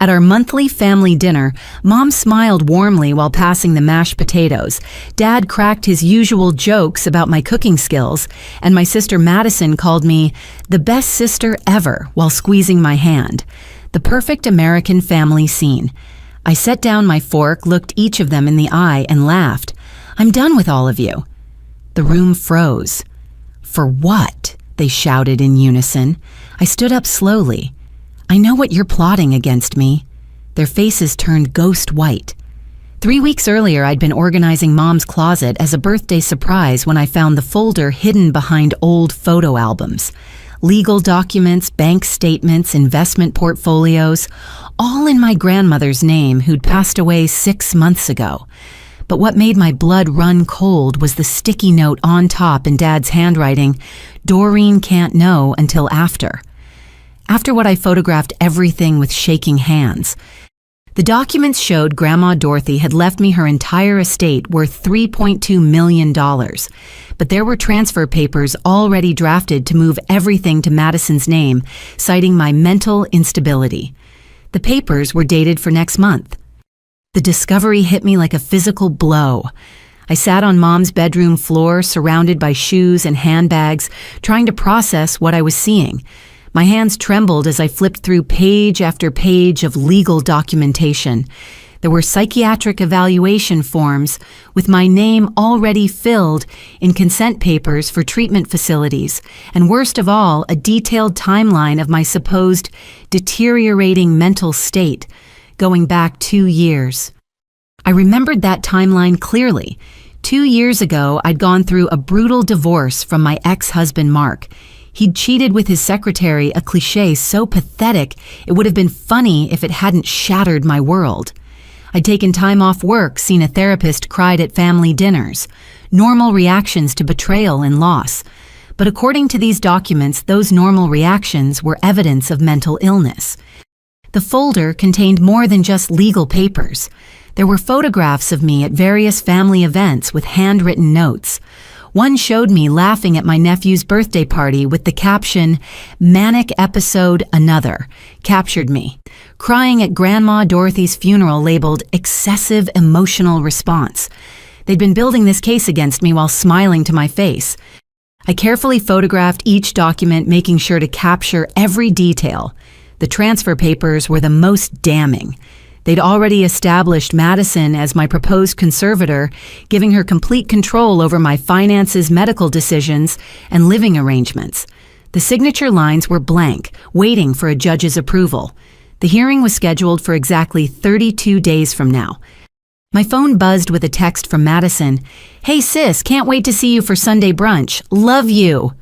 At our monthly family dinner, Mom smiled warmly while passing the mashed potatoes. Dad cracked his usual jokes about my cooking skills, and my sister Madison called me the best sister ever while squeezing my hand. The perfect American family scene. I set down my fork, looked each of them in the eye, and laughed. "I'm done with all of you." The room froze. "For what?" they shouted in unison. I stood up slowly. "I know what you're plotting against me." Their faces turned ghost white. 3 weeks earlier, I'd been organizing Mom's closet as a birthday surprise when I found the folder hidden behind old photo albums. Legal documents, bank statements, investment portfolios, all in my grandmother's name, who'd passed away 6 months ago. But what made my blood run cold was the sticky note on top in Dad's handwriting, "Doreen can't know until after." After what I photographed everything with shaking hands. The documents showed Grandma Dorothy had left me her entire estate worth $3.2 million. But there were transfer papers already drafted to move everything to Madison's name, citing my mental instability. The papers were dated for next month. The discovery hit me like a physical blow. I sat on Mom's bedroom floor, surrounded by shoes and handbags, trying to process what I was seeing. My hands trembled as I flipped through page after page of legal documentation. There were psychiatric evaluation forms with my name already filled in consent papers for treatment facilities, and worst of all, a detailed timeline of my supposed deteriorating mental state, going back 2 years. I remembered that timeline clearly. 2 years ago, I'd gone through a brutal divorce from my ex-husband, Mark. He'd cheated with his secretary, a cliché so pathetic it would have been funny if it hadn't shattered my world. I'd taken time off work, seen a therapist, cried at family dinners. Normal reactions to betrayal and loss. But according to these documents, those normal reactions were evidence of mental illness. The folder contained more than just legal papers. There were photographs of me at various family events with handwritten notes. One showed me laughing at my nephew's birthday party with the caption, "Manic episode another," captured me. Crying at Grandma Dorothy's funeral labeled "excessive emotional response." They'd been building this case against me while smiling to my face. I carefully photographed each document, making sure to capture every detail. The transfer papers were the most damning. They'd already established Madison as my proposed conservator, giving her complete control over my finances, medical decisions, and living arrangements. The signature lines were blank, waiting for a judge's approval. The hearing was scheduled for exactly 32 days from now. My phone buzzed with a text from Madison. "Hey sis, can't wait to see you for Sunday brunch. Love you."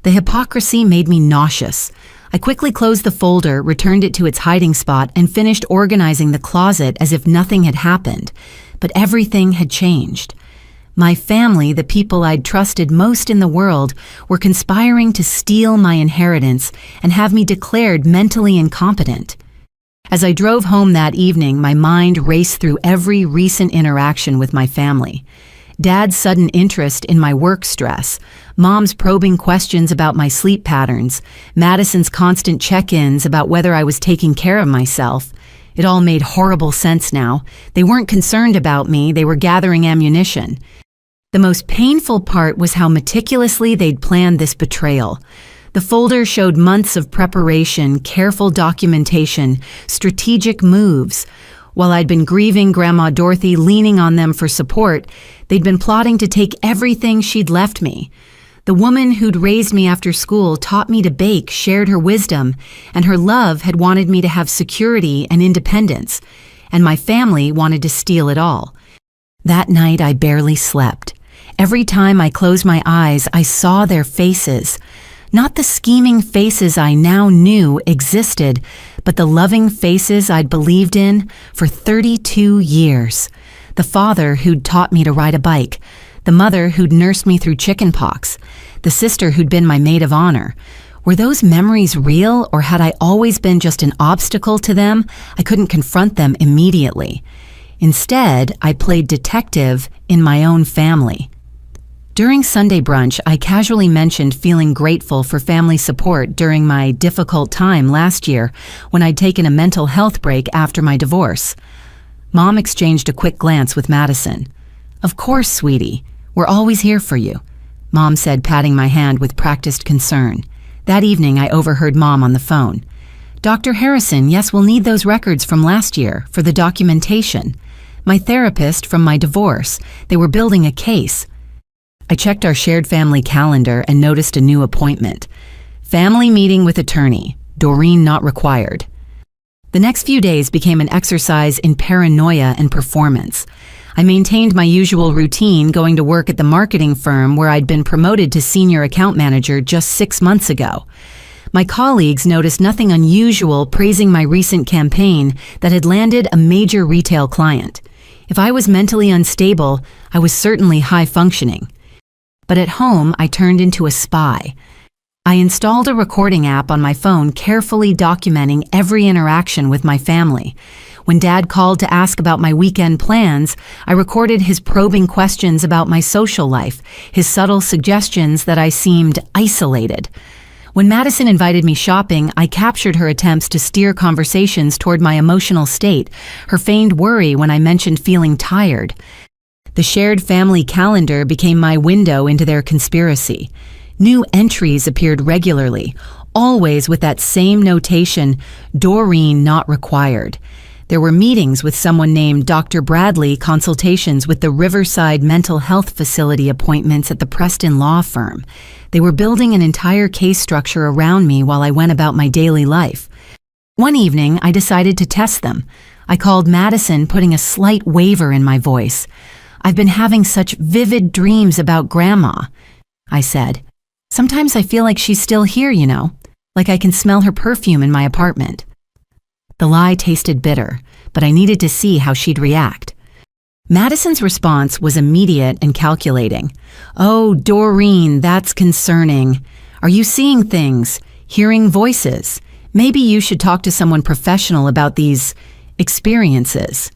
The hypocrisy made me nauseous. I quickly closed the folder, returned it to its hiding spot, and finished organizing the closet as if nothing had happened. But everything had changed. My family, the people I'd trusted most in the world, were conspiring to steal my inheritance and have me declared mentally incompetent. As I drove home that evening, my mind raced through every recent interaction with my family. Dad's sudden interest in my work stress, Mom's probing questions about my sleep patterns, Madison's constant check-ins about whether I was taking care of myself. It all made horrible sense now. They weren't concerned about me, they were gathering ammunition. The most painful part was how meticulously they'd planned this betrayal. The folder showed months of preparation, careful documentation, strategic moves. While I'd been grieving Grandma Dorothy, leaning on them for support, they'd been plotting to take everything she'd left me. The woman who'd raised me after school taught me to bake, shared her wisdom, and her love had wanted me to have security and independence, and my family wanted to steal it all. That night I barely slept. Every time I closed my eyes, I saw their faces. Not the scheming faces I now knew existed, but the loving faces I'd believed in for 32 years. The father who'd taught me to ride a bike, the mother who'd nursed me through chickenpox, the sister who'd been my maid of honor. Were those memories real, or had I always been just an obstacle to them? I couldn't confront them immediately. Instead, I played detective in my own family. During Sunday brunch, I casually mentioned feeling grateful for family support during my difficult time last year when I'd taken a mental health break after my divorce. Mom exchanged a quick glance with Madison. "Of course, sweetie. We're always here for you," Mom said, patting my hand with practiced concern. That evening, I overheard Mom on the phone. "Dr. Harrison, yes, we'll need those records from last year for the documentation. My therapist from my divorce. They were building a case." I checked our shared family calendar and noticed a new appointment. Family meeting with attorney. Doreen not required. The next few days became an exercise in paranoia and performance. I maintained my usual routine, going to work at the marketing firm where I'd been promoted to senior account manager just 6 months ago. My colleagues noticed nothing unusual, praising my recent campaign that had landed a major retail client. If I was mentally unstable, I was certainly high functioning. But at home, I turned into a spy. I installed a recording app on my phone, carefully documenting every interaction with my family. When Dad called to ask about my weekend plans, I recorded his probing questions about my social life, his subtle suggestions that I seemed isolated. When Madison invited me shopping, I captured her attempts to steer conversations toward my emotional state, her feigned worry when I mentioned feeling tired. The shared family calendar became my window into their conspiracy. New entries appeared regularly, always with that same notation, "Doreen not required." There were meetings with someone named Dr. Bradley, consultations with the Riverside Mental Health Facility, appointments at the Preston Law Firm. They were building an entire case structure around me while I went about my daily life. One evening, I decided to test them. I called Madison, putting a slight waver in my voice. "I've been having such vivid dreams about Grandma," I said. "Sometimes I feel like she's still here, you know, like I can smell her perfume in my apartment." The lie tasted bitter, but I needed to see how she'd react. Madison's response was immediate and calculating. "Oh, Doreen, that's concerning. Are you seeing things, hearing voices? Maybe you should talk to someone professional about these experiences."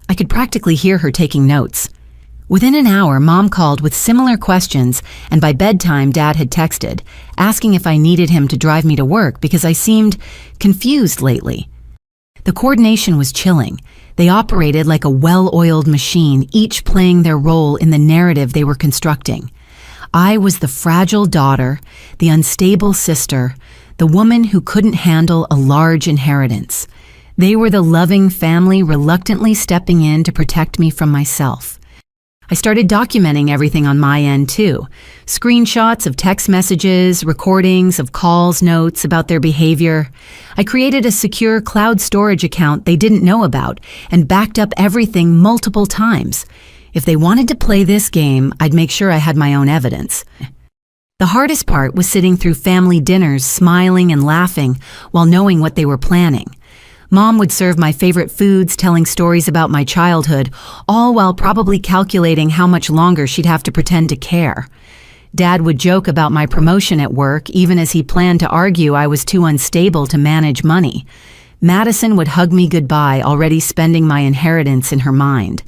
I could practically hear her taking notes. Within an hour, Mom called with similar questions, and by bedtime, Dad had texted, asking if I needed him to drive me to work because I seemed confused lately. The coordination was chilling. They operated like a well-oiled machine, each playing their role in the narrative they were constructing. I was the fragile daughter, the unstable sister, the woman who couldn't handle a large inheritance. They were the loving family reluctantly stepping in to protect me from myself. I started documenting everything on my end too. Screenshots of text messages, recordings of calls, notes about their behavior. I created a secure cloud storage account they didn't know about and backed up everything multiple times. If they wanted to play this game, I'd make sure I had my own evidence. The hardest part was sitting through family dinners, smiling and laughing while knowing what they were planning. Mom would serve my favorite foods, telling stories about my childhood, all while probably calculating how much longer she'd have to pretend to care. Dad would joke about my promotion at work, even as he planned to argue I was too unstable to manage money. Madison would hug me goodbye, already spending my inheritance in her mind.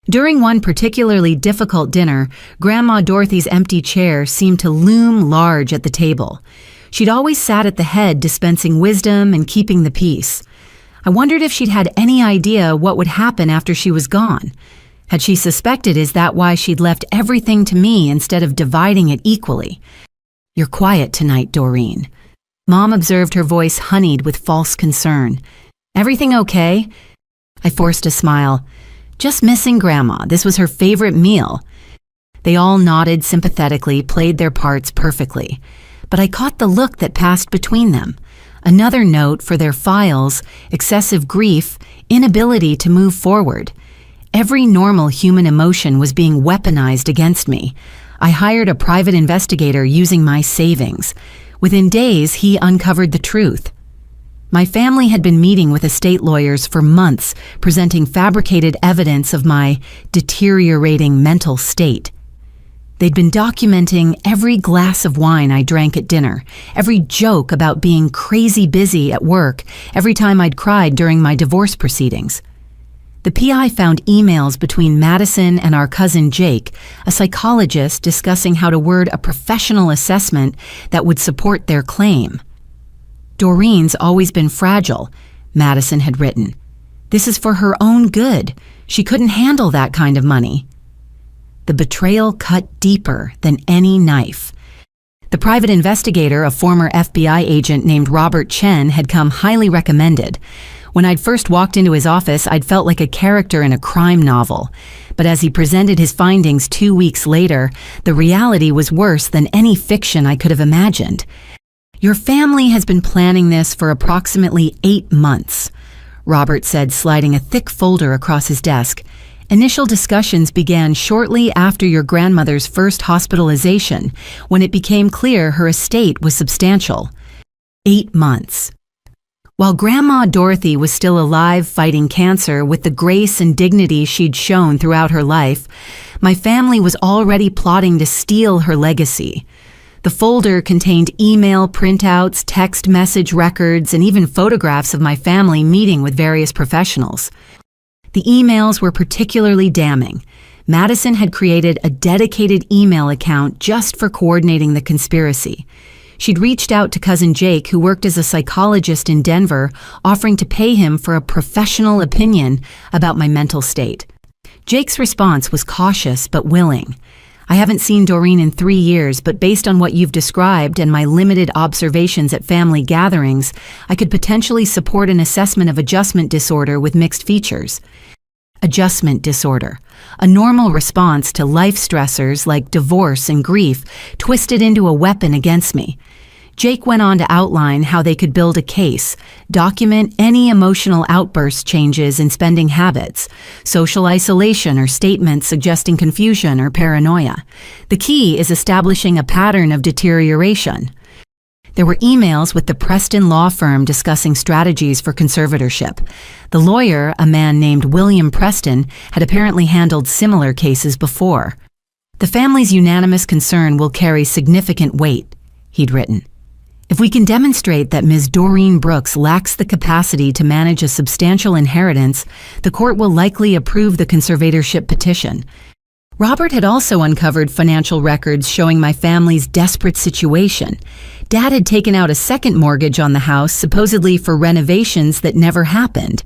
During one particularly difficult dinner, Grandma Dorothy's empty chair seemed to loom large at the table. She'd always sat at the head, dispensing wisdom and keeping the peace. I wondered if she'd had any idea what would happen after she was gone. Had she suspected, is that why she'd left everything to me instead of dividing it equally? "You're quiet tonight, Doreen." Mom observed, her voice honeyed with false concern. "Everything okay?" I forced a smile. "Just missing Grandma. This was her favorite meal." They all nodded sympathetically, played their parts perfectly. But I caught the look that passed between them. Another note for their files: excessive grief, inability to move forward. Every normal human emotion was being weaponized against me. I hired a private investigator using my savings. Within days, he uncovered the truth. My family had been meeting with estate lawyers for months, presenting fabricated evidence of my deteriorating mental state. They'd been documenting every glass of wine I drank at dinner, every joke about being crazy busy at work, every time I'd cried during my divorce proceedings. The PI found emails between Madison and our cousin Jake, a psychologist, discussing how to word a professional assessment that would support their claim. "Doreen's always been fragile," Madison had written. "This is for her own good. She couldn't handle that kind of money." The betrayal cut deeper than any knife. The private investigator, a former FBI agent named Robert Chen, had come highly recommended. When I'd first walked into his office, I'd felt like a character in a crime novel. But as he presented his findings 2 weeks later, the reality was worse than any fiction I could have imagined. "Your family has been planning this for approximately 8 months," Robert said, sliding a thick folder across his desk. "Initial discussions began shortly after your grandmother's first hospitalization, when it became clear her estate was substantial. 8 months. While Grandma Dorothy was still alive fighting cancer with the grace and dignity she'd shown throughout her life, my family was already plotting to steal her legacy." The folder contained email printouts, text message records, and even photographs of my family meeting with various professionals. The emails were particularly damning. Madison had created a dedicated email account just for coordinating the conspiracy. She'd reached out to cousin Jake, who worked as a psychologist in Denver, offering to pay him for a professional opinion about my mental state. Jake's response was cautious but willing. "I haven't seen Doreen in 3 years, but based on what you've described and my limited observations at family gatherings, I could potentially support an assessment of adjustment disorder with mixed features." Adjustment disorder, a normal response to life stressors like divorce and grief, twisted into a weapon against me. Jake went on to outline how they could build a case, document any emotional outburst changes in spending habits, social isolation or statements suggesting confusion or paranoia. The key is establishing a pattern of deterioration. There were emails with the Preston law firm discussing strategies for conservatorship. The lawyer, a man named William Preston, had apparently handled similar cases before. "The family's unanimous concern will carry significant weight," he'd written. "If we can demonstrate that Ms. Doreen Brooks lacks the capacity to manage a substantial inheritance, the court will likely approve the conservatorship petition." Robert had also uncovered financial records showing my family's desperate situation. Dad had taken out a second mortgage on the house, supposedly for renovations that never happened.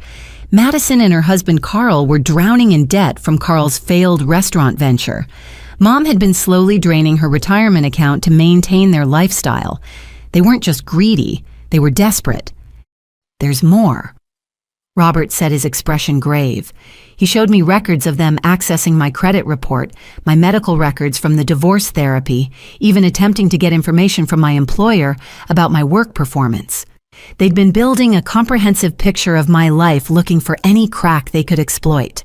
Madison and her husband Carl were drowning in debt from Carl's failed restaurant venture. Mom had been slowly draining her retirement account to maintain their lifestyle. They weren't just greedy, they were desperate. "There's more." Robert said, his expression grave. He showed me records of them accessing my credit report, my medical records from the divorce therapy, even attempting to get information from my employer about my work performance. They'd been building a comprehensive picture of my life, looking for any crack they could exploit.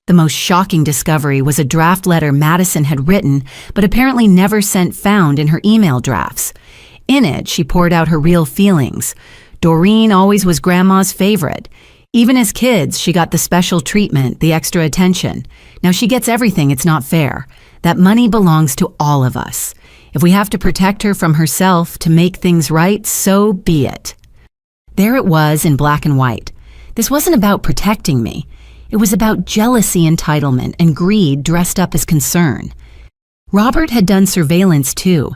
The most shocking discovery was a draft letter Madison had written, but apparently never sent, found in her email drafts. In it, she poured out her real feelings. Doreen always was Grandma's favorite. Even as kids, she got the special treatment, the extra attention. Now she gets everything. It's not fair. That money belongs to all of us. If we have to protect her from herself to make things right, so be it. There it was in black and white. This wasn't about protecting me. It was about jealousy, entitlement, and greed dressed up as concern. Robert had done surveillance too.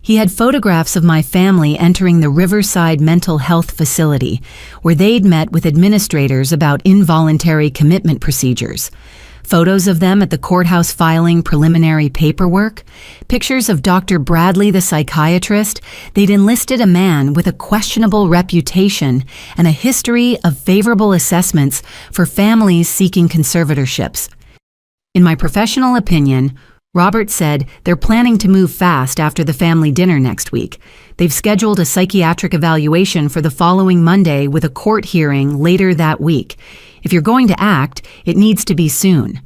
He had photographs of my family entering the Riverside Mental Health Facility, where they'd met with administrators about involuntary commitment procedures. Photos of them at the courthouse filing preliminary paperwork. Pictures of Dr. Bradley, the psychiatrist. They'd enlisted a man with a questionable reputation and a history of favorable assessments for families seeking conservatorships. In my professional opinion, Robert said they're planning to move fast after the family dinner next week. They've scheduled a psychiatric evaluation for the following Monday with a court hearing later that week. If you're going to act, it needs to be soon.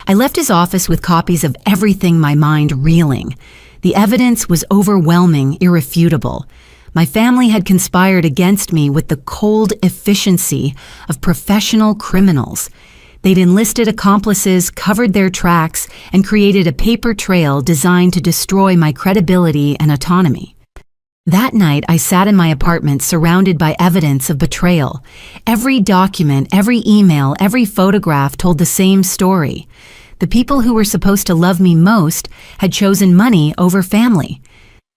I left his office with copies of everything, my mind reeling. The evidence was overwhelming, irrefutable. My family had conspired against me with the cold efficiency of professional criminals. They'd enlisted accomplices, covered their tracks, and created a paper trail designed to destroy my credibility and autonomy. That night, I sat in my apartment surrounded by evidence of betrayal. Every document, every email, every photograph told the same story. The people who were supposed to love me most had chosen money over family.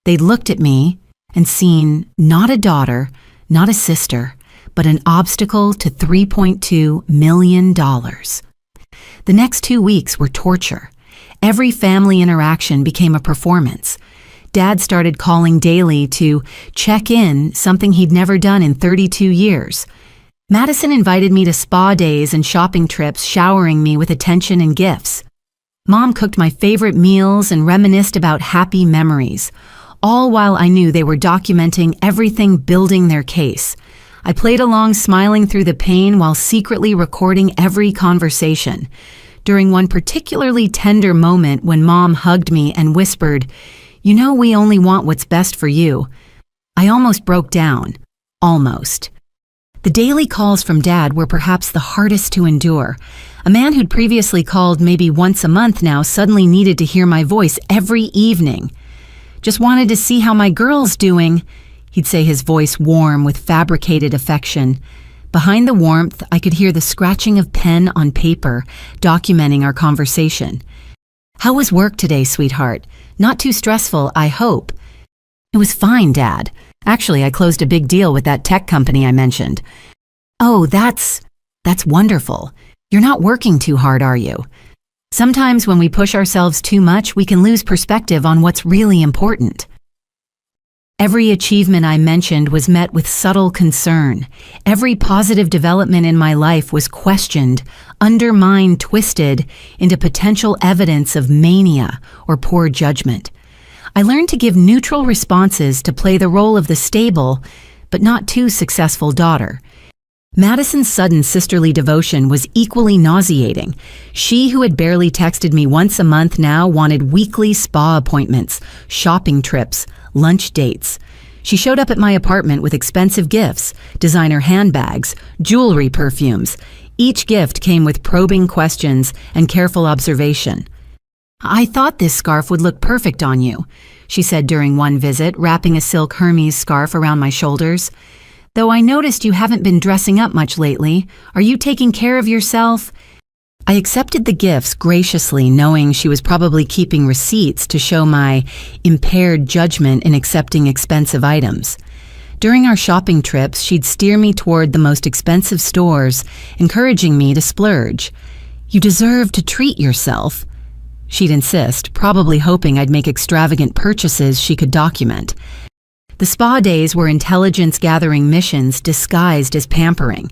They'd looked at me and seen not a daughter, not a sister, but an obstacle to $3.2 million. The next 2 weeks were torture. Every family interaction became a performance. Dad started calling daily to check in, something he'd never done in 32 years. Madison invited me to spa days and shopping trips, showering me with attention and gifts. Mom cooked my favorite meals and reminisced about happy memories, all while I knew they were documenting everything, building their case. I played along, smiling through the pain while secretly recording every conversation. During one particularly tender moment when Mom hugged me and whispered, "You know we only want what's best for you," I almost broke down. Almost. The daily calls from Dad were perhaps the hardest to endure. A man who'd previously called maybe once a month now suddenly needed to hear my voice every evening. "Just wanted to see how my girl's doing," he'd say, his voice warm with fabricated affection. Behind the warmth, I could hear the scratching of pen on paper, documenting our conversation. "How was work today, sweetheart? Not too stressful, I hope." "It was fine, Dad. Actually, I closed a big deal with that tech company I mentioned." "Oh, that's wonderful. You're not working too hard, are you?" Sometimes when we push ourselves too much, we can lose perspective on what's really important. Every achievement I mentioned was met with subtle concern. Every positive development in my life was questioned, undermined, twisted into potential evidence of mania or poor judgment. I learned to give neutral responses to play the role of the stable, but not too successful daughter. Madison's sudden sisterly devotion was equally nauseating. She, who had barely texted me once a month, now wanted weekly spa appointments, shopping trips, lunch dates. She showed up at my apartment with expensive gifts, designer handbags, jewelry, perfumes. Each gift came with probing questions and careful observation. "I thought this scarf would look perfect on you," she said during one visit, wrapping a silk Hermes scarf around my shoulders. "Though I noticed you haven't been dressing up much lately. Are you taking care of yourself?" I accepted the gifts graciously, knowing she was probably keeping receipts to show my impaired judgment in accepting expensive items. During our shopping trips, she'd steer me toward the most expensive stores, encouraging me to splurge. "You deserve to treat yourself," she'd insist, probably hoping I'd make extravagant purchases she could document. The spa days were intelligence-gathering missions disguised as pampering.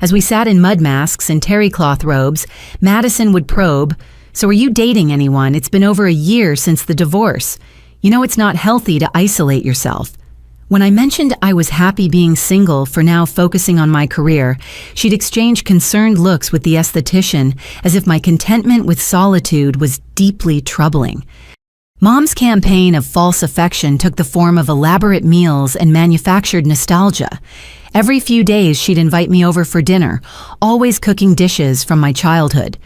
As we sat in mud masks and terry cloth robes, Madison would probe, "So are you dating anyone? It's been over a year since the divorce. You know it's not healthy to isolate yourself." When I mentioned I was happy being single, for now focusing on my career, she'd exchange concerned looks with the esthetician, as if my contentment with solitude was deeply troubling. Mom's campaign of false affection took the form of elaborate meals and manufactured nostalgia. Every few days she'd invite me over for dinner, always cooking dishes from my childhood.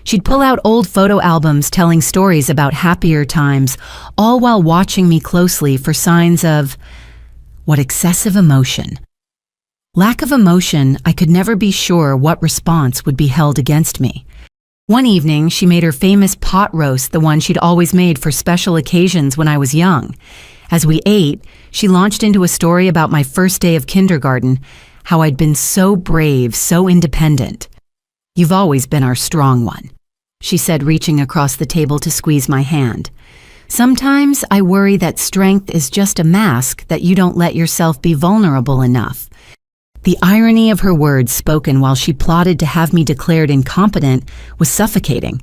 She'd pull out old photo albums telling stories about happier times, all while watching me closely for signs of, what, excessive emotion. Lack of emotion, I could never be sure what response would be held against me. One evening, she made her famous pot roast, the one she'd always made for special occasions when I was young. As we ate, she launched into a story about my first day of kindergarten, how I'd been so brave, so independent. "You've always been our strong one," she said, reaching across the table to squeeze my hand. "Sometimes I worry that strength is just a mask, that you don't let yourself be vulnerable enough." The irony of her words, spoken while she plotted to have me declared incompetent, was suffocating.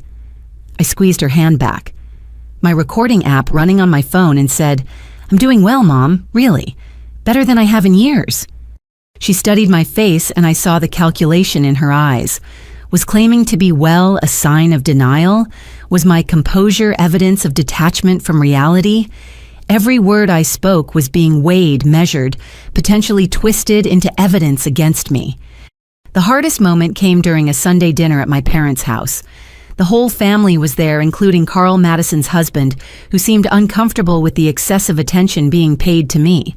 I squeezed her hand back, my recording app running on my phone, and said, "I'm doing well, Mom, really. Better than I have in years." She studied my face, and I saw the calculation in her eyes. Was claiming to be well a sign of denial? Was my composure evidence of detachment from reality? Every word I spoke was being weighed, measured, potentially twisted into evidence against me. The hardest moment came during a Sunday dinner at my parents' house. The whole family was there, including Carl Madison's husband, who seemed uncomfortable with the excessive attention being paid to me.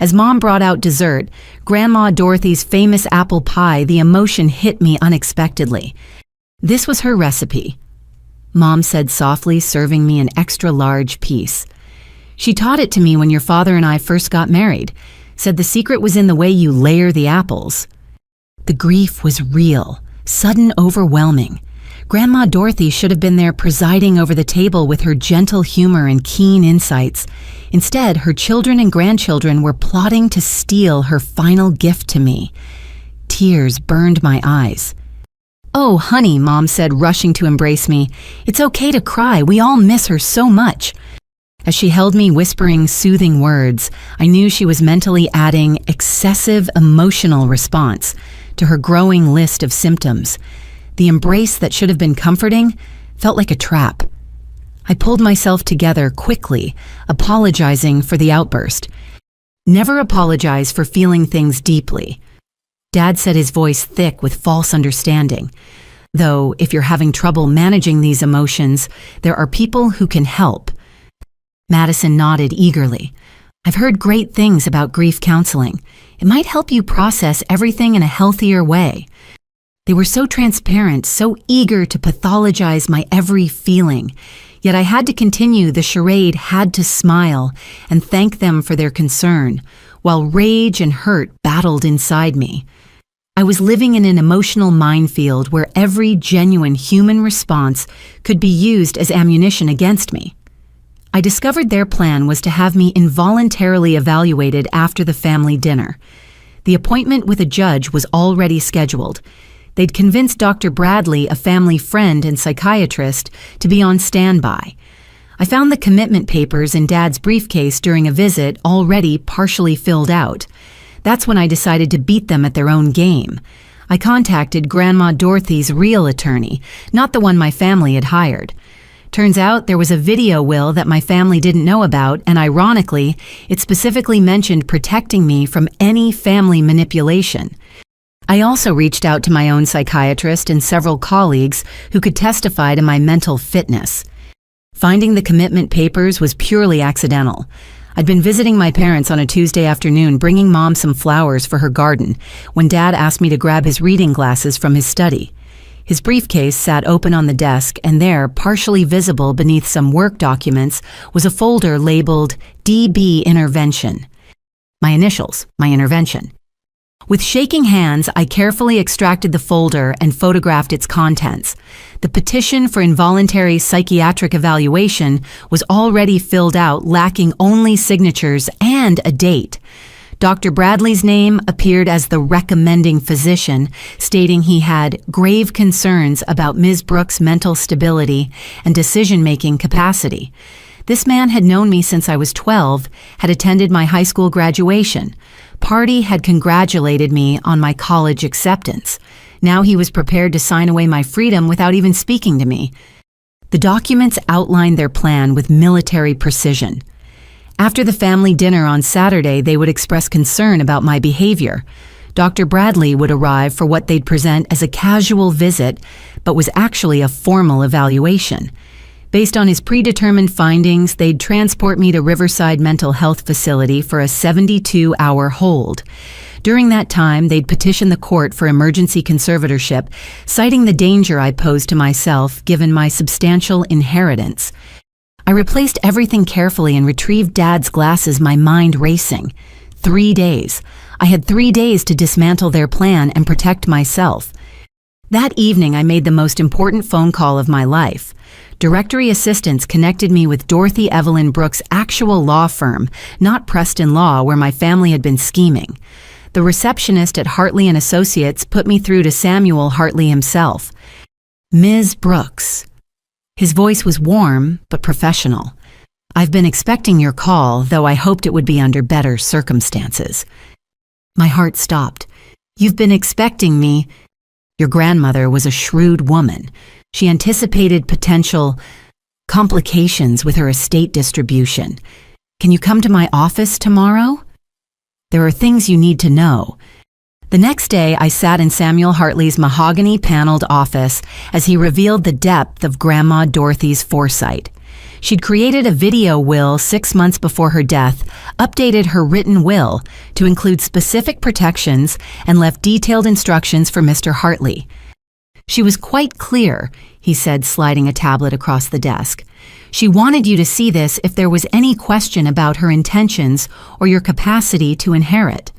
As Mom brought out dessert, Grandma Dorothy's famous apple pie, the emotion hit me unexpectedly. This was her recipe, Mom said softly, serving me an extra-large piece. She taught it to me when your father and I first got married. Said the secret was in the way you layer the apples. The grief was real, sudden, overwhelming. Grandma Dorothy should have been there presiding over the table with her gentle humor and keen insights. Instead, her children and grandchildren were plotting to steal her final gift to me. Tears burned my eyes. "Oh, honey," Mom said, rushing to embrace me. "It's okay to cry. We all miss her so much." As she held me, whispering soothing words, I knew she was mentally adding excessive emotional response to her growing list of symptoms. The embrace that should have been comforting felt like a trap. I pulled myself together quickly, apologizing for the outburst. Never apologize for feeling things deeply. Dad said, his voice thick with false understanding. Though, if you're having trouble managing these emotions, there are people who can help. Madison nodded eagerly. "I've heard great things about grief counseling. It might help you process everything in a healthier way." They were so transparent, so eager to pathologize my every feeling. Yet I had to continue the charade, had to smile and thank them for their concern, while rage and hurt battled inside me. I was living in an emotional minefield where every genuine human response could be used as ammunition against me. I discovered their plan was to have me involuntarily evaluated after the family dinner. The appointment with a judge was already scheduled. They'd convinced Dr. Bradley, a family friend and psychiatrist, to be on standby. I found the commitment papers in Dad's briefcase during a visit already partially filled out. That's when I decided to beat them at their own game. I contacted Grandma Dorothy's real attorney, not the one my family had hired. Turns out there was a video will that my family didn't know about, and ironically, it specifically mentioned protecting me from any family manipulation. I also reached out to my own psychiatrist and several colleagues who could testify to my mental fitness. Finding the commitment papers was purely accidental. I'd been visiting my parents on a Tuesday afternoon, bringing Mom some flowers for her garden, when Dad asked me to grab his reading glasses from his study. His briefcase sat open on the desk, and there, partially visible beneath some work documents, was a folder labeled DB Intervention. My initials, my intervention. With shaking hands, I carefully extracted the folder and photographed its contents. The petition for involuntary psychiatric evaluation was already filled out, lacking only signatures and a date. Dr. Bradley's name appeared as the recommending physician, stating he had grave concerns about Ms. Brooks' mental stability and decision-making capacity. This man had known me since I was 12, had attended my high school graduation. Party had congratulated me on my college acceptance. Now he was prepared to sign away my freedom without even speaking to me. The documents outlined their plan with military precision. After the family dinner on Saturday, they would express concern about my behavior. Dr. Bradley would arrive for what they'd present as a casual visit, but was actually a formal evaluation. Based on his predetermined findings, they'd transport me to Riverside Mental Health Facility for a 72-hour hold. During that time, they'd petition the court for emergency conservatorship, citing the danger I posed to myself given my substantial inheritance. I replaced everything carefully and retrieved Dad's glasses, my mind racing. 3 days. I had 3 days to dismantle their plan and protect myself. That evening, I made the most important phone call of my life. Directory assistants connected me with Dorothy Evelyn Brooks' actual law firm, not Preston Law, where my family had been scheming. The receptionist at Hartley & Associates put me through to Samuel Hartley himself. "Ms. Brooks." His voice was warm but professional. "I've been expecting your call, though I hoped it would be under better circumstances." My heart stopped. "You've been expecting me?" "Your grandmother was a shrewd woman. She anticipated potential complications with her estate distribution. Can you come to my office tomorrow? There are things you need to know." The next day, I sat in Samuel Hartley's mahogany-paneled office as he revealed the depth of Grandma Dorothy's foresight. She'd created a video will 6 months before her death, updated her written will to include specific protections, and left detailed instructions for Mr. Hartley. She was quite clear, he said, sliding a tablet across the desk. She wanted you to see this if there was any question about her intentions or your capacity to inherit.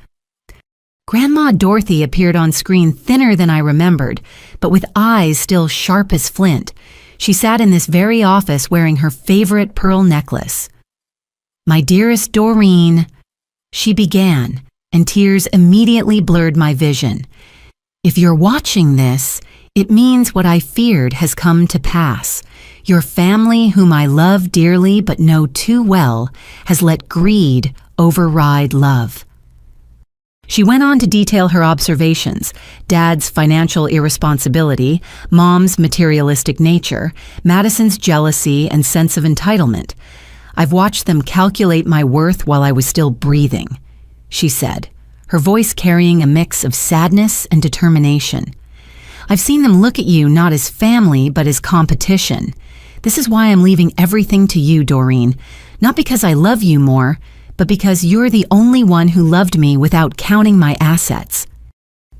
Grandma Dorothy appeared on screen thinner than I remembered, but with eyes still sharp as flint. She sat in this very office wearing her favorite pearl necklace. "My dearest Doreen," she began, and tears immediately blurred my vision. "If you're watching this, it means what I feared has come to pass. Your family, whom I love dearly but know too well, has let greed override love." She went on to detail her observations: Dad's financial irresponsibility, Mom's materialistic nature, Madison's jealousy and sense of entitlement. "I've watched them calculate my worth while I was still breathing," she said, her voice carrying a mix of sadness and determination. "I've seen them look at you not as family but as competition. This is why I'm leaving everything to you, Doreen, not because I love you more, but because you're the only one who loved me without counting my assets."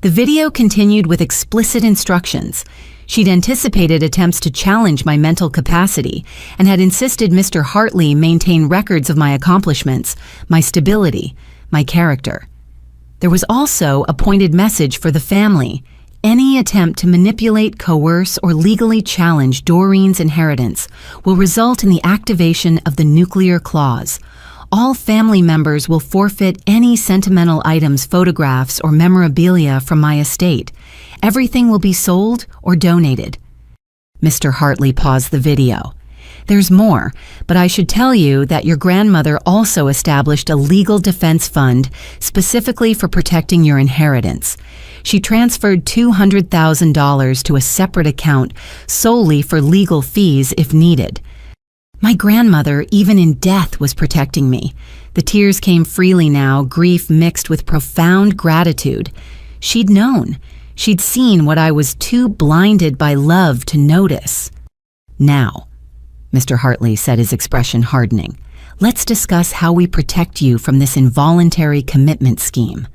The video continued with explicit instructions. She'd anticipated attempts to challenge my mental capacity and had insisted Mr. Hartley maintain records of my accomplishments, my stability, my character. There was also a pointed message for the family. Any attempt to manipulate, coerce, or legally challenge Doreen's inheritance will result in the activation of the nuclear clause. All family members will forfeit any sentimental items, photographs, or memorabilia from my estate. Everything will be sold or donated. Mr. Hartley paused the video. "There's more, but I should tell you that your grandmother also established a legal defense fund specifically for protecting your inheritance. She transferred $200,000 to a separate account solely for legal fees if needed. My grandmother, even in death, was protecting me." The tears came freely now, grief mixed with profound gratitude. She'd known. She'd seen what I was too blinded by love to notice. "Now," Mr. Hartley said, his expression hardening, "let's discuss how we protect you from this involuntary commitment scheme."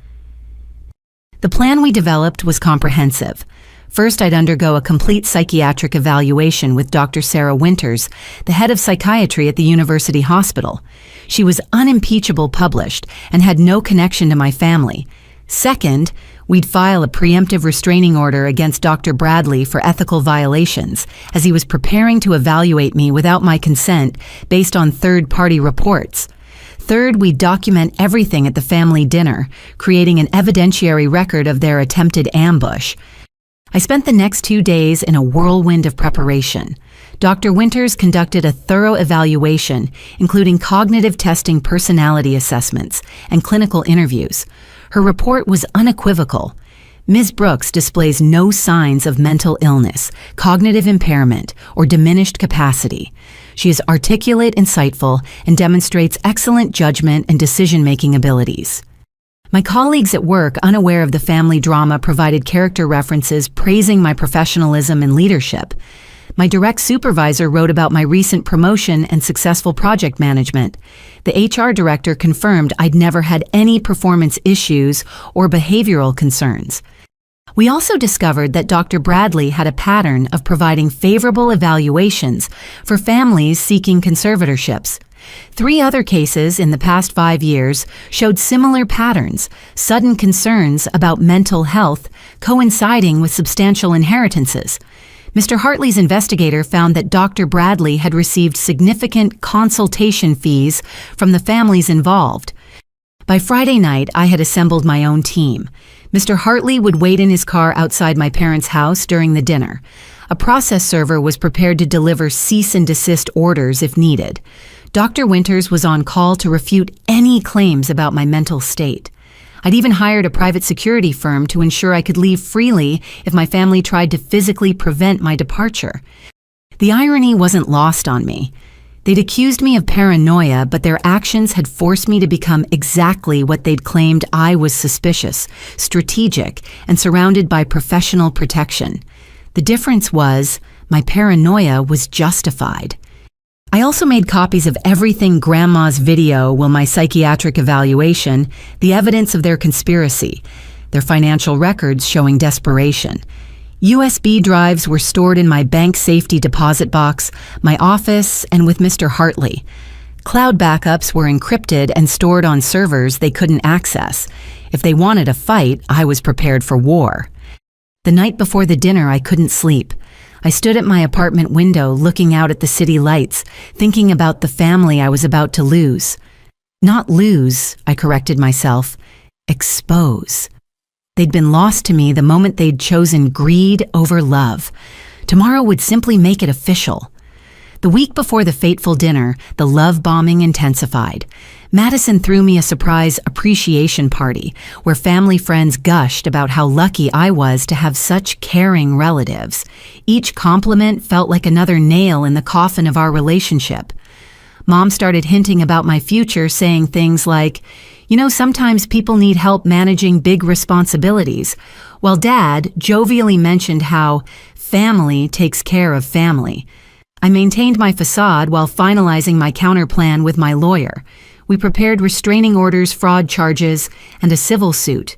The plan we developed was comprehensive. First, I'd undergo a complete psychiatric evaluation with Dr. Sarah Winters, the head of psychiatry at the University Hospital. She was unimpeachable published and had no connection to my family. Second, we'd file a preemptive restraining order against Dr. Bradley for ethical violations, as he was preparing to evaluate me without my consent based on third-party reports. Third, we'd document everything at the family dinner, creating an evidentiary record of their attempted ambush. I spent the next 2 days in a whirlwind of preparation. Dr. Winters conducted a thorough evaluation, including cognitive testing, personality assessments, and clinical interviews. Her report was unequivocal. Ms. Brooks displays no signs of mental illness, cognitive impairment, or diminished capacity. She is articulate, insightful, and demonstrates excellent judgment and decision-making abilities. My colleagues at work, unaware of the family drama, provided character references praising my professionalism and leadership. My direct supervisor wrote about my recent promotion and successful project management. The HR director confirmed I'd never had any performance issues or behavioral concerns. We also discovered that Dr. Bradley had a pattern of providing favorable evaluations for families seeking conservatorships. 3 other cases in the past 5 years showed similar patterns, sudden concerns about mental health coinciding with substantial inheritances. Mr. Hartley's investigator found that Dr. Bradley had received significant consultation fees from the families involved. By Friday night, I had assembled my own team. Mr. Hartley would wait in his car outside my parents' house during the dinner. A process server was prepared to deliver cease and desist orders if needed. Dr. Winters was on call to refute any claims about my mental state. I'd even hired a private security firm to ensure I could leave freely if my family tried to physically prevent my departure. The irony wasn't lost on me. They'd accused me of paranoia, but their actions had forced me to become exactly what they'd claimed. I was suspicious, strategic, and surrounded by professional protection. The difference was, my paranoia was justified. I also made copies of everything Grandma's video, my psychiatric evaluation, the evidence of their conspiracy, their financial records showing desperation. USB drives were stored in my bank safety deposit box, my office, and with Mr. Hartley. Cloud backups were encrypted and stored on servers they couldn't access. If they wanted a fight, I was prepared for war. The night before the dinner, I couldn't sleep. I stood at my apartment window looking out at the city lights, thinking about the family I was about to lose. Not lose, I corrected myself. Expose. They'd been lost to me the moment they'd chosen greed over love. Tomorrow would simply make it official. The week before the fateful dinner, the love bombing intensified. Madison threw me a surprise appreciation party where family friends gushed about how lucky I was to have such caring relatives. Each compliment felt like another nail in the coffin of our relationship. Mom started hinting about my future, saying things like, sometimes people need help managing big responsibilities, while Dad jovially mentioned how family takes care of family. I maintained my facade while finalizing my counterplan with my lawyer. We prepared restraining orders, fraud charges, and a civil suit.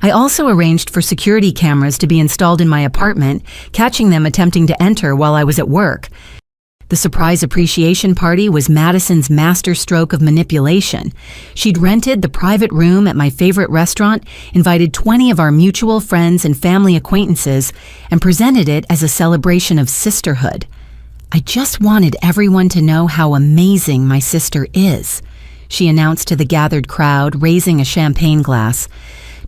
I also arranged for security cameras to be installed in my apartment, catching them attempting to enter while I was at work. The surprise appreciation party was Madison's masterstroke of manipulation. She'd rented the private room at my favorite restaurant, invited 20 of our mutual friends and family acquaintances, and presented it as a celebration of sisterhood. I just wanted everyone to know how amazing my sister is, she announced to the gathered crowd, raising a champagne glass.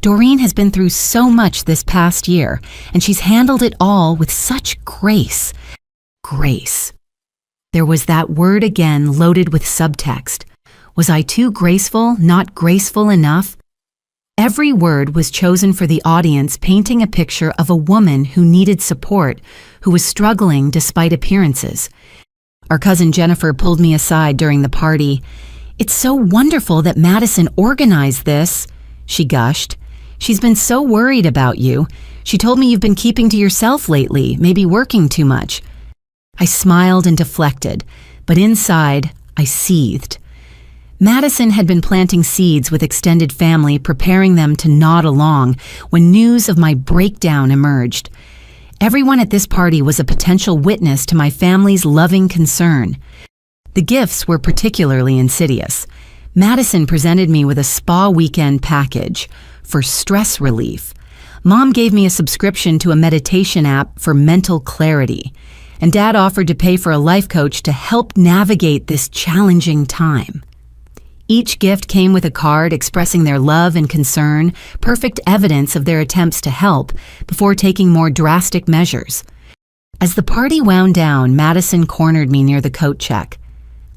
Doreen has been through so much this past year, and she's handled it all with such grace. Grace. There was that word again, loaded with subtext. Was I too graceful, not graceful enough? Every word was chosen for the audience, painting a picture of a woman who needed support, who was struggling despite appearances. Our cousin Jennifer pulled me aside during the party. "It's so wonderful that Madison organized this," she gushed. "She's been so worried about you. She told me you've been keeping to yourself lately, maybe working too much." I smiled and deflected, but inside, I seethed. Madison had been planting seeds with extended family, preparing them to nod along when news of my breakdown emerged. Everyone at this party was a potential witness to my family's loving concern. The gifts were particularly insidious. Madison presented me with a spa weekend package for stress relief. Mom gave me a subscription to a meditation app for mental clarity, and Dad offered to pay for a life coach to help navigate this challenging time. Each gift came with a card expressing their love and concern, perfect evidence of their attempts to help before taking more drastic measures. As the party wound down, Madison cornered me near the coat check.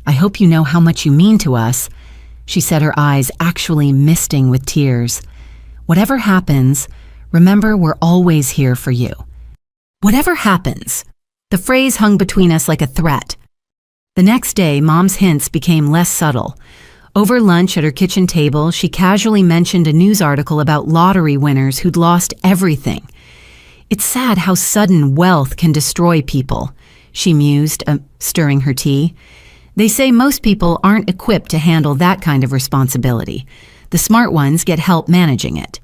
"I hope you know how much you mean to us," she said, her eyes actually misting with tears. "Whatever happens, remember we're always here for you." Whatever happens. The phrase hung between us like a threat. The next day, Mom's hints became less subtle. Over lunch at her kitchen table, she casually mentioned a news article about lottery winners who'd lost everything. "It's sad how sudden wealth can destroy people," she mused, stirring her tea. "They say most people aren't equipped to handle that kind of responsibility. The smart ones get help managing it."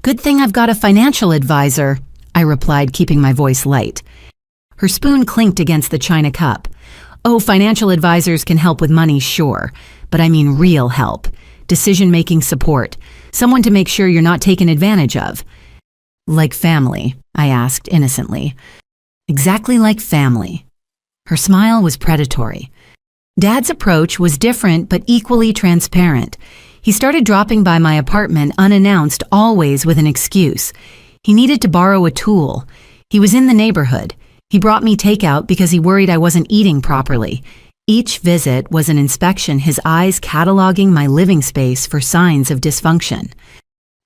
"Good thing I've got a financial advisor," I replied, keeping my voice light. Her spoon clinked against the china cup. "Oh, financial advisors can help with money, sure. But I mean real help. Decision-making support. Someone to make sure you're not taken advantage of." "Like family?" I asked innocently. "Exactly like family." Her smile was predatory. Dad's approach was different but equally transparent. He started dropping by my apartment unannounced, always with an excuse. He needed to borrow a tool. He was in the neighborhood. He brought me takeout because he worried I wasn't eating properly. Each visit was an inspection, his eyes cataloging my living space for signs of dysfunction.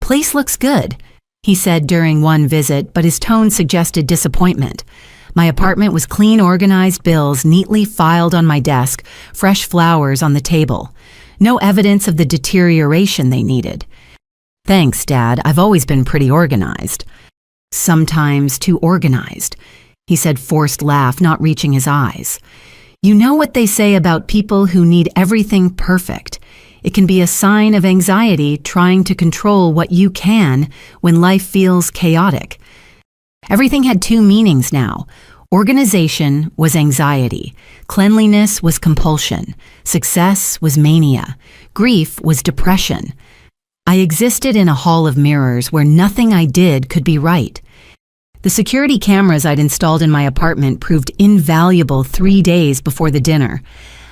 "Place looks good," he said during one visit, but his tone suggested disappointment. My apartment was clean, organized bills neatly filed on my desk, fresh flowers on the table. No evidence of the deterioration they needed. Thanks, Dad. I've always been pretty organized. Sometimes too organized, he said, forced laugh not reaching his eyes. You know what they say about people who need everything perfect. It can be a sign of anxiety trying to control what you can when life feels chaotic. Everything had two meanings now. Organization was anxiety. Cleanliness was compulsion. Success was mania. Grief was depression. I existed in a hall of mirrors where nothing I did could be right. The security cameras I'd installed in my apartment proved invaluable 3 days before the dinner.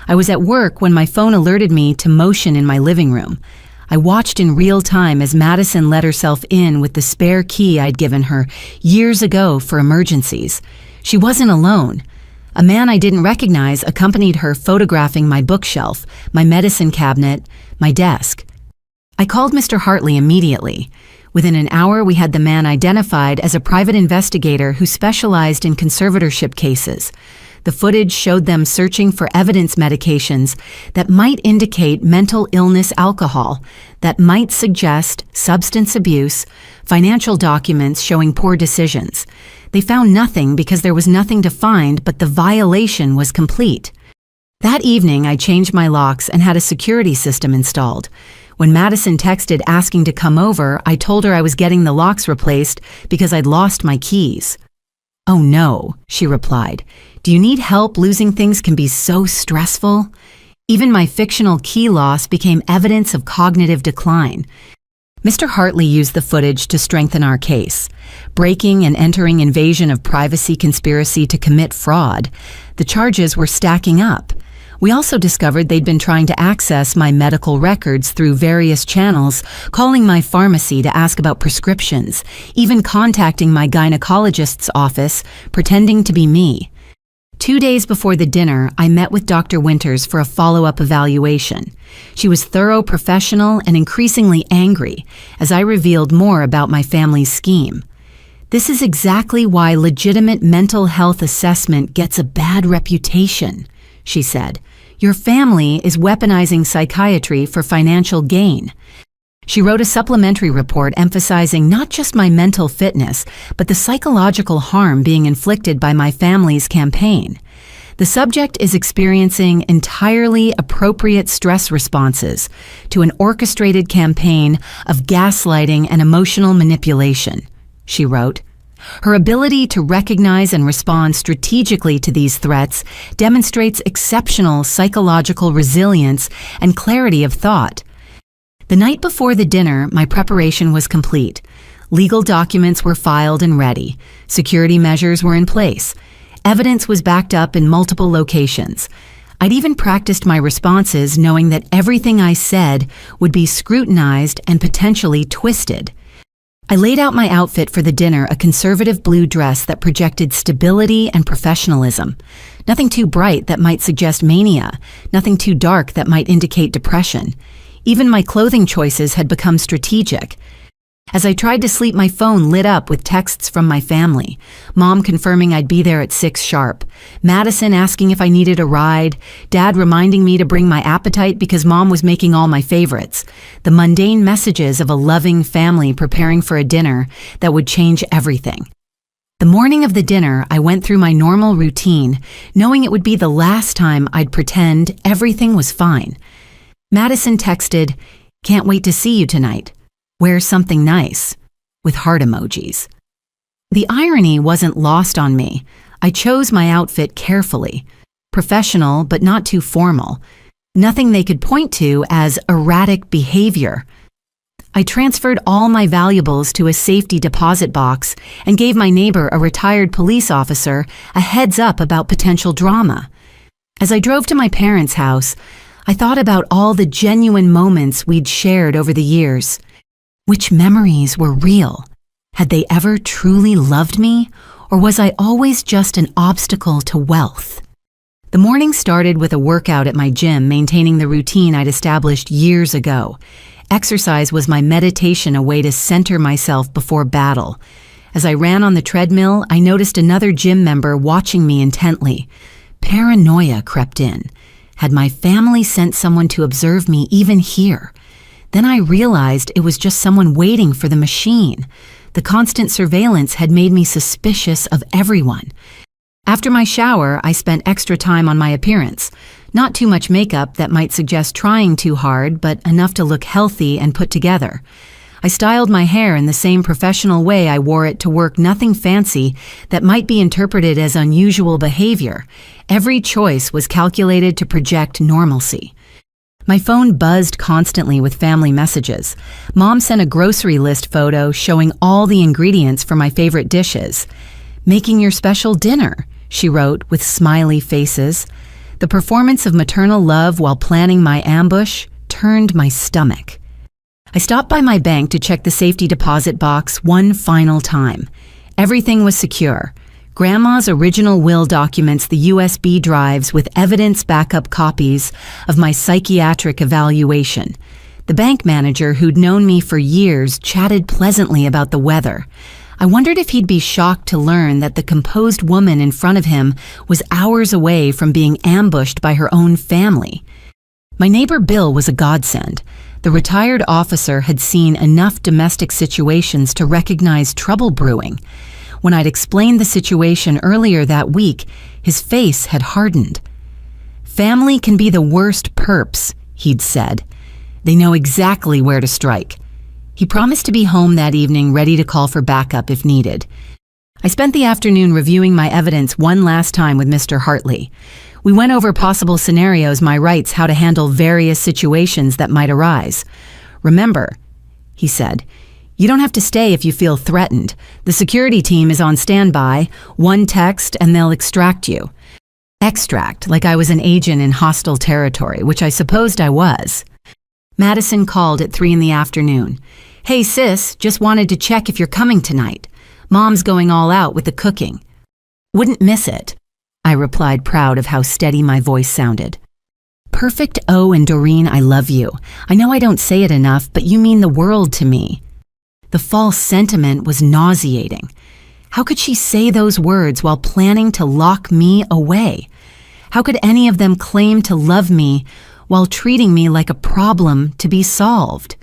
I was at work when my phone alerted me to motion in my living room. I watched in real time as Madison let herself in with the spare key I'd given her years ago for emergencies. She wasn't alone. A man I didn't recognize accompanied her, photographing my bookshelf, my medicine cabinet, my desk. I called Mr. Hartley immediately. Within an hour, we had the man identified as a private investigator who specialized in conservatorship cases. The footage showed them searching for evidence medications that might indicate mental illness, alcohol, that might suggest substance abuse, financial documents showing poor decisions. They found nothing because there was nothing to find, but the violation was complete. That evening, I changed my locks and had a security system installed. When Madison texted asking to come over, I told her I was getting the locks replaced because I'd lost my keys. Oh no, she replied. Do you need help? Losing things can be so stressful. Even my fictional key loss became evidence of cognitive decline. Mr. Hartley used the footage to strengthen our case. Breaking and entering, invasion of privacy, conspiracy to commit fraud. The charges were stacking up. We also discovered they'd been trying to access my medical records through various channels, calling my pharmacy to ask about prescriptions, even contacting my gynecologist's office, pretending to be me. 2 days before the dinner, I met with Dr. Winters for a follow-up evaluation. She was thorough, professional, and increasingly angry as I revealed more about my family's scheme. This is exactly why legitimate mental health assessment gets a bad reputation, she said. Your family is weaponizing psychiatry for financial gain. She wrote a supplementary report emphasizing not just my mental fitness, but the psychological harm being inflicted by my family's campaign. The subject is experiencing entirely appropriate stress responses to an orchestrated campaign of gaslighting and emotional manipulation, she wrote. Her ability to recognize and respond strategically to these threats demonstrates exceptional psychological resilience and clarity of thought. The night before the dinner, my preparation was complete. Legal documents were filed and ready. Security measures were in place. Evidence was backed up in multiple locations. I'd even practiced my responses, knowing that everything I said would be scrutinized and potentially twisted. I laid out my outfit for the dinner, a conservative blue dress that projected stability and professionalism. Nothing too bright that might suggest mania, nothing too dark that might indicate depression. Even my clothing choices had become strategic. As I tried to sleep, my phone lit up with texts from my family. Mom confirming I'd be there at 6 sharp. Madison asking if I needed a ride. Dad reminding me to bring my appetite because Mom was making all my favorites. The mundane messages of a loving family preparing for a dinner that would change everything. The morning of the dinner, I went through my normal routine, knowing it would be the last time I'd pretend everything was fine. Madison texted, "Can't wait to see you tonight. Wear something nice," with heart emojis. The irony wasn't lost on me. I chose my outfit carefully. Professional, but not too formal. Nothing they could point to as erratic behavior. I transferred all my valuables to a safety deposit box and gave my neighbor, a retired police officer, a heads up about potential drama. As I drove to my parents' house, I thought about all the genuine moments we'd shared over the years. Which memories were real? Had they ever truly loved me, or was I always just an obstacle to wealth? The morning started with a workout at my gym, maintaining the routine I'd established years ago. Exercise was my meditation, a way to center myself before battle. As I ran on the treadmill, I noticed another gym member watching me intently. Paranoia crept in. Had my family sent someone to observe me even here? Then I realized it was just someone waiting for the machine. The constant surveillance had made me suspicious of everyone. After my shower, I spent extra time on my appearance. Not too much makeup that might suggest trying too hard, but enough to look healthy and put together. I styled my hair in the same professional way I wore it to work, nothing fancy that might be interpreted as unusual behavior. Every choice was calculated to project normalcy. My phone buzzed constantly with family messages. Mom sent a grocery list photo showing all the ingredients for my favorite dishes. "Making your special dinner," she wrote with smiley faces. The performance of maternal love while planning my ambush turned my stomach. I stopped by my bank to check the safety deposit box one final time. Everything was secure. Grandma's original will documents, the USB drives with evidence backup copies of my psychiatric evaluation. The bank manager, who'd known me for years, chatted pleasantly about the weather. I wondered if he'd be shocked to learn that the composed woman in front of him was hours away from being ambushed by her own family. My neighbor Bill was a godsend. The retired officer had seen enough domestic situations to recognize trouble brewing. When I'd explained the situation earlier that week, his face had hardened. "Family can be the worst perps," he'd said. "They know exactly where to strike." He promised to be home that evening, ready to call for backup if needed. I spent the afternoon reviewing my evidence one last time with Mr. Hartley. We went over possible scenarios, my rights, how to handle various situations that might arise. "Remember," he said, "you don't have to stay if you feel threatened. The security team is on standby. One text and they'll extract you." Extract, like I was an agent in hostile territory, which I supposed I was. Madison called at 3 in the afternoon. "Hey sis, just wanted to check if you're coming tonight. Mom's going all out with the cooking." "Wouldn't miss it," I replied, proud of how steady my voice sounded. "Perfect O and Doreen, I love you. I know I don't say it enough, but you mean the world to me." The false sentiment was nauseating. How could she say those words while planning to lock me away? How could any of them claim to love me while treating me like a problem to be solved?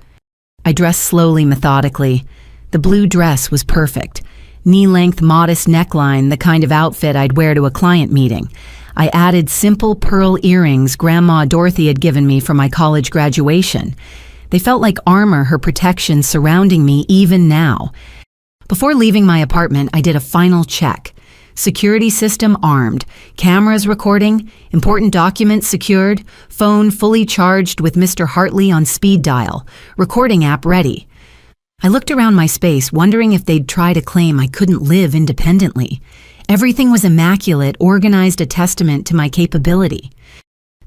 I dressed slowly, methodically. The blue dress was perfect. Knee-length, modest neckline, the kind of outfit I'd wear to a client meeting. I added simple pearl earrings Grandma Dorothy had given me for my college graduation. They felt like armor, her protection surrounding me even now. Before leaving my apartment, I did a final check. Security system armed, cameras recording, important documents secured, phone fully charged with Mr. Hartley on speed dial, recording app ready. I looked around my space, wondering if they'd try to claim I couldn't live independently. Everything was immaculate, organized, a testament to my capability.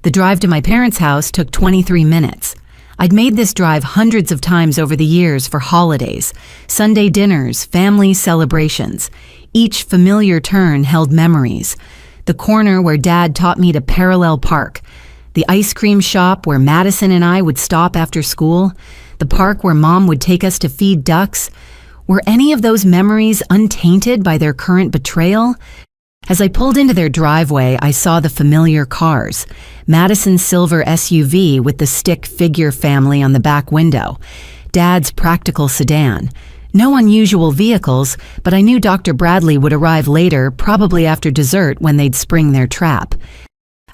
The drive to my parents' house took 23 minutes. I'd made this drive hundreds of times over the years for holidays, Sunday dinners, family celebrations. Each familiar turn held memories. The corner where Dad taught me to parallel park. The ice cream shop where Madison and I would stop after school. The park where Mom would take us to feed ducks. Were any of those memories untainted by their current betrayal? As I pulled into their driveway, I saw the familiar cars. Madison's silver SUV with the stick figure family on the back window. Dad's practical sedan. No unusual vehicles, but I knew Dr. Bradley would arrive later, probably after dessert when they'd spring their trap.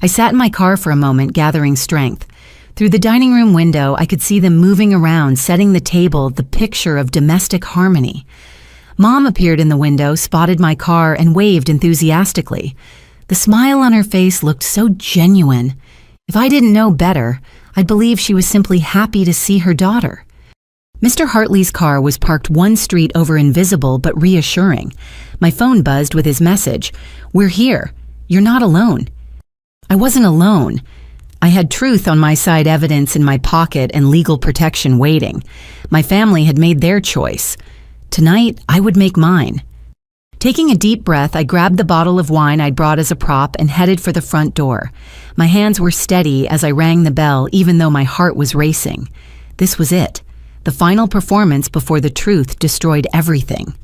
I sat in my car for a moment, gathering strength. Through the dining room window, I could see them moving around, setting the table, the picture of domestic harmony. Mom appeared in the window, spotted my car, and waved enthusiastically. The smile on her face looked so genuine. If I didn't know better, I'd believe she was simply happy to see her daughter. Mr. Hartley's car was parked one street over, invisible but reassuring. My phone buzzed with his message, "We're here. You're not alone." I wasn't alone. I had truth on my side, evidence in my pocket, and legal protection waiting. My family had made their choice. Tonight, I would make mine. Taking a deep breath, I grabbed the bottle of wine I'd brought as a prop and headed for the front door. My hands were steady as I rang the bell, even though my heart was racing. This was it, the final performance before the truth destroyed everything.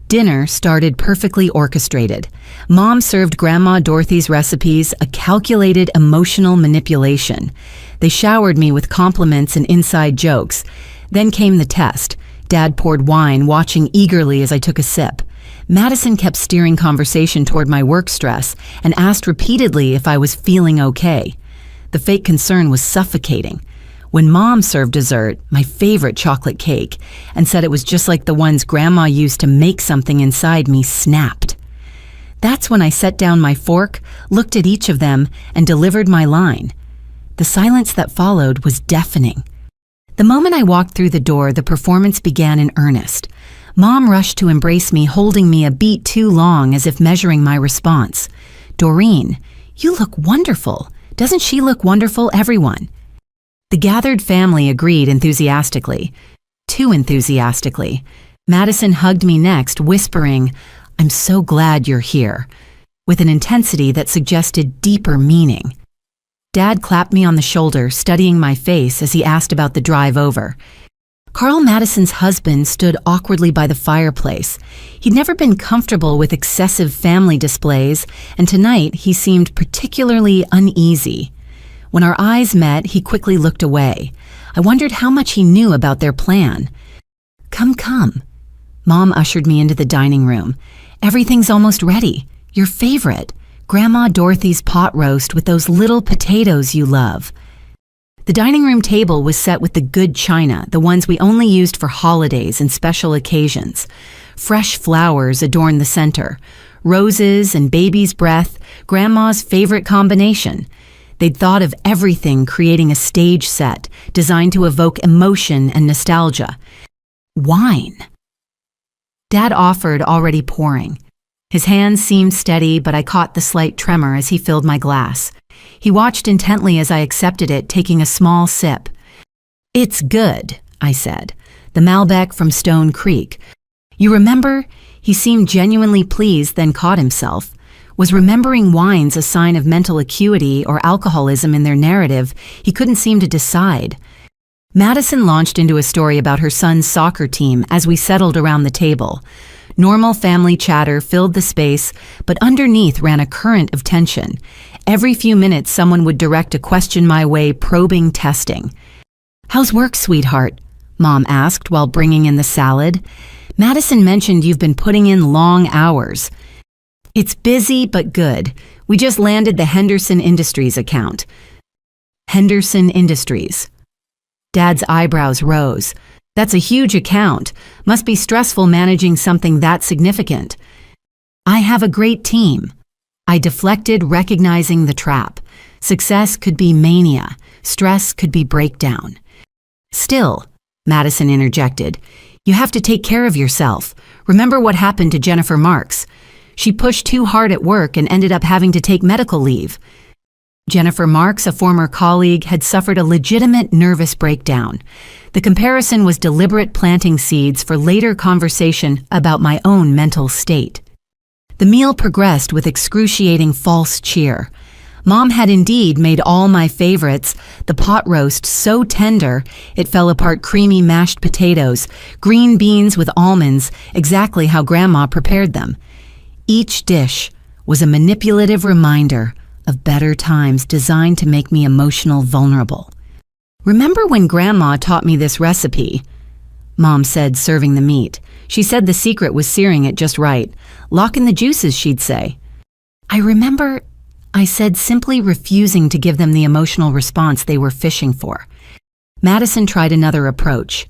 Dinner started perfectly orchestrated. Mom served Grandma Dorothy's recipes, a calculated emotional manipulation. They showered me with compliments and inside jokes. Then came the test. Dad poured wine, watching eagerly as I took a sip. Madison kept steering conversation toward my work stress and asked repeatedly if I was feeling okay. The fake concern was suffocating. When Mom served dessert, my favorite chocolate cake, and said it was just like the ones Grandma used to make, something inside me snapped. That's when I set down my fork, looked at each of them, and delivered my line. The silence that followed was deafening. The moment I walked through the door, the performance began in earnest. Mom rushed to embrace me, holding me a beat too long as if measuring my response. "Doreen, you look wonderful. Doesn't she look wonderful, everyone?" The gathered family agreed enthusiastically. Too enthusiastically. Madison hugged me next, whispering, "I'm so glad you're here," with an intensity that suggested deeper meaning. Dad clapped me on the shoulder, studying my face as he asked about the drive over. Carl Madison's husband stood awkwardly by the fireplace. He'd never been comfortable with excessive family displays, and tonight he seemed particularly uneasy. When our eyes met, he quickly looked away. I wondered how much he knew about their plan. Come. Mom ushered me into the dining room. "Everything's almost ready. Your favorite, Grandma Dorothy's pot roast with those little potatoes you love." The dining room table was set with the good china, the ones we only used for holidays and special occasions. Fresh flowers adorned the center. Roses and baby's breath, Grandma's favorite combination. They'd thought of everything, creating a stage set designed to evoke emotion and nostalgia. Wine. Dad offered, already pouring. His hands seemed steady, but I caught the slight tremor as he filled my glass. He watched intently as I accepted it, taking a small sip. "It's good," I said. "The Malbec from Stone Creek. You remember?" He seemed genuinely pleased, then caught himself. Was remembering wines a sign of mental acuity or alcoholism in their narrative? He couldn't seem to decide. Madison launched into a story about her son's soccer team as we settled around the table. Normal family chatter filled the space, but underneath ran a current of tension. Every few minutes someone would direct a question my way, probing, testing. "How's work, sweetheart?" Mom asked while bringing in the salad. "Madison mentioned you've been putting in long hours." "It's busy but good. We just landed the Henderson Industries account." Henderson Industries. Dad's eyebrows rose. "That's a huge account. Must be stressful managing something that significant." "I have a great team." I deflected, recognizing the trap. Success could be mania. Stress could be breakdown. "Still," Madison interjected, "you have to take care of yourself. Remember what happened to Jennifer Marks. She pushed too hard at work and ended up having to take medical leave." Jennifer Marks, a former colleague, had suffered a legitimate nervous breakdown. The comparison was deliberate, planting seeds for later conversation about my own mental state. The meal progressed with excruciating false cheer. Mom had indeed made all my favorites, the pot roast so tender it fell apart, creamy mashed potatoes, green beans with almonds, exactly how Grandma prepared them. Each dish was a manipulative reminder of better times designed to make me emotional vulnerable. "Remember when Grandma taught me this recipe?" Mom said, serving the meat. She said the secret was searing it just right. "Lock in the juices," she'd say. "I remember," I said, simply refusing to give them the emotional response they were fishing for. Madison tried another approach.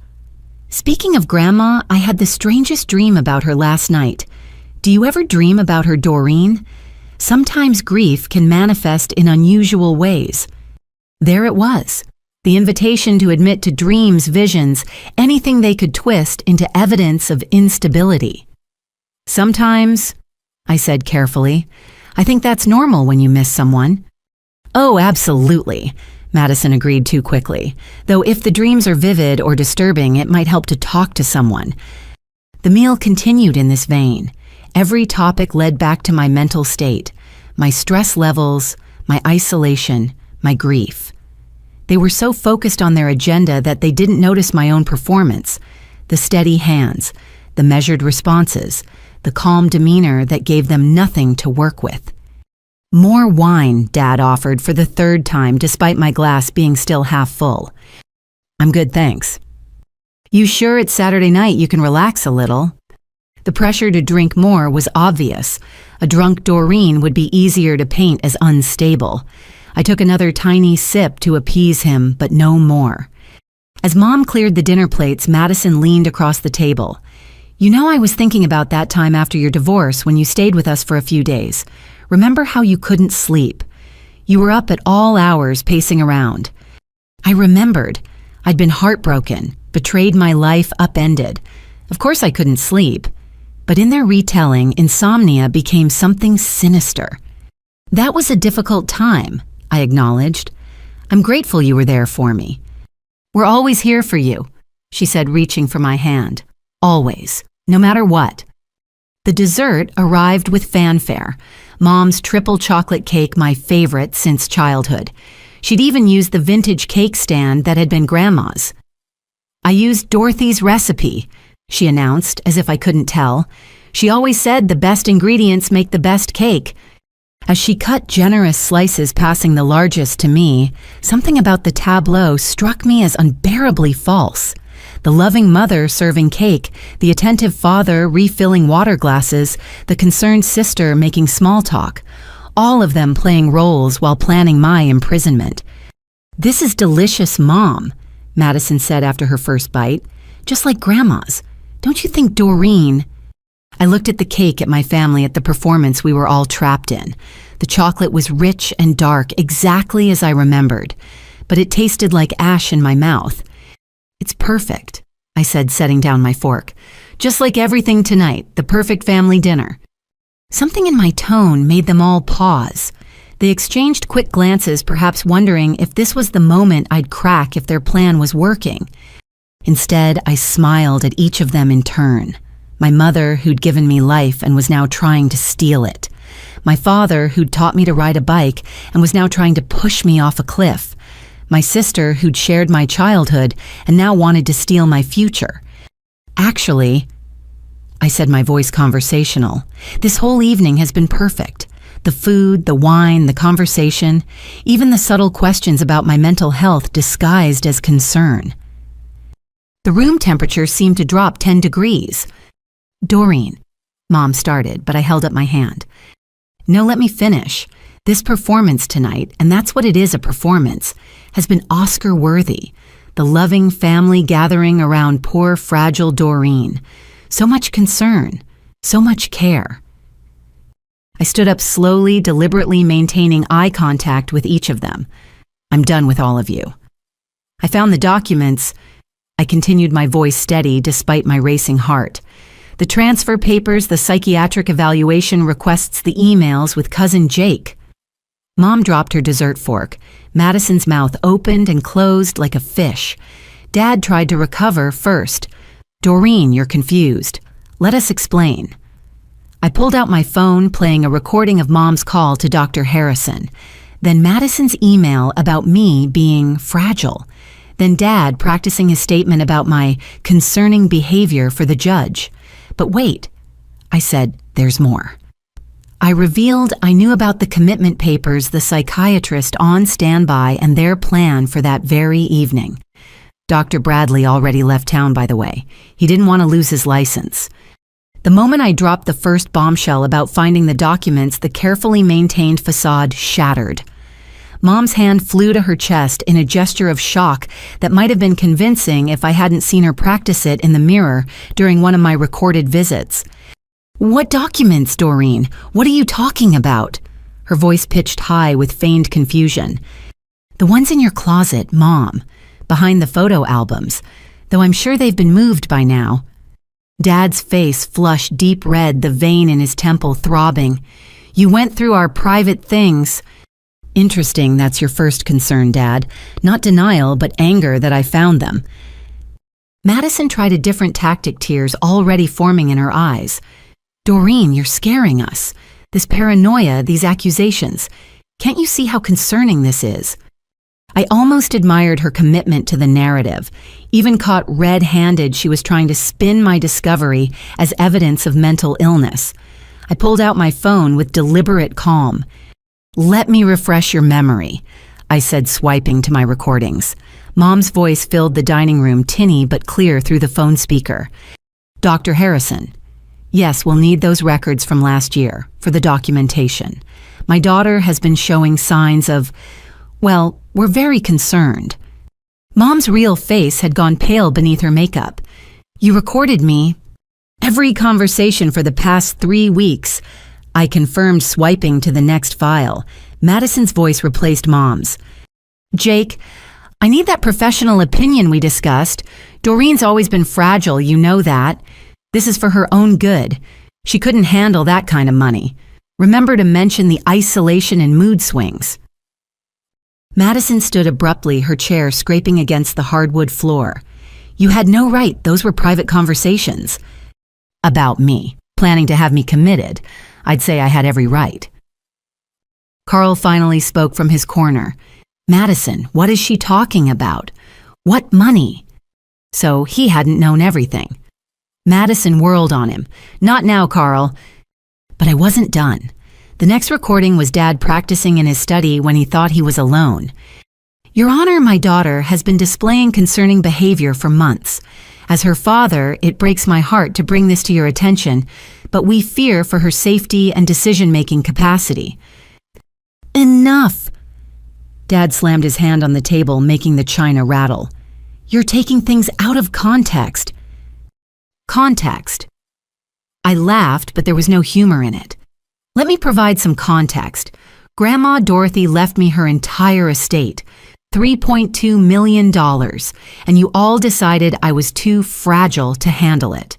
"Speaking of Grandma, I had the strangest dream about her last night. Do you ever dream about her, Doreen? Sometimes grief can manifest in unusual ways." There it was. The invitation to admit to dreams, visions, anything they could twist into evidence of instability. "Sometimes," I said carefully, "I think that's normal when you miss someone." "Oh, absolutely," Madison agreed too quickly. "Though if the dreams are vivid or disturbing, it might help to talk to someone." The meal continued in this vein. Every topic led back to my mental state, my stress levels, my isolation, my grief. They were so focused on their agenda that they didn't notice my own performance, the steady hands, the measured responses, the calm demeanor that gave them nothing to work with. More wine, Dad offered for the third time despite my glass being still half full. I'm good, thanks. You sure it's Saturday night you can relax a little? The pressure to drink more was obvious. A drunk Doreen would be easier to paint as unstable. I took another tiny sip to appease him, but no more. As Mom cleared the dinner plates, Madison leaned across the table. You know, I was thinking about that time after your divorce when you stayed with us for a few days. Remember how you couldn't sleep? You were up at all hours pacing around. I remembered. I'd been heartbroken, betrayed, my life upended. Of course I couldn't sleep. But in their retelling, insomnia became something sinister. That was a difficult time, I acknowledged. I'm grateful you were there for me. We're always here for you, she said, reaching for my hand. Always, no matter what. The dessert arrived with fanfare. Mom's triple chocolate cake, my favorite since childhood. She'd even used the vintage cake stand that had been Grandma's. I used Dorothy's recipe, she announced, as if I couldn't tell. She always said the best ingredients make the best cake. As she cut generous slices, passing the largest to me, something about the tableau struck me as unbearably false. The loving mother serving cake, the attentive father refilling water glasses, the concerned sister making small talk, all of them playing roles while planning my imprisonment. This is delicious, Mom, Madison said after her first bite. Just like Grandma's. Don't you think Doreen... I looked at the cake at my family at the performance we were all trapped in. The chocolate was rich and dark, exactly as I remembered, but it tasted like ash in my mouth. It's perfect, I said, setting down my fork. Just like everything tonight, the perfect family dinner. Something in my tone made them all pause. They exchanged quick glances, perhaps wondering if this was the moment I'd crack if their plan was working. Instead, I smiled at each of them in turn. My mother, who'd given me life and was now trying to steal it. My father, who'd taught me to ride a bike and was now trying to push me off a cliff. My sister, who'd shared my childhood and now wanted to steal my future. Actually, I said, my voice conversational, this whole evening has been perfect. The food, the wine, the conversation, even the subtle questions about my mental health disguised as concern. The room temperature seemed to drop 10 degrees. Doreen, Mom started, but I held up my hand. No, let me finish. This performance tonight, and that's what it is, a performance, has been Oscar-worthy. The loving family gathering around poor, fragile Doreen. So much concern, so much care. I stood up slowly, deliberately maintaining eye contact with each of them. I'm done with all of you. I found the documents. I continued, my voice steady despite my racing heart. The transfer papers, the psychiatric evaluation requests, the emails with cousin Jake. Mom dropped her dessert fork. Madison's mouth opened and closed like a fish. Dad tried to recover first. Doreen, you're confused. Let us explain. I pulled out my phone, playing a recording of Mom's call to Dr. Harrison. Then Madison's email about me being fragile. Then Dad practicing his statement about my concerning behavior for the judge. But wait, I said, there's more. I revealed I knew about the commitment papers, the psychiatrist on standby, and their plan for that very evening. Dr. Bradley already left town, by the way. He didn't want to lose his license. The moment I dropped the first bombshell about finding the documents, the carefully maintained facade shattered. Mom's hand flew to her chest in a gesture of shock that might have been convincing if I hadn't seen her practice it in the mirror during one of my recorded visits. What documents, Doreen? What are you talking about? Her voice pitched high with feigned confusion. The ones in your closet, Mom, behind the photo albums, though I'm sure they've been moved by now. Dad's face flushed deep red, the vein in his temple throbbing. You went through our private things. Interesting, that's your first concern, Dad. Not denial, but anger that I found them. Madison tried a different tactic, tears already forming in her eyes. Doreen, you're scaring us. This paranoia, these accusations. Can't you see how concerning this is? I almost admired her commitment to the narrative, even caught red-handed she was trying to spin my discovery as evidence of mental illness. I pulled out my phone with deliberate calm. "Let me refresh your memory," I said, swiping to my recordings. Mom's voice filled the dining room, tinny but clear through the phone speaker. "Dr. Harrison. Yes, we'll need those records from last year for the documentation. My daughter has been showing signs of, well, we're very concerned." Mom's real face had gone pale beneath her makeup. "You recorded me. Every conversation for the past 3 weeks." I confirmed, swiping to the next file. Madison's voice replaced Mom's. "Jake, I need that professional opinion we discussed. Doreen's always been fragile, you know that. This is for her own good. She couldn't handle that kind of money. Remember to mention the isolation and mood swings." Madison stood abruptly, her chair scraping against the hardwood floor. "You had no right. Those were private conversations." "About me, planning to have me committed. I'd say I had every right." Carl finally spoke from his corner. "Madison, what is she talking about? What money?" So he hadn't known everything. Madison whirled on him. "Not now, Carl." But I wasn't done. The next recording was Dad practicing in his study when he thought he was alone. "Your Honor, my daughter has been displaying concerning behavior for months. As her father, it breaks my heart to bring this to your attention, but we fear for her safety and decision-making capacity." "Enough!" Dad slammed his hand on the table, making the china rattle. "You're taking things out of context." "Context." I laughed, but there was no humor in it. "Let me provide some context. Grandma Dorothy left me her entire estate, $3.2 million, and you all decided I was too fragile to handle it."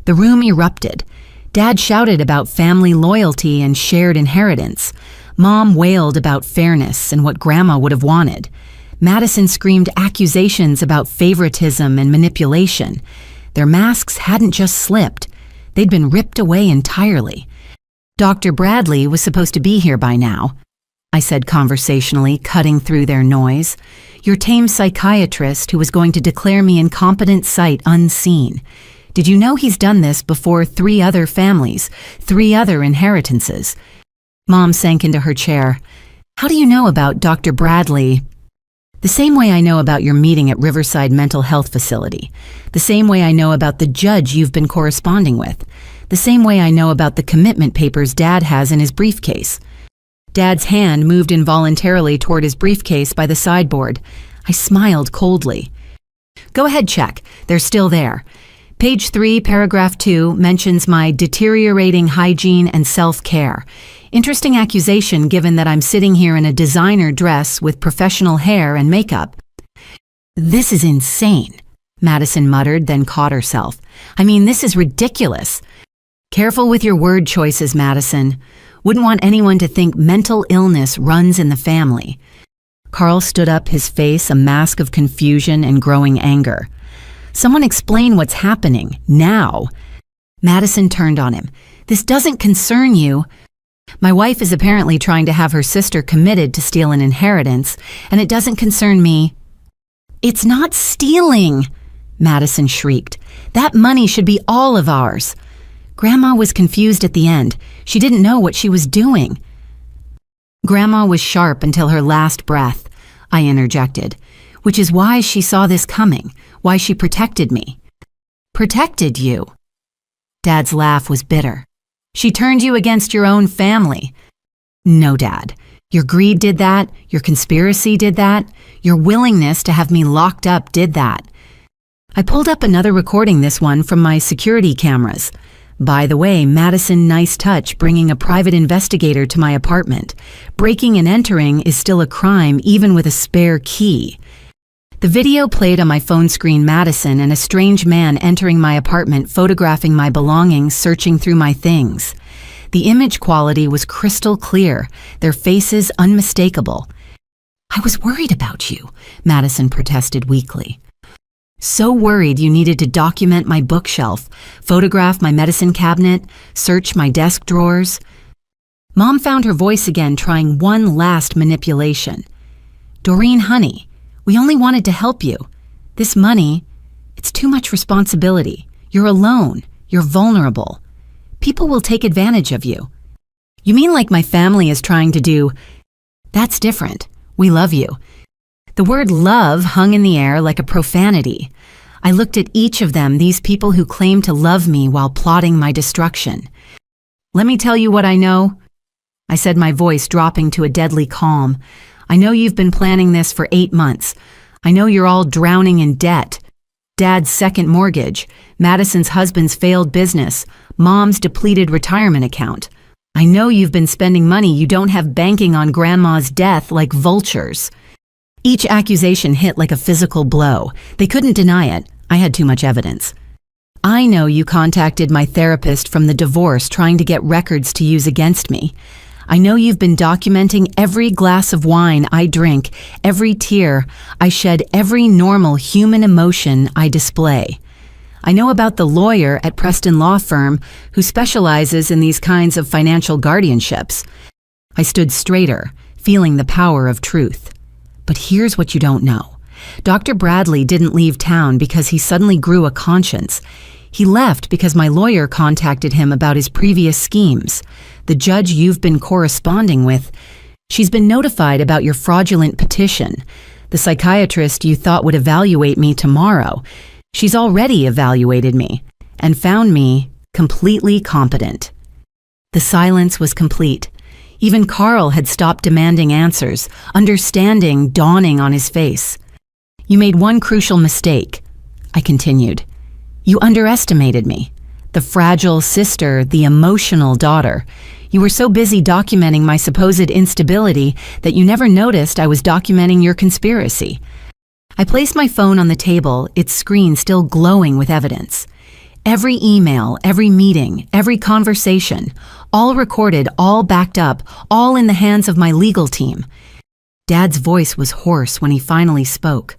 The room erupted. Dad shouted about family loyalty and shared inheritance. Mom wailed about fairness and what Grandma would have wanted. Madison screamed accusations about favoritism and manipulation. Their masks hadn't just slipped. They'd been ripped away entirely. "Dr. Bradley was supposed to be here by now," I said conversationally, cutting through their noise. "Your tame psychiatrist who was going to declare me incompetent sight unseen. Did you know he's done this before 3 other families, 3 other inheritances?" Mom sank into her chair. "How do you know about Dr. Bradley?" "The same way I know about your meeting at Riverside Mental Health Facility. The same way I know about the judge you've been corresponding with. The same way I know about the commitment papers Dad has in his briefcase." Dad's hand moved involuntarily toward his briefcase by the sideboard. I smiled coldly. "Go ahead, check. They're still there. Page 3, paragraph 2 mentions my deteriorating hygiene and self-care. Interesting accusation given that I'm sitting here in a designer dress with professional hair and makeup." "This is insane," Madison muttered, then caught herself. "I mean, this is ridiculous." "Careful with your word choices, Madison. Wouldn't want anyone to think mental illness runs in the family." Carl stood up, his face a mask of confusion and growing anger. "Someone explain what's happening, now." Madison turned on him. "This doesn't concern you. My wife is apparently trying to have her sister committed to steal an inheritance, and it doesn't concern me." "It's not stealing," Madison shrieked. "That money should be all of ours." Grandma was confused at the end. She didn't know what she was doing. "Grandma was sharp until her last breath," I interjected, "which is why she saw this coming, why she protected me." "Protected you?" Dad's laugh was bitter. "She turned you against your own family." "No, Dad. Your greed did that. Your conspiracy did that. Your willingness to have me locked up did that." I pulled up another recording, this one from my security cameras. By the way, Madison, nice touch bringing a private investigator to my apartment. Breaking and entering is still a crime even with a spare key. The video played on my phone screen Madison and a strange man entering my apartment, photographing my belongings, searching through my things. The image quality was crystal clear, their faces unmistakable. "I was worried about you," Madison protested weakly. "So worried you needed to document my bookshelf, photograph my medicine cabinet, search my desk drawers." Mom found her voice again, trying one last manipulation. Doreen, honey, we only wanted to help you. This money, it's too much responsibility. You're alone. You're vulnerable. People will take advantage of you. You mean like my family is trying to do? That's different. We love you. The word love hung in the air like a profanity. I looked at each of them, these people who claim to love me while plotting my destruction. Let me tell you what I know, I said, my voice dropping to a deadly calm. I know you've been planning this for 8 months. I know you're all drowning in debt. Dad's second mortgage, Madison's husband's failed business, Mom's depleted retirement account. I know you've been spending money you don't have banking on Grandma's death like vultures. Each accusation hit like a physical blow. They couldn't deny it. I had too much evidence. I know you contacted my therapist from the divorce trying to get records to use against me. I know you've been documenting every glass of wine I drink, every tear I shed, every normal human emotion I display. I know about the lawyer at Preston Law Firm who specializes in these kinds of financial guardianships. I stood straighter, feeling the power of truth. But here's what you don't know. Dr. Bradley didn't leave town because he suddenly grew a conscience. He left because my lawyer contacted him about his previous schemes. The judge you've been corresponding with, she's been notified about your fraudulent petition. The psychiatrist you thought would evaluate me tomorrow, she's already evaluated me and found me completely competent. The silence was complete. Even Carl had stopped demanding answers, understanding dawning on his face. You made one crucial mistake, I continued. You underestimated me. The fragile sister, the emotional daughter. You were so busy documenting my supposed instability that you never noticed I was documenting your conspiracy. I placed my phone on the table, its screen still glowing with evidence. Every email, every meeting, every conversation, all recorded, all backed up, all in the hands of my legal team. Dad's voice was hoarse when he finally spoke.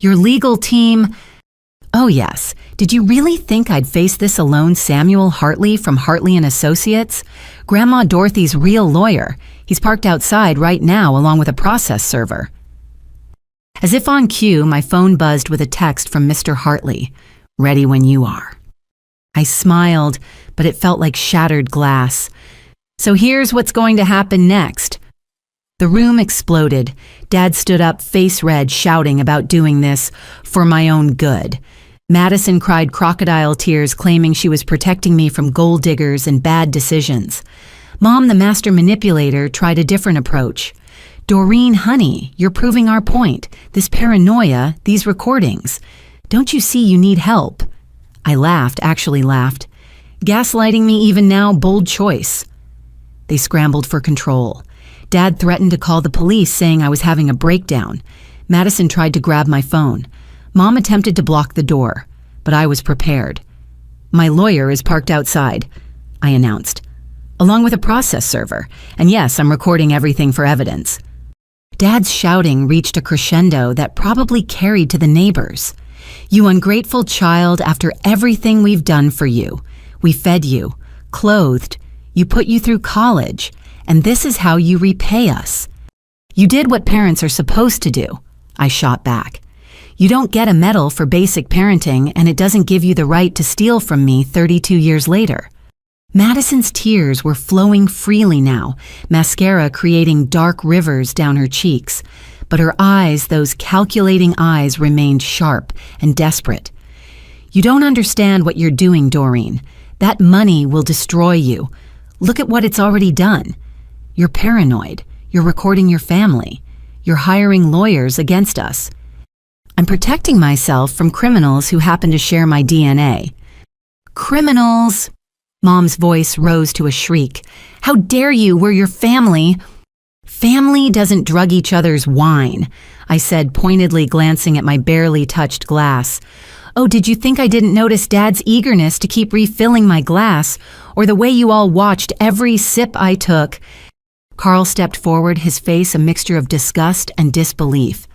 Your legal team... Oh yes, did you really think I'd face this alone? Samuel Hartley from Hartley & Associates? Grandma Dorothy's real lawyer. He's parked outside right now along with a process server. As if on cue, my phone buzzed with a text from Mr. Hartley. Ready when you are. I smiled, but it felt like shattered glass. So here's what's going to happen next. The room exploded. Dad stood up, face red, shouting about doing this for my own good. Madison cried crocodile tears, claiming she was protecting me from gold diggers and bad decisions. Mom, the master manipulator, tried a different approach. Doreen, honey, you're proving our point. This paranoia, these recordings. Don't you see you need help? I laughed, actually laughed. Gaslighting me even now, bold choice. They scrambled for control. Dad threatened to call the police, saying I was having a breakdown. Madison tried to grab my phone. Mom attempted to block the door, but I was prepared. My lawyer is parked outside, I announced, along with a process server. And yes, I'm recording everything for evidence. Dad's shouting reached a crescendo that probably carried to the neighbors. You ungrateful child, after everything we've done for you. We fed you, clothed, you put you through college, and this is how you repay us. You did what parents are supposed to do, I shot back. You don't get a medal for basic parenting, and it doesn't give you the right to steal from me 32 years later. Madison's tears were flowing freely now, mascara creating dark rivers down her cheeks. But her eyes, those calculating eyes, remained sharp and desperate. You don't understand what you're doing, Doreen. That money will destroy you. Look at what it's already done. You're paranoid. You're recording your family. You're hiring lawyers against us. I'm protecting myself from criminals who happen to share my DNA. Criminals! Mom's voice rose to a shriek. How dare you? We're your family. Family doesn't drug each other's wine, I said, pointedly glancing at my barely touched glass. Oh, did you think I didn't notice Dad's eagerness to keep refilling my glass, or the way you all watched every sip I took? Carl stepped forward, his face a mixture of disgust and disbelief.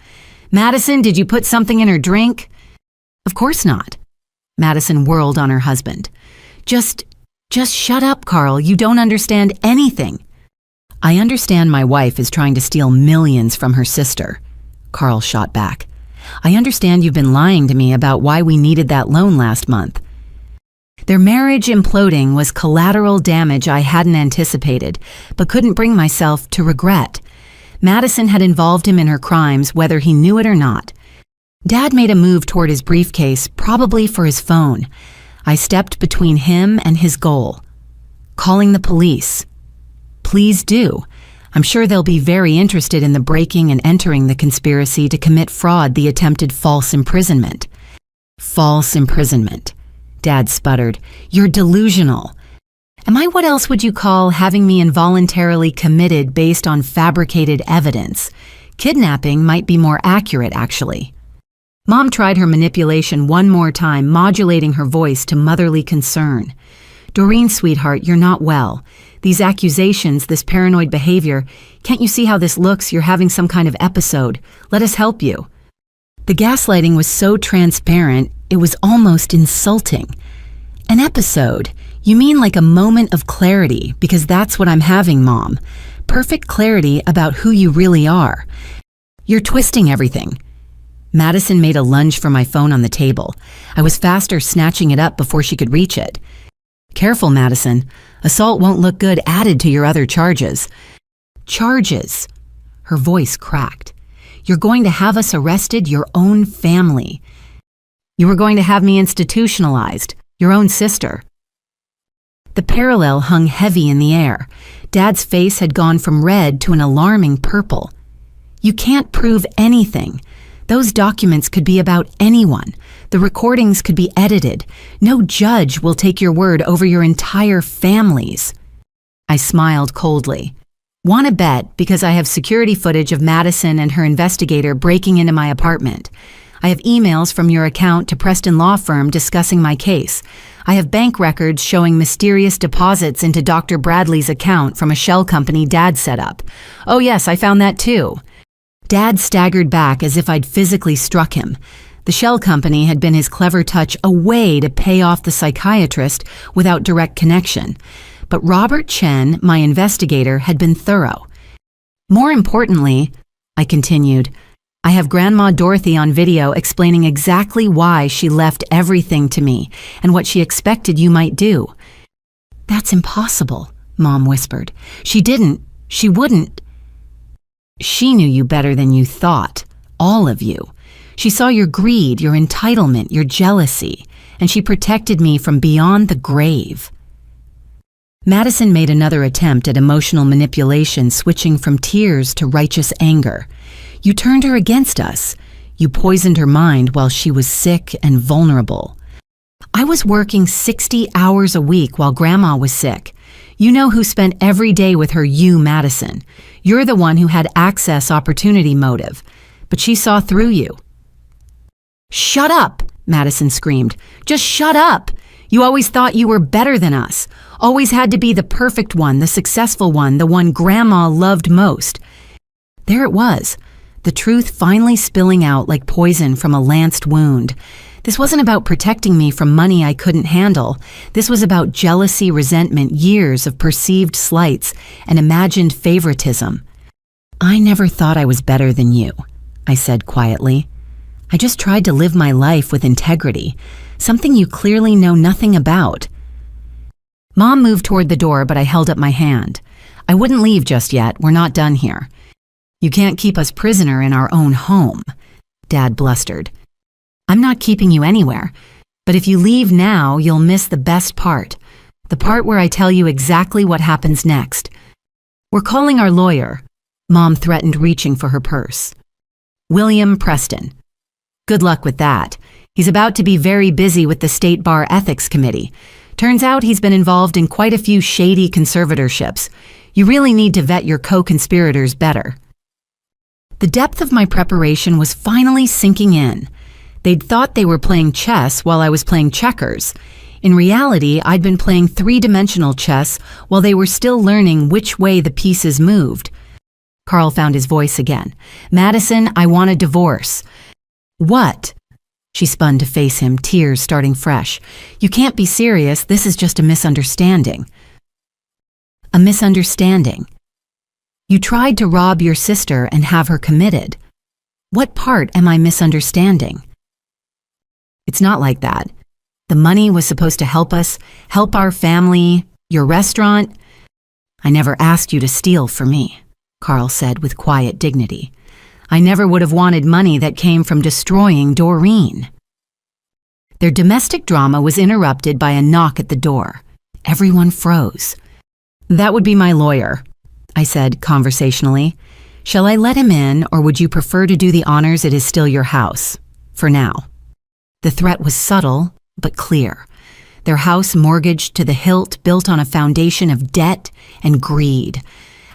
Madison, did you put something in her drink? Of course not. Madison whirled on her husband. Just shut up, Carl. You don't understand anything. I understand my wife is trying to steal millions from her sister. Carl shot back. I understand you've been lying to me about why we needed that loan last month. Their marriage imploding was collateral damage I hadn't anticipated, but couldn't bring myself to regret. Madison had involved him in her crimes, whether he knew it or not. Dad made a move toward his briefcase, probably for his phone. I stepped between him and his goal. Calling the police. Please do. I'm sure they'll be very interested in the breaking and entering the conspiracy to commit fraud, the attempted false imprisonment. False imprisonment. Dad sputtered. You're delusional. Am I what else would you call having me involuntarily committed based on fabricated evidence? Kidnapping might be more accurate, actually. Mom tried her manipulation one more time, modulating her voice to motherly concern. Doreen, sweetheart, you're not well. These accusations, this paranoid behavior, can't you see how this looks? You're having some kind of episode. Let us help you. The gaslighting was so transparent, it was almost insulting. An episode? You mean like a moment of clarity, because that's what I'm having, Mom. Perfect clarity about who you really are. You're twisting everything. Madison made a lunge for my phone on the table. I was faster snatching it up before she could reach it. Careful, Madison. Assault won't look good added to your other charges. Charges? Her voice cracked. You're going to have us arrested, your own family. You were going to have me institutionalized, your own sister. The parallel hung heavy in the air. Dad's face had gone from red to an alarming purple. You can't prove anything. Those documents could be about anyone. The recordings could be edited. No judge will take your word over your entire families. I smiled coldly. Want to bet because I have security footage of Madison and her investigator breaking into my apartment. I have emails from your account to Preston Law Firm discussing my case. I have bank records showing mysterious deposits into Dr. Bradley's account from a shell company Dad set up. Oh yes, I found that too. Dad staggered back as if I'd physically struck him. The shell company had been his clever touch, a way to pay off the psychiatrist without direct connection. But Robert Chen, my investigator, had been thorough. More importantly, I continued, I have Grandma Dorothy on video explaining exactly why she left everything to me and what she expected you might do. That's impossible, Mom whispered. She didn't. She wouldn't. She knew you better than you thought, all of you. She saw your greed, your entitlement, your jealousy, and she protected me from beyond the grave. Madison made another attempt at emotional manipulation, switching from tears to righteous anger. You turned her against us. You poisoned her mind while she was sick and vulnerable. I was working 60 hours a week while Grandma was sick. You know who spent every day with her, you, Madison. You're the one who had access opportunity motive. But she saw through you. Shut up, Madison screamed. Just shut up. You always thought you were better than us. Always had to be the perfect one, the successful one, the one Grandma loved most. There it was, the truth finally spilling out like poison from a lanced wound. This wasn't about protecting me from money I couldn't handle. This was about jealousy, resentment, years of perceived slights, and imagined favoritism. I never thought I was better than you, I said quietly. I just tried to live my life with integrity, something you clearly know nothing about. Mom moved toward the door, but I held up my hand. I wouldn't leave just yet. We're not done here. You can't keep us prisoner in our own home, Dad blustered. I'm not keeping you anywhere, but if you leave now, you'll miss the best part, the part where I tell you exactly what happens next. We're calling our lawyer, Mom threatened, reaching for her purse. William Preston. Good luck with that. He's about to be very busy with the State Bar Ethics Committee. Turns out he's been involved in quite a few shady conservatorships. You really need to vet your co-conspirators better. The depth of my preparation was finally sinking in. They'd thought they were playing chess while I was playing checkers. In reality, I'd been playing three-dimensional chess while they were still learning which way the pieces moved. Carl found his voice again. Madison, I want a divorce. What? She spun to face him, tears starting fresh. You can't be serious. This is just a misunderstanding. A misunderstanding. You tried to rob your sister and have her committed. What part am I misunderstanding? It's not like that. The money was supposed to help us, help our family, your restaurant. I never asked you to steal for me, Carl said with quiet dignity. I never would have wanted money that came from destroying Doreen. Their domestic drama was interrupted by a knock at the door. Everyone froze. That would be my lawyer, I said conversationally. Shall I let him in, or would you prefer to do the honors? It is still your house. For now. The threat was subtle, but clear. Their house mortgaged to the hilt, built on a foundation of debt and greed.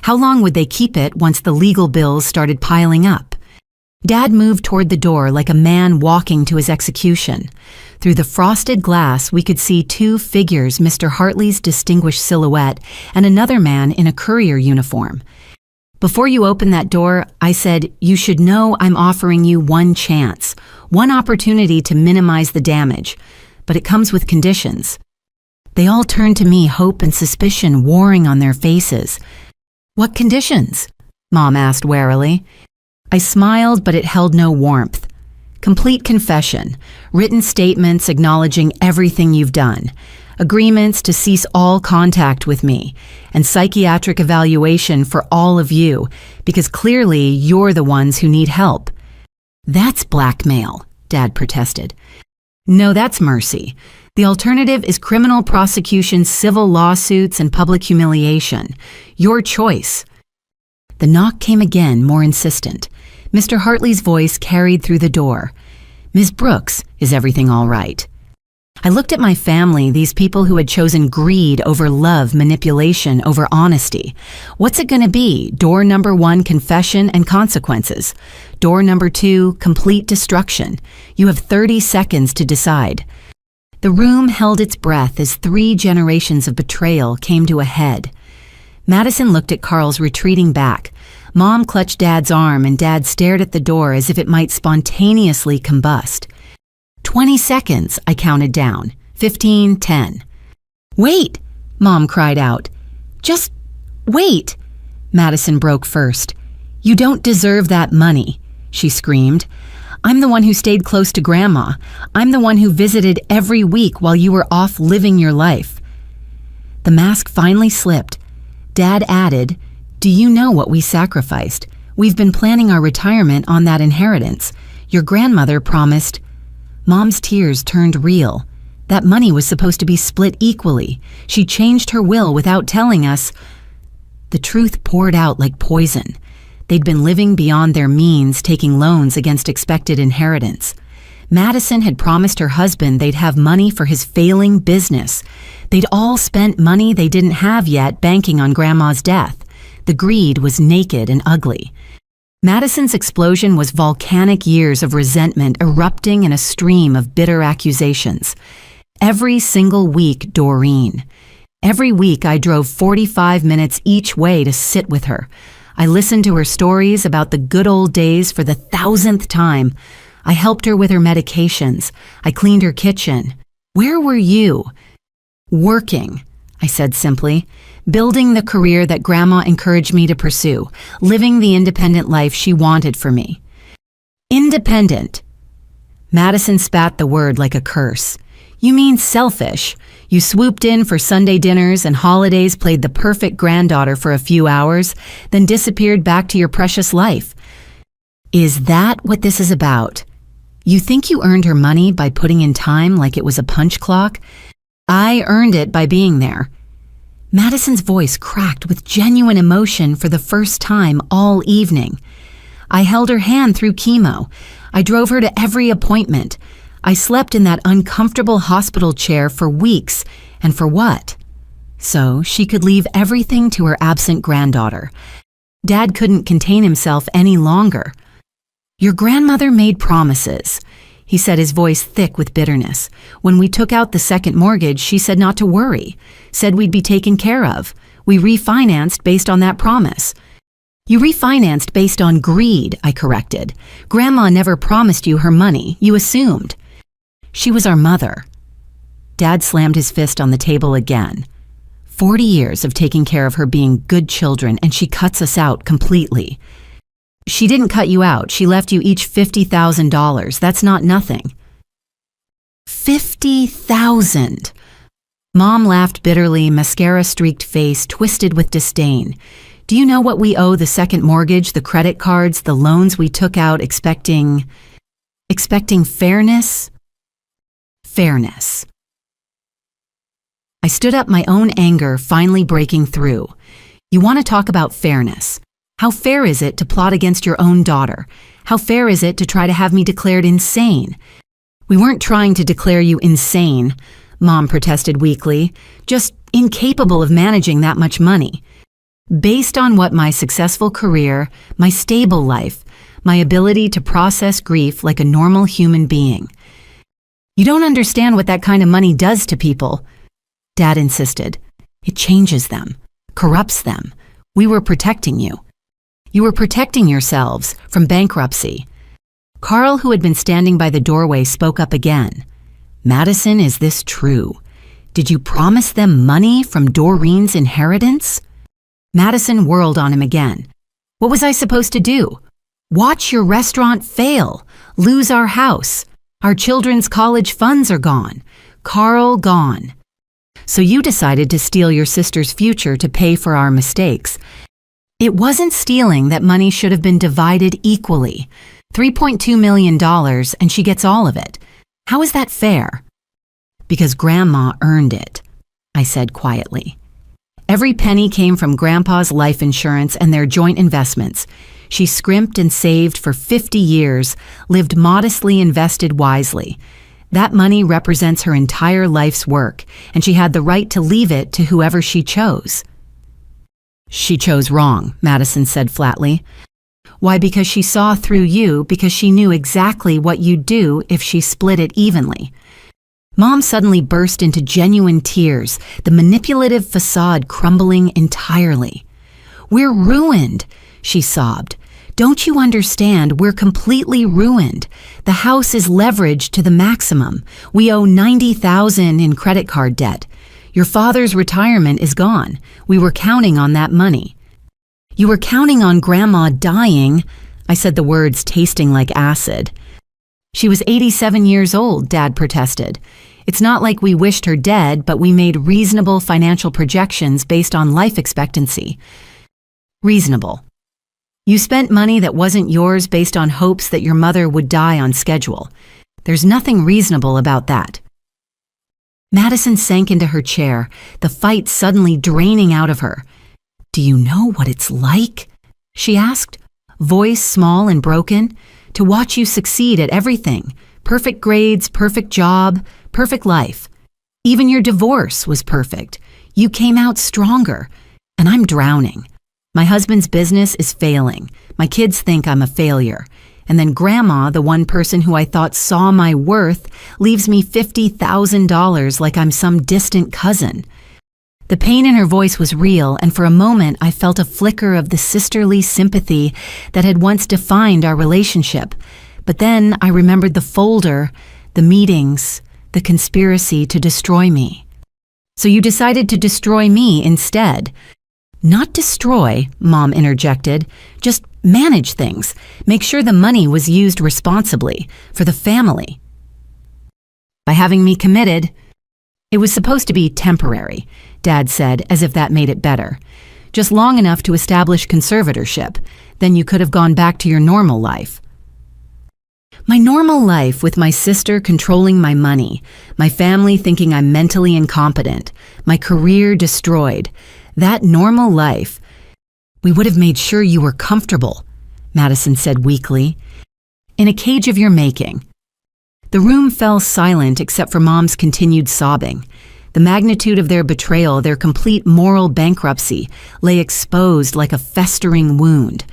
How long would they keep it once the legal bills started piling up? Dad moved toward the door like a man walking to his execution. Through the frosted glass, we could see two figures, Mr. Hartley's distinguished silhouette and another man in a courier uniform. Before you open that door, I said, you should know I'm offering you one chance, one opportunity to minimize the damage, but it comes with conditions. They all turned to me, hope and suspicion warring on their faces. What conditions? Mom asked warily. I smiled, but it held no warmth. Complete confession, written statements acknowledging everything you've done, agreements to cease all contact with me, and psychiatric evaluation for all of you, because clearly you're the ones who need help. That's blackmail, Dad protested. No, that's mercy. The alternative is criminal prosecution, civil lawsuits, and public humiliation. Your choice. The knock came again, more insistent. Mr. Hartley's voice carried through the door. Ms. Brooks, is everything all right? I looked at my family, these people who had chosen greed over love, manipulation over honesty. What's it going to be? Door number 1, confession and consequences. Door number 2, complete destruction. You have 30 seconds to decide. The room held its breath as 3 generations of betrayal came to a head. Madison looked at Carl's retreating back. Mom clutched Dad's arm, and Dad stared at the door as if it might spontaneously combust. 20 seconds, I counted down. 15, 10. Wait, Mom cried out. Just wait. Madison broke first. You don't deserve that money, she screamed. I'm the one who stayed close to Grandma. I'm the one who visited every week while you were off living your life. The mask finally slipped. Dad added, do you know what we sacrificed? We've been planning our retirement on that inheritance. Your grandmother promised. Mom's tears turned real. That money was supposed to be split equally. She changed her will without telling us. The truth poured out like poison. They'd been living beyond their means, taking loans against expected inheritance. Madison had promised her husband they'd have money for his failing business. They'd all spent money they didn't have yet banking on Grandma's death. The greed was naked and ugly. Madison's explosion was volcanic years of resentment erupting in a stream of bitter accusations. Every single week, Doreen. Every week I drove 45 minutes each way to sit with her. I listened to her stories about the good old days for the 1,000th time. I helped her with her medications. I cleaned her kitchen. Where were you? Working, I said simply. Building the career that Grandma encouraged me to pursue. Living the independent life she wanted for me. Independent. Madison spat the word like a curse. You mean selfish. You swooped in for Sunday dinners and holidays, played the perfect granddaughter for a few hours, then disappeared back to your precious life. Is that what this is about? You think you earned her money by putting in time like it was a punch clock? I earned it by being there. Madison's voice cracked with genuine emotion for the first time all evening. I held her hand through chemo. I drove her to every appointment. I slept in that uncomfortable hospital chair for weeks, and for what? So she could leave everything to her absent granddaughter. Dad couldn't contain himself any longer. Your grandmother made promises. He said, his voice thick with bitterness. When we took out the second mortgage, she said not to worry, said we'd be taken care of. We refinanced based on that promise. You refinanced based on greed, I corrected. Grandma never promised you her money. You assumed. She was our mother. Dad slammed his fist on the table again. 40 years of taking care of her being good children, and she cuts us out completely. She didn't cut you out. She left you each $50,000. That's not nothing. 50,000. Mom laughed bitterly, mascara-streaked face twisted with disdain. Do you know what we owe the second mortgage, the credit cards, the loans we took out expecting fairness? Fairness. I stood up, my own anger finally breaking through. You want to talk about fairness? How fair is it to plot against your own daughter? How fair is it to try to have me declared insane? We weren't trying to declare you insane, Mom protested weakly, just incapable of managing that much money. Based on what my successful career, my stable life, my ability to process grief like a normal human being. You don't understand what that kind of money does to people, Dad insisted. It changes them, corrupts them. We were protecting you. You were protecting yourselves from bankruptcy. Carl, who had been standing by the doorway, spoke up again. Madison, is this true? Did you promise them money from Doreen's inheritance? Madison whirled on him again. What was I supposed to do? Watch your restaurant fail, lose our house. Our children's college funds are gone. Carl gone. So you decided to steal your sister's future to pay for our mistakes. It wasn't stealing. That money should have been divided equally. $3.2 million, and she gets all of it. How is that fair? Because Grandma earned it, I said quietly. Every penny came from Grandpa's life insurance and their joint investments. She scrimped and saved for 50 years, lived modestly, invested wisely. That money represents her entire life's work, and she had the right to leave it to whoever she chose. She chose wrong, Madison said flatly. Why? Because she saw through you, because she knew exactly what you'd do if she split it evenly. Mom suddenly burst into genuine tears, the manipulative facade crumbling entirely. We're ruined, she sobbed. Don't you understand? We're completely ruined. The house is leveraged to the maximum. We owe $90,000 in credit card debt. Your father's retirement is gone. We were counting on that money. You were counting on Grandma dying, I said, the words tasting like acid. She was 87 years old, Dad protested. It's not like we wished her dead, but we made reasonable financial projections based on life expectancy. Reasonable. You spent money that wasn't yours based on hopes that your mother would die on schedule. There's nothing reasonable about that. Madison sank into her chair, the fight suddenly draining out of her. Do you know what it's like? She asked, voice small and broken, to watch you succeed at everything. Perfect grades, perfect job, perfect life. Even your divorce was perfect. You came out stronger, and I'm drowning. My husband's business is failing. My kids think I'm a failure. And then Grandma, the one person who I thought saw my worth, leaves me $50,000 like I'm some distant cousin. The pain in her voice was real, and for a moment I felt a flicker of the sisterly sympathy that had once defined our relationship. But then I remembered the folder, the meetings, the conspiracy to destroy me. So you decided to destroy me instead. Not destroy, Mom interjected, just manage things, make sure the money was used responsibly, for the family. By having me committed, it was supposed to be temporary, Dad said, as if that made it better. Just long enough to establish conservatorship, then you could have gone back to your normal life. My normal life with my sister controlling my money, my family thinking I'm mentally incompetent, my career destroyed. That normal life. We would have made sure you were comfortable, Madison said weakly. In a cage of your making. The room fell silent except for Mom's continued sobbing. The magnitude of their betrayal, their complete moral bankruptcy, lay exposed like a festering wound.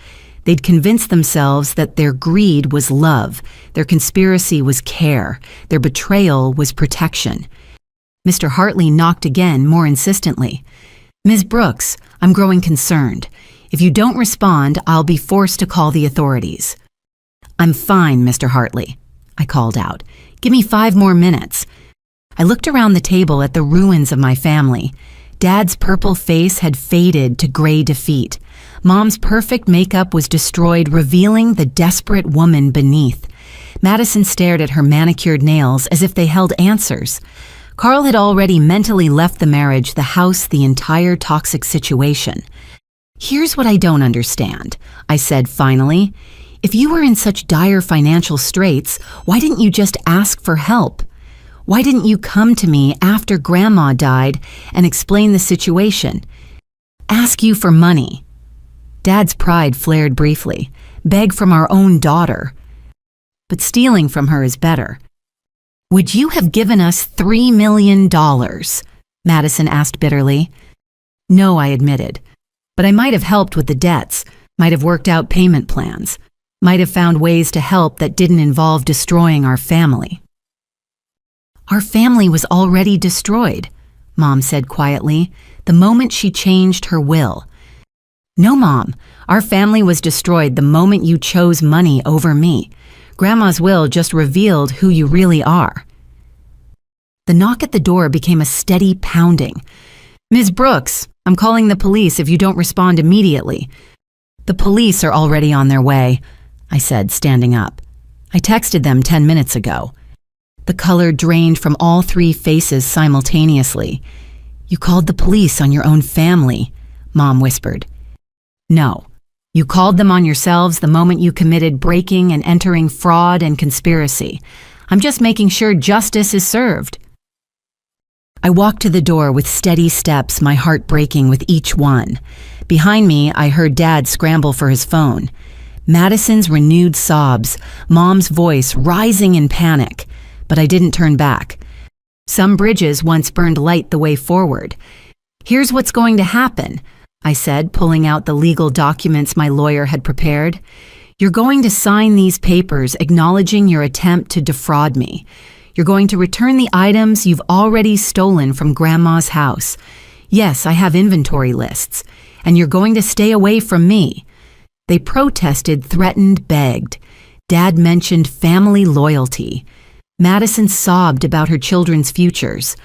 They'd convinced themselves that their greed was love, their conspiracy was care, their betrayal was protection. Mr. Hartley knocked again, more insistently. Ms. Brooks, I'm growing concerned. If you don't respond, I'll be forced to call the authorities. I'm fine, Mr. Hartley, I called out. Give me 5 more minutes. I looked around the table at the ruins of my family. Dad's purple face had faded to gray defeat. Mom's perfect makeup was destroyed, revealing the desperate woman beneath. Madison stared at her manicured nails as if they held answers. Carl had already mentally left the marriage, the house, the entire toxic situation. "Here's what I don't understand," I said finally. "If you were in such dire financial straits, why didn't you just ask for help? Why didn't you come to me after Grandma died and explain the situation? Ask you for money." Dad's pride flared briefly. "Beg from our own daughter. But stealing from her is better." "Would you have given us $3 million? Madison asked bitterly. "No," I admitted. "But I might have helped with the debts, might have worked out payment plans, might have found ways to help that didn't involve destroying our family." "Our family was already destroyed," Mom said quietly, the moment she changed her will. "No, Mom, our family was destroyed the moment you chose money over me. Grandma's will just revealed who you really are." The knock at the door became a steady pounding. "Ms. Brooks, I'm calling the police if you don't respond immediately." "The police are already on their way," I said, standing up. "I texted them 10 minutes ago." The color drained from all three faces simultaneously. "You called the police on your own family," Mom whispered. "No. You called them on yourselves the moment you committed breaking and entering, fraud and conspiracy. I'm just making sure justice is served." I walked to the door with steady steps, my heart breaking with each one. Behind me, I heard Dad scramble for his phone. Madison's renewed sobs, Mom's voice rising in panic, but I didn't turn back. Some bridges once burned light the way forward. "Here's what's going to happen," I said, pulling out the legal documents my lawyer had prepared. "You're going to sign these papers acknowledging your attempt to defraud me. You're going to return the items you've already stolen from Grandma's house. Yes, I have inventory lists. And you're going to stay away from me." They protested, threatened, begged. Dad mentioned family loyalty. Madison sobbed about her children's futures.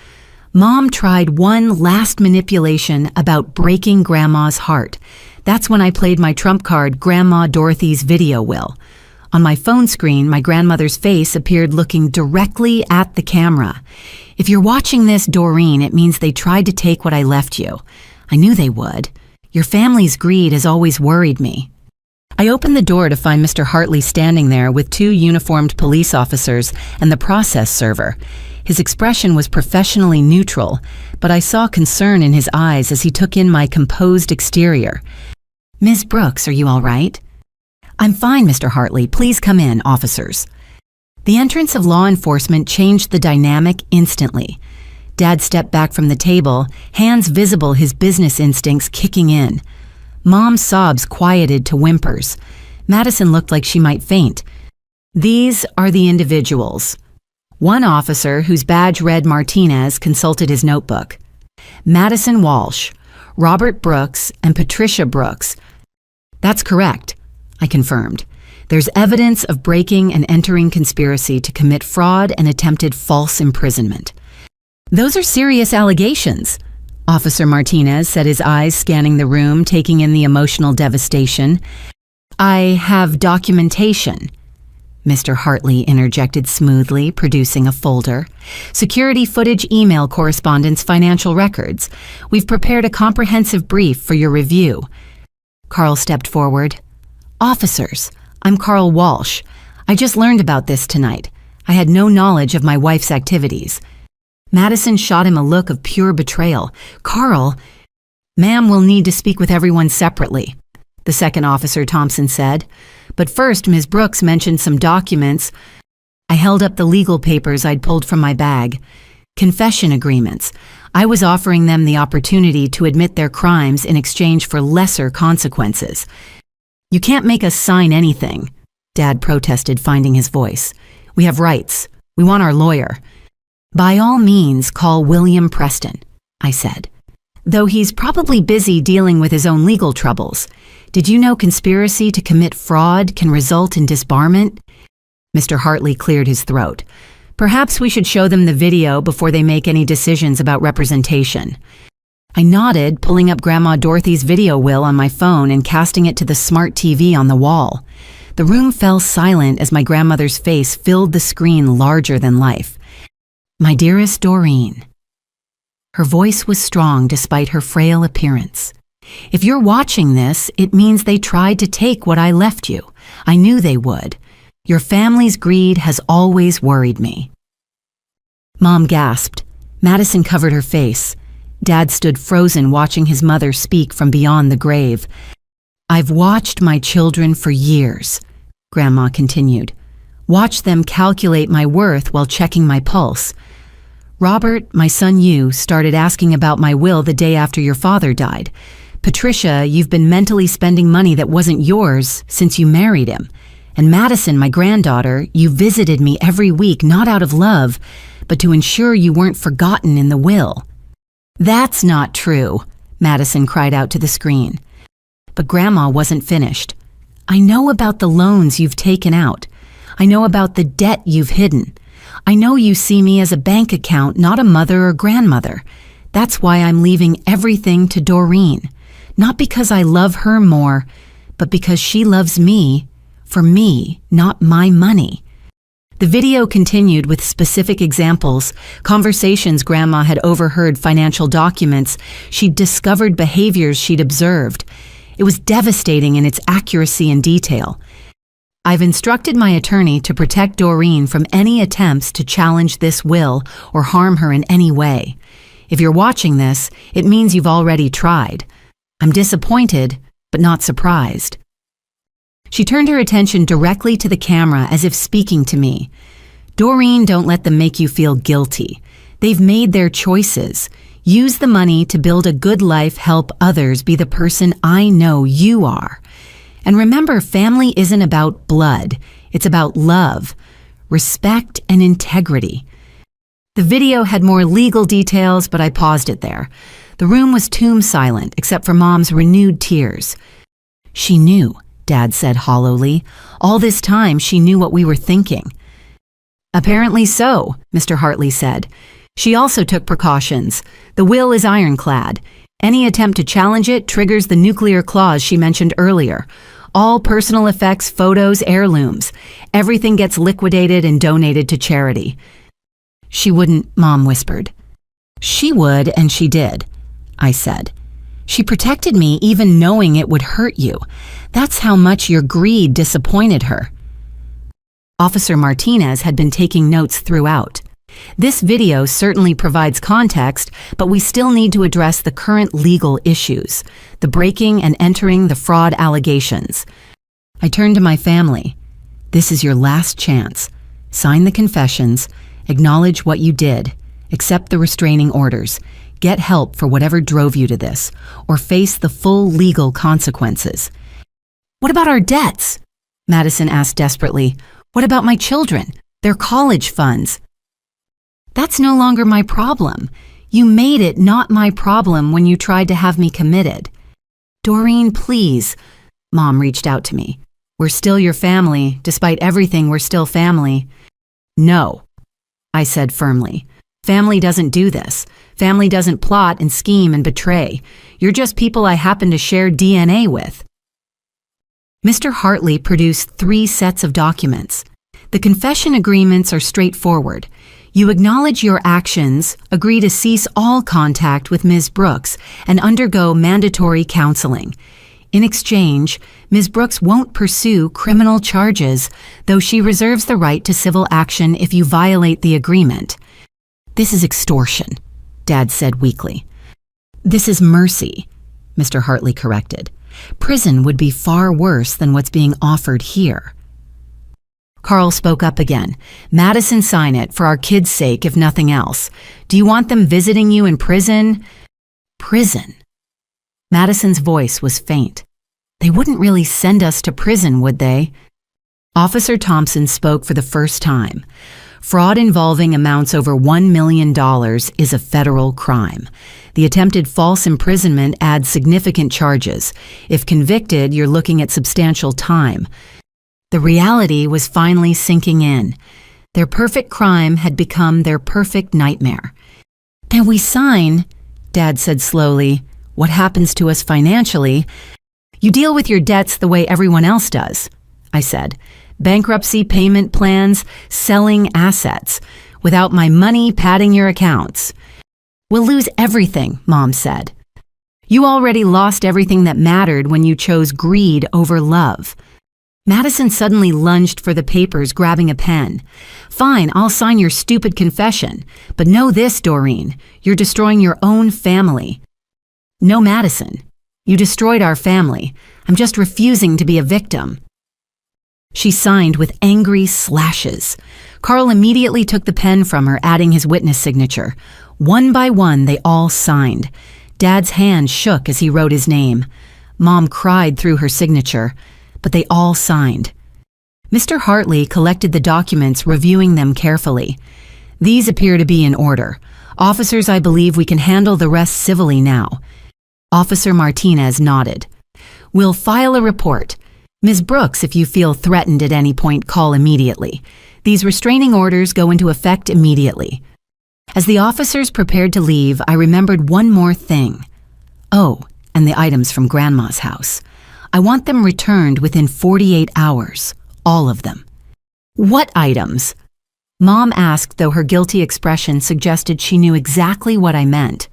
Mom tried one last manipulation about breaking Grandma's heart. That's when I played my trump card, Grandma Dorothy's video will. On my phone screen, my grandmother's face appeared looking directly at the camera. "If you're watching this, Doreen, it means they tried to take what I left you. I knew they would. Your family's greed has always worried me." I opened the door to find Mr. Hartley standing there with 2 uniformed police officers and the process server. His expression was professionally neutral, but I saw concern in his eyes as he took in my composed exterior. "Ms. Brooks, are you all right?" "I'm fine, Mr. Hartley. Please come in, officers." The entrance of law enforcement changed the dynamic instantly. Dad stepped back from the table, hands visible, his business instincts kicking in. Mom's sobs quieted to whimpers. Madison looked like she might faint. "These are the individuals." One officer, whose badge read Martinez, consulted his notebook. "Madison Walsh, Robert Brooks, and Patricia Brooks." "That's correct," I confirmed. "There's evidence of breaking and entering conspiracy to commit fraud and attempted false imprisonment." "Those are serious allegations," Officer Martinez said, his eyes scanning the room, taking in the emotional devastation. "I have documentation," Mr. Hartley interjected smoothly, producing a folder. "Security footage, email correspondence, financial records. We've prepared a comprehensive brief for your review." Carl stepped forward. "Officers, I'm Carl Walsh. I just learned about this tonight. I had no knowledge of my wife's activities." Madison shot him a look of pure betrayal. "Carl—" "Ma'am will need to speak with everyone separately," the second officer, Thompson, said. "But first, Ms. Brooks mentioned some documents." I held up the legal papers I'd pulled from my bag. "Confession agreements. I was offering them the opportunity to admit their crimes in exchange for lesser consequences." "You can't make us sign anything," Dad protested, finding his voice. "We have rights. We want our lawyer." "By all means, call William Preston," I said. "Though he's probably busy dealing with his own legal troubles. Did you know conspiracy to commit fraud can result in disbarment?" Mr. Hartley cleared his throat. "Perhaps we should show them the video before they make any decisions about representation." I nodded, pulling up Grandma Dorothy's video wheel on my phone and casting it to the smart TV on the wall. The room fell silent as my grandmother's face filled the screen larger than life. "My dearest Doreen." Her voice was strong despite her frail appearance. "If you're watching this, it means they tried to take what I left you. I knew they would. Your family's greed has always worried me." Mom gasped. Madison covered her face. Dad stood frozen, watching his mother speak from beyond the grave. "I've watched my children for years," Grandma continued. "Watched them calculate my worth while checking my pulse. Robert, my son you, started asking about my will the day after your father died. Patricia, you've been mentally spending money that wasn't yours since you married him. And Madison, my granddaughter, you visited me every week, not out of love, but to ensure you weren't forgotten in the will." "That's not true," Madison cried out to the screen. But Grandma wasn't finished. "I know about the loans you've taken out. I know about the debt you've hidden. I know you see me as a bank account, not a mother or grandmother. That's why I'm leaving everything to Doreen. Not because I love her more, but because she loves me, for me, not my money." The video continued with specific examples, conversations Grandma had overheard, financial documents. She'd discovered behaviors she'd observed. It was devastating in its accuracy and detail. "I've instructed my attorney to protect Doreen from any attempts to challenge this will or harm her in any way. If you're watching this, it means you've already tried. I'm disappointed, but not surprised." She turned her attention directly to the camera as if speaking to me. "Doreen, don't let them make you feel guilty. They've made their choices. Use the money to build a good life, help others, be the person I know you are. And remember, family isn't about blood. It's about love, respect, and integrity." The video had more legal details, but I paused it there. The room was tomb silent, except for Mom's renewed tears. "She knew," Dad said hollowly. "All this time she knew what we were thinking." "Apparently so," Mr. Hartley said. "She also took precautions. The will is ironclad. Any attempt to challenge it triggers the nuclear clause she mentioned earlier. All personal effects, photos, heirlooms. Everything gets liquidated and donated to charity." "She wouldn't," Mom whispered. "She would, and she did," I said. "She protected me even knowing it would hurt you. That's how much your greed disappointed her." Officer Martinez had been taking notes throughout. "This video certainly provides context, but we still need to address the current legal issues, the breaking and entering, the fraud allegations." I turned to my family. "This is your last chance. Sign the confessions, acknowledge what you did, accept the restraining orders, get help for whatever drove you to this, or face the full legal consequences." "What about our debts?" Madison asked desperately. "What about my children, their college funds?" "That's no longer my problem. You made it not my problem when you tried to have me committed." "Doreen, please." Mom reached out to me. "We're still your family. Despite everything, we're still family." "No," I said firmly. "Family doesn't do this. Family doesn't plot and scheme and betray. You're just people I happen to share DNA with." Mr. Hartley produced 3 sets of documents. The confession agreements are straightforward. You acknowledge your actions, agree to cease all contact with Ms. Brooks, and undergo mandatory counseling. In exchange, Ms. Brooks won't pursue criminal charges, though she reserves the right to civil action if you violate the agreement. "This is extortion," Dad said weakly. "This is mercy," Mr. Hartley corrected. "Prison would be far worse than what's being offered here." Carl spoke up again. "Madison, sign it, for our kids' sake, if nothing else. Do you want them visiting you in prison?" "Prison?" Madison's voice was faint. "They wouldn't really send us to prison, would they?" Officer Thompson spoke for the first time. "Fraud involving amounts over $1 million is a federal crime. The attempted false imprisonment adds significant charges. If convicted, you're looking at substantial time." The reality was finally sinking in. Their perfect crime had become their perfect nightmare. "Can we sign?" Dad said slowly. What happens to us financially? You deal with your debts the way everyone else does, I said. Bankruptcy payment plans, selling assets, without my money padding your accounts. We'll lose everything, Mom said. You already lost everything that mattered when you chose greed over love. Madison suddenly lunged for the papers, grabbing a pen. Fine, I'll sign your stupid confession. But know this, Doreen, you're destroying your own family. No, Madison. You destroyed our family. I'm just refusing to be a victim. She signed with angry slashes. Carl immediately took the pen from her, adding his witness signature. One by one, they all signed. Dad's hand shook as he wrote his name. Mom cried through her signature, but they all signed. Mr. Hartley collected the documents, reviewing them carefully. These appear to be in order. Officers, I believe we can handle the rest civilly now. Officer Martinez nodded. We'll file a report. Ms. Brooks, if you feel threatened at any point, call immediately. These restraining orders go into effect immediately. As the officers prepared to leave, I remembered one more thing. Oh, and the items from Grandma's house. I want them returned within 48 hours. All of them. What items? Mom asked, though her guilty expression suggested she knew exactly what I meant.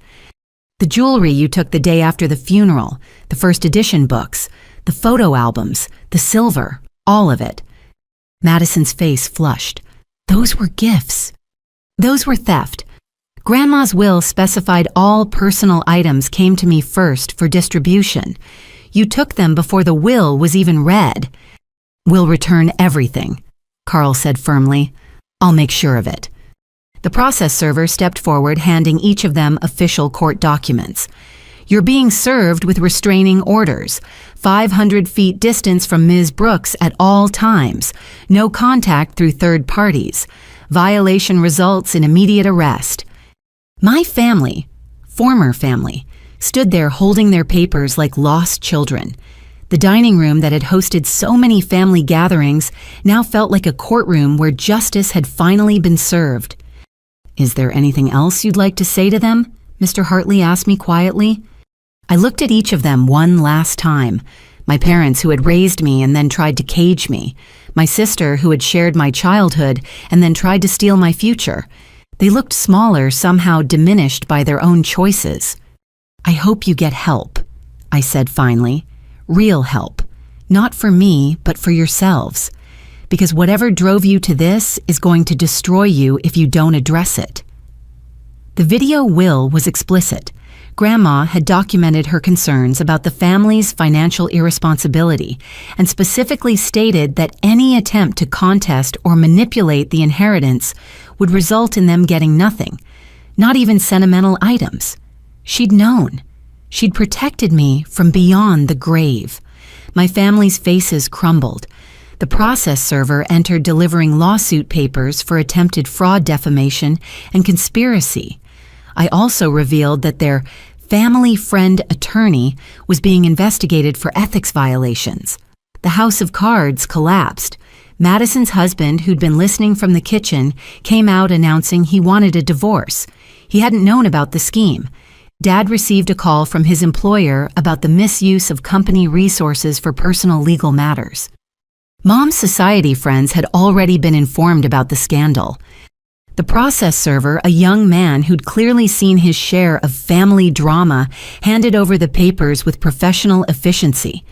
The jewelry you took the day after the funeral, the first edition books, the photo albums, the silver, all of it. Madison's face flushed. Those were gifts. Those were theft. Grandma's will specified all personal items came to me first for distribution. You took them before the will was even read. We'll return everything, Carl said firmly. I'll make sure of it. The process server stepped forward, handing each of them official court documents. You're being served with restraining orders. 500 feet distance from Ms. Brooks at all times. No contact through third parties. Violation results in immediate arrest. My family, former family, stood there holding their papers like lost children. The dining room that had hosted so many family gatherings now felt like a courtroom where justice had finally been served. Is there anything else you'd like to say to them? Mr. Hartley asked me quietly. I looked at each of them one last time. My parents who had raised me and then tried to cage me. My sister who had shared my childhood and then tried to steal my future. They looked smaller, somehow diminished by their own choices. I hope you get help, I said finally. Real help. Not for me, but for yourselves. Because whatever drove you to this is going to destroy you if you don't address it. The video will was explicit. Grandma had documented her concerns about the family's financial irresponsibility and specifically stated that any attempt to contest or manipulate the inheritance would result in them getting nothing, not even sentimental items. She'd known. She'd protected me from beyond the grave. My family's faces crumbled. The process server entered delivering lawsuit papers for attempted fraud, defamation, and conspiracy. I also revealed that their family friend attorney was being investigated for ethics violations. The house of cards collapsed. Madison's husband, who'd been listening from the kitchen, came out announcing he wanted a divorce. He hadn't known about the scheme. Dad received a call from his employer about the misuse of company resources for personal legal matters. Mom's society friends had already been informed about the scandal. The process server, a young man who'd clearly seen his share of family drama, handed over the papers with professional efficiency.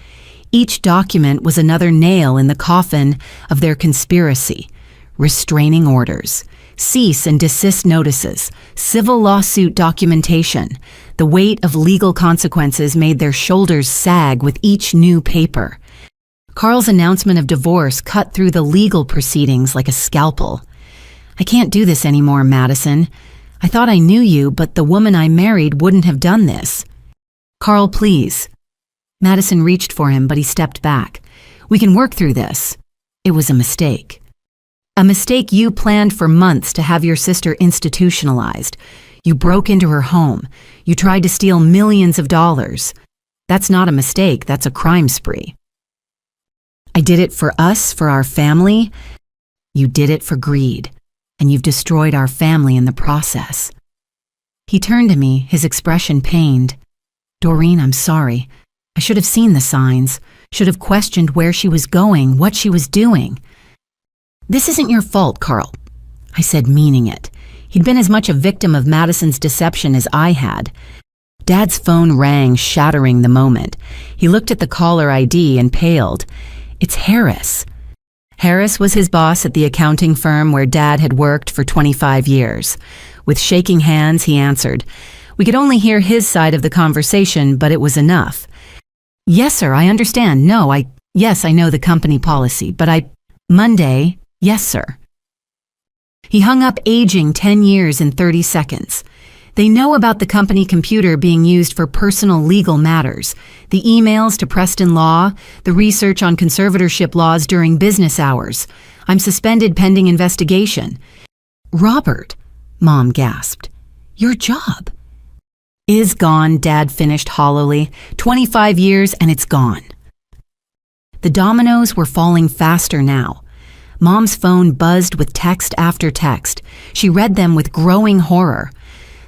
Each document was another nail in the coffin of their conspiracy. Restraining orders, cease and desist notices, civil lawsuit documentation. The weight of legal consequences made their shoulders sag with each new paper. Carl's announcement of divorce cut through the legal proceedings like a scalpel. I can't do this anymore, Madison. I thought I knew you, but the woman I married wouldn't have done this. Carl, please. Madison reached for him, but he stepped back. We can work through this. It was a mistake. A mistake you planned for months to have your sister institutionalized. You broke into her home. You tried to steal millions of dollars. That's not a mistake, that's a crime spree. I did it for us, for our family. You did it for greed, and you've destroyed our family in the process. He turned to me, his expression pained. Doreen, I'm sorry. I should have seen the signs, should have questioned where she was going, what she was doing. This isn't your fault, Carl, I said, meaning it. He'd been as much a victim of Madison's deception as I had. Dad's phone rang, shattering the moment. He looked at the caller ID and paled. It's Harris. Harris was his boss at the accounting firm where Dad had worked for 25 years. With shaking hands, he answered. We could only hear his side of the conversation, but it was enough. Yes, sir, I understand. No, yes, I know the company policy, but Monday, yes, sir. He hung up, aging 10 years in 30 seconds. They know about the company computer being used for personal legal matters, the emails to Preston Law, the research on conservatorship laws during business hours. I'm suspended pending investigation. Robert, Mom gasped. Your job is gone, Dad finished hollowly. 25 years and it's gone. The dominoes were falling faster now. Mom's phone buzzed with text after text. She read them with growing horror.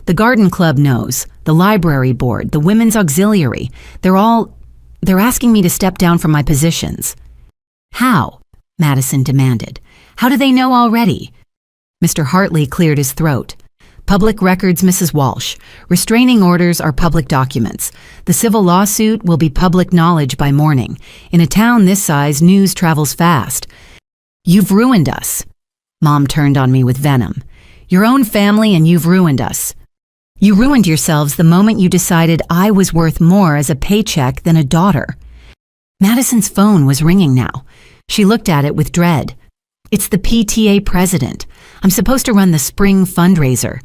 The garden club knows, the library board, the women's auxiliary. They're asking me to step down from my positions. How? Madison demanded. How do they know already? Mr. Hartley cleared his throat. Public records, Mrs. Walsh. Restraining orders are public documents. The civil lawsuit will be public knowledge by morning. In a town this size, news travels fast. You've ruined us. Mom turned on me with venom. Your own family and you've ruined us. You ruined yourselves the moment you decided I was worth more as a paycheck than a daughter. Madison's phone was ringing now. She looked at it with dread. It's the PTA president. I'm supposed to run the spring fundraiser.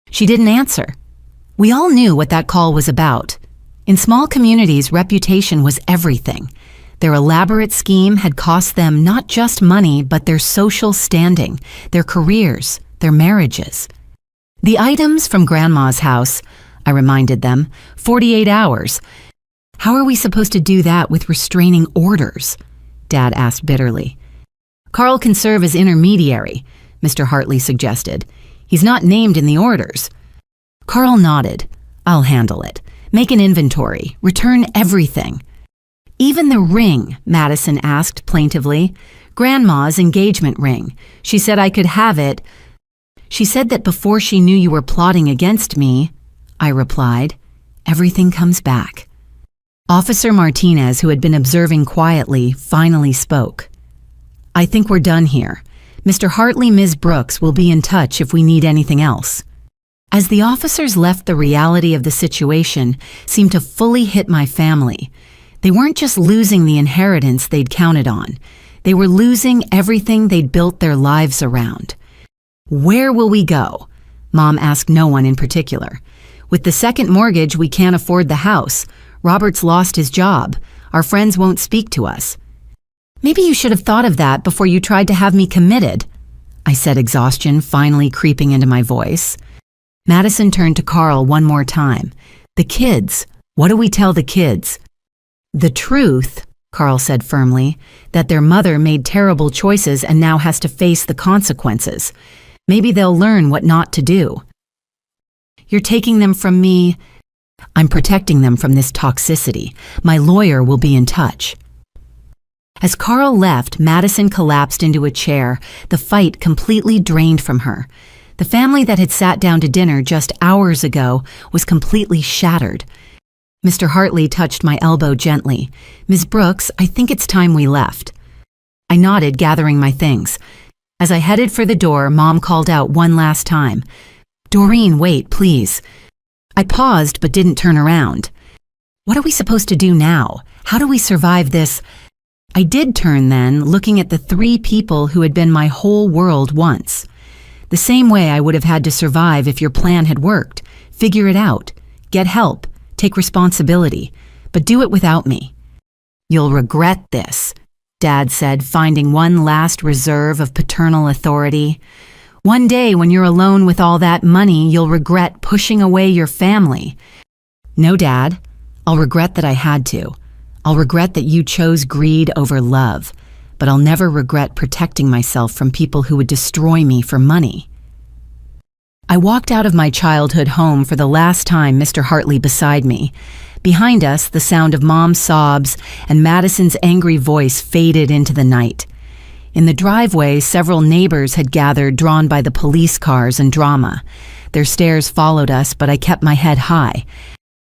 She didn't answer. We all knew what that call was about. In small communities, reputation was everything. Their elaborate scheme had cost them not just money, but their social standing, their careers, their marriages. The items from Grandma's house, I reminded them, 48 hours. How are we supposed to do that with restraining orders? Dad asked bitterly. Carl can serve as intermediary, Mr. Hartley suggested. He's not named in the orders. Carl nodded. I'll handle it. Make an inventory. Return everything. Even the ring, Madison asked plaintively. Grandma's engagement ring. She said I could have it. She said that before she knew you were plotting against me, I replied. Everything comes back. Officer Martinez, who had been observing quietly, finally spoke. I think we're done here. Mr. Hartley, Ms. Brooks will be in touch if we need anything else. As the officers left, the reality of the situation seemed to fully hit my family. They weren't just losing the inheritance they'd counted on. They were losing everything they'd built their lives around. Where will we go? Mom asked no one in particular. With the second mortgage, we can't afford the house. Robert's lost his job. Our friends won't speak to us. Maybe you should have thought of that before you tried to have me committed, I said, exhaustion finally creeping into my voice. Madison turned to Carl one more time. The kids. What do we tell the kids? The truth, Carl said firmly, that their mother made terrible choices and now has to face the consequences. Maybe they'll learn what not to do. You're taking them from me. I'm protecting them from this toxicity. My lawyer will be in touch. As Carl left, Madison collapsed into a chair, the fight completely drained from her. The family that had sat down to dinner just hours ago was completely shattered. Mr. Hartley touched my elbow gently. Ms. Brooks, I think it's time we left. I nodded, gathering my things. As I headed for the door, Mom called out one last time. Doreen, wait, please. I paused but didn't turn around. What are we supposed to do now? How do we survive this? I did turn then, looking at the 3 people who had been my whole world once. The same way I would have had to survive if your plan had worked. Figure it out. Get help. Take responsibility. But do it without me. You'll regret this, Dad said, finding one last reserve of paternal authority. One day when you're alone with all that money, you'll regret pushing away your family. No, Dad. I'll regret that I had to. I'll regret that you chose greed over love, but I'll never regret protecting myself from people who would destroy me for money. I walked out of my childhood home for the last time, Mr. Hartley beside me. Behind us, the sound of Mom's sobs and Madison's angry voice faded into the night. In the driveway, several neighbors had gathered, drawn by the police cars and drama. Their stares followed us, but I kept my head high.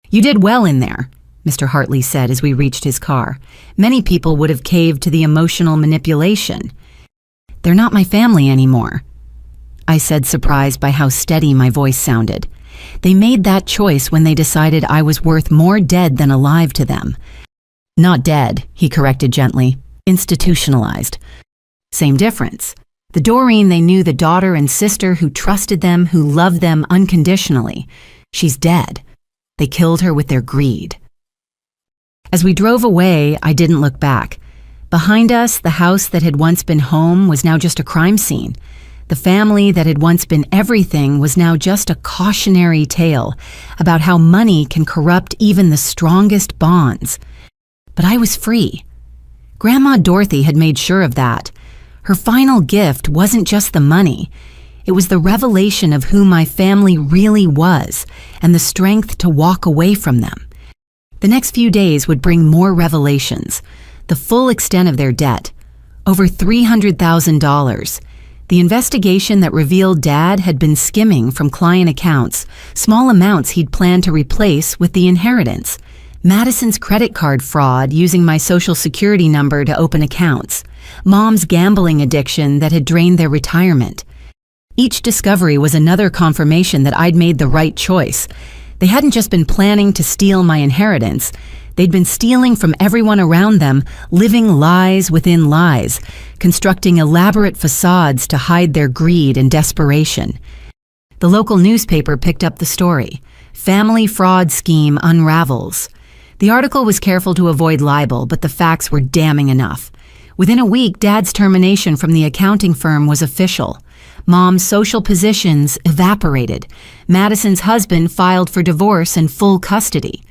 "You did well in there," Mr. Hartley said as we reached his car. "Many people would have caved to the emotional manipulation." "They're not my family anymore," I said, surprised by how steady my voice sounded. "They made that choice when they decided I was worth more dead than alive to them." "Not dead," he corrected gently. "Institutionalized." Same difference. The Doreen they knew, the daughter and sister who trusted them, who loved them unconditionally. She's dead. They killed her with their greed. As we drove away, I didn't look back. Behind us, the house that had once been home was now just a crime scene. The family that had once been everything was now just a cautionary tale about how money can corrupt even the strongest bonds. But I was free. Grandma Dorothy had made sure of that. Her final gift wasn't just the money. It was the revelation of who my family really was and the strength to walk away from them. The next few days would bring more revelations. The full extent of their debt, over $300,000. The investigation that revealed Dad had been skimming from client accounts, small amounts he'd planned to replace with the inheritance. Madison's credit card fraud using my social security number to open accounts. Mom's gambling addiction that had drained their retirement. Each discovery was another confirmation that I'd made the right choice. They hadn't just been planning to steal my inheritance. They'd been stealing from everyone around them, living lies within lies, constructing elaborate facades to hide their greed and desperation. The local newspaper picked up the story. Family fraud scheme unravels. The article was careful to avoid libel, but the facts were damning enough. Within a week, Dad's termination from the accounting firm was official. Mom's social positions evaporated. Madison's husband filed for divorce and full custody.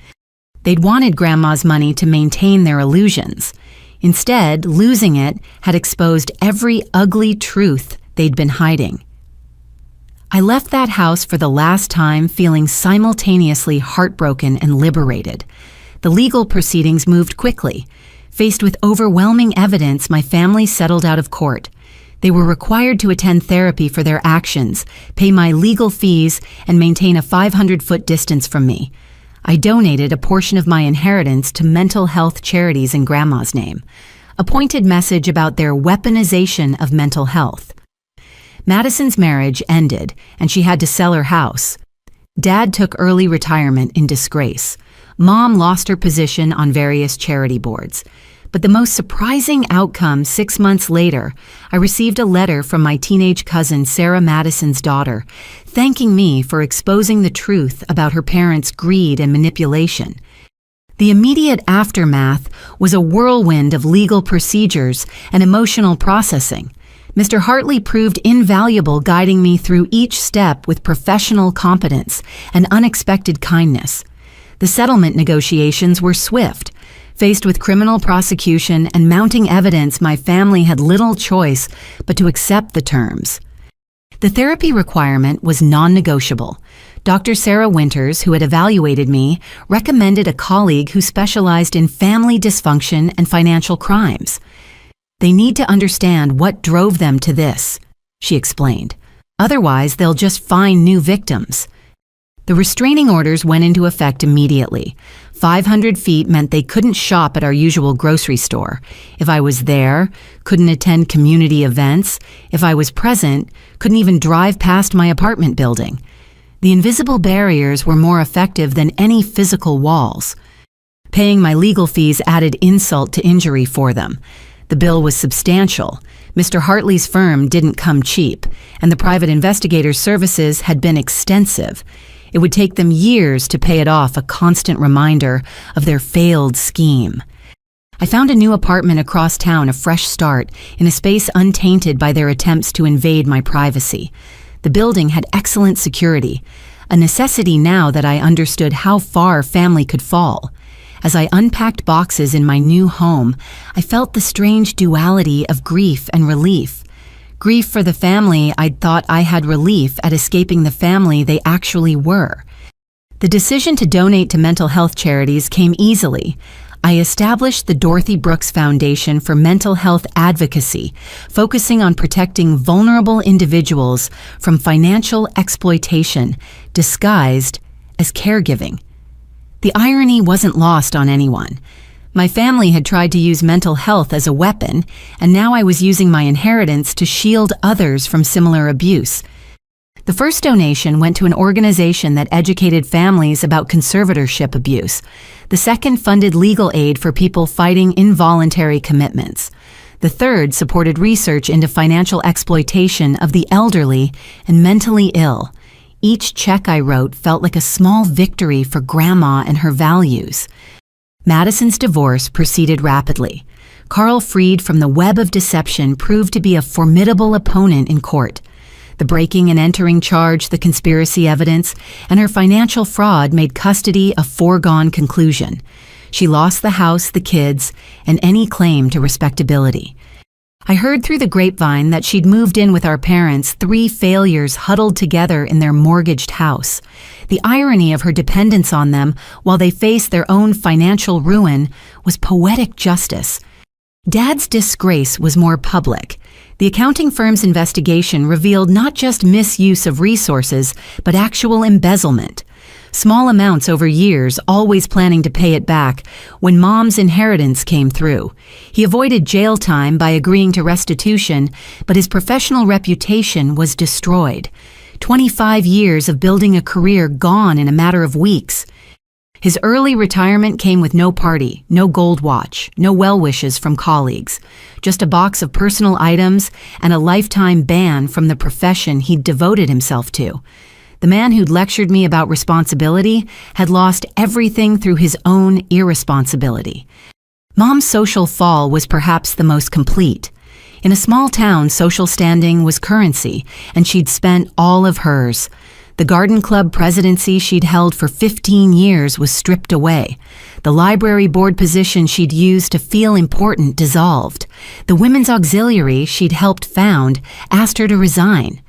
They'd wanted Grandma's money to maintain their illusions. Instead, losing it had exposed every ugly truth they'd been hiding. I left that house for the last time feeling simultaneously heartbroken and liberated. The legal proceedings moved quickly. Faced with overwhelming evidence, my family settled out of court. They were required to attend therapy for their actions, pay my legal fees, and maintain a 500-foot distance from me. I donated a portion of my inheritance to mental health charities in Grandma's name. A pointed message about their weaponization of mental health. Madison's marriage ended, and she had to sell her house. Dad took early retirement in disgrace. Mom lost her position on various charity boards. But the most surprising outcome, 6 months later, I received a letter from my teenage cousin, Sarah Madison's daughter, thanking me for exposing the truth about her parents' greed and manipulation. The immediate aftermath was a whirlwind of legal procedures and emotional processing. Mr. Hartley proved invaluable, guiding me through each step with professional competence and unexpected kindness. The settlement negotiations were swift. Faced with criminal prosecution and mounting evidence, my family had little choice but to accept the terms. The therapy requirement was non-negotiable. Dr. Sarah Winters, who had evaluated me, recommended a colleague who specialized in family dysfunction and financial crimes. "They need to understand what drove them to this," she explained. "Otherwise, they'll just find new victims." The restraining orders went into effect immediately. 500 feet meant they couldn't shop at our usual grocery store. If I was there, couldn't attend community events. If I was present, couldn't even drive past my apartment building. The invisible barriers were more effective than any physical walls. Paying my legal fees added insult to injury for them. The bill was substantial. Mr. Hartley's firm didn't come cheap, and the private investigator's services had been extensive. It would take them years to pay it off, a constant reminder of their failed scheme. I found a new apartment across town, a fresh start, in a space untainted by their attempts to invade my privacy. The building had excellent security, a necessity now that I understood how far family could fall. As I unpacked boxes in my new home, I felt the strange duality of grief and relief. Grief for the family I'd thought I had relief at escaping the family they actually were. The decision to donate to mental health charities came easily. I established the Dorothy Brooks Foundation for Mental Health Advocacy, focusing on protecting vulnerable individuals from financial exploitation, disguised as caregiving. The irony wasn't lost on anyone. My family had tried to use mental health as a weapon, and now I was using my inheritance to shield others from similar abuse. The first donation went to an organization that educated families about conservatorship abuse. The second funded legal aid for people fighting involuntary commitments. The third supported research into financial exploitation of the elderly and mentally ill. Each check I wrote felt like a small victory for Grandma and her values. Madison's divorce proceeded rapidly. Carl, freed from the web of deception, proved to be a formidable opponent in court. The breaking and entering charge, the conspiracy evidence, and her financial fraud made custody a foregone conclusion. She lost the house, the kids, and any claim to respectability. I heard through the grapevine that she'd moved in with our parents, 3 failures huddled together in their mortgaged house. The irony of her dependence on them while they faced their own financial ruin was poetic justice. Dad's disgrace was more public. The accounting firm's investigation revealed not just misuse of resources, but actual embezzlement. Small amounts over years, always planning to pay it back when Mom's inheritance came through. He avoided jail time by agreeing to restitution, but his professional reputation was destroyed. 25 years of building a career gone in a matter of weeks. His early retirement came with no party, no gold watch, no well wishes from colleagues, just a box of personal items and a lifetime ban from the profession he'd devoted himself to. The man who'd lectured me about responsibility had lost everything through his own irresponsibility. Mom's social fall was perhaps the most complete. In a small town, social standing was currency, and she'd spent all of hers. The garden club presidency she'd held for 15 years was stripped away. The library board position she'd used to feel important dissolved. The women's auxiliary she'd helped found asked her to resign.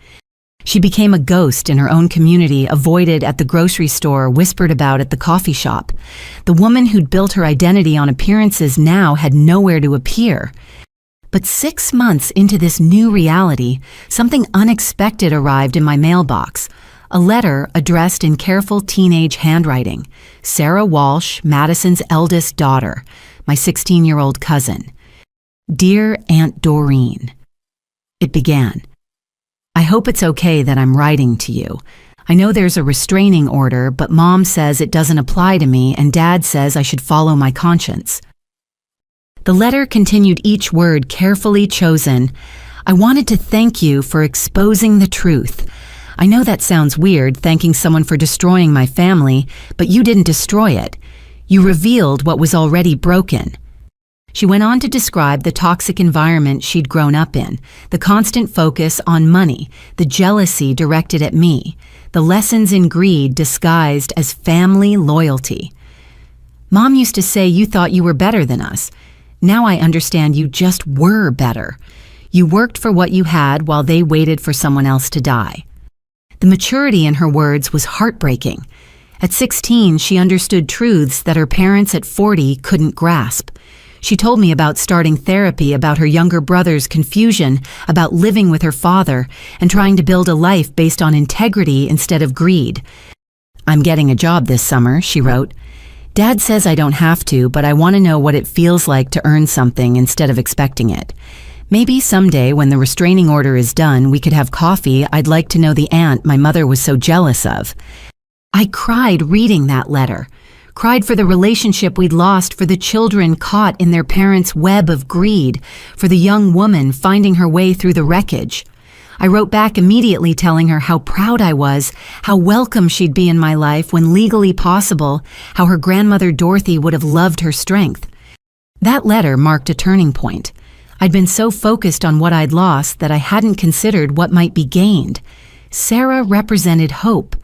She became a ghost in her own community, avoided at the grocery store, whispered about at the coffee shop. The woman who'd built her identity on appearances now had nowhere to appear. But 6 months into this new reality, something unexpected arrived in my mailbox. A letter addressed in careful teenage handwriting. Sarah Walsh, Madison's eldest daughter, my 16-year-old cousin. Dear Aunt Doreen. It began. I hope it's okay that I'm writing to you. I know there's a restraining order, but Mom says it doesn't apply to me and Dad says I should follow my conscience. The letter continued, each word carefully chosen. I wanted to thank you for exposing the truth. I know that sounds weird, thanking someone for destroying my family, but you didn't destroy it. You revealed what was already broken. She went on to describe the toxic environment she'd grown up in, the constant focus on money, the jealousy directed at me, the lessons in greed disguised as family loyalty. Mom used to say you thought you were better than us. Now I understand you just were better. You worked for what you had while they waited for someone else to die. The maturity in her words was heartbreaking. At 16, she understood truths that her parents at 40 couldn't grasp. She told me about starting therapy, about her younger brother's confusion, about living with her father, and trying to build a life based on integrity instead of greed. I'm getting a job this summer, she wrote. Dad says I don't have to, but I want to know what it feels like to earn something instead of expecting it. Maybe someday when the restraining order is done, we could have coffee. I'd like to know the aunt my mother was so jealous of. I cried reading that letter. Cried for the relationship we'd lost, for the children caught in their parents' web of greed, for the young woman finding her way through the wreckage. I wrote back immediately telling her how proud I was, how welcome she'd be in my life when legally possible, how her grandmother Dorothy would have loved her strength. That letter marked a turning point. I'd been so focused on what I'd lost that I hadn't considered what might be gained. Sarah represented hope,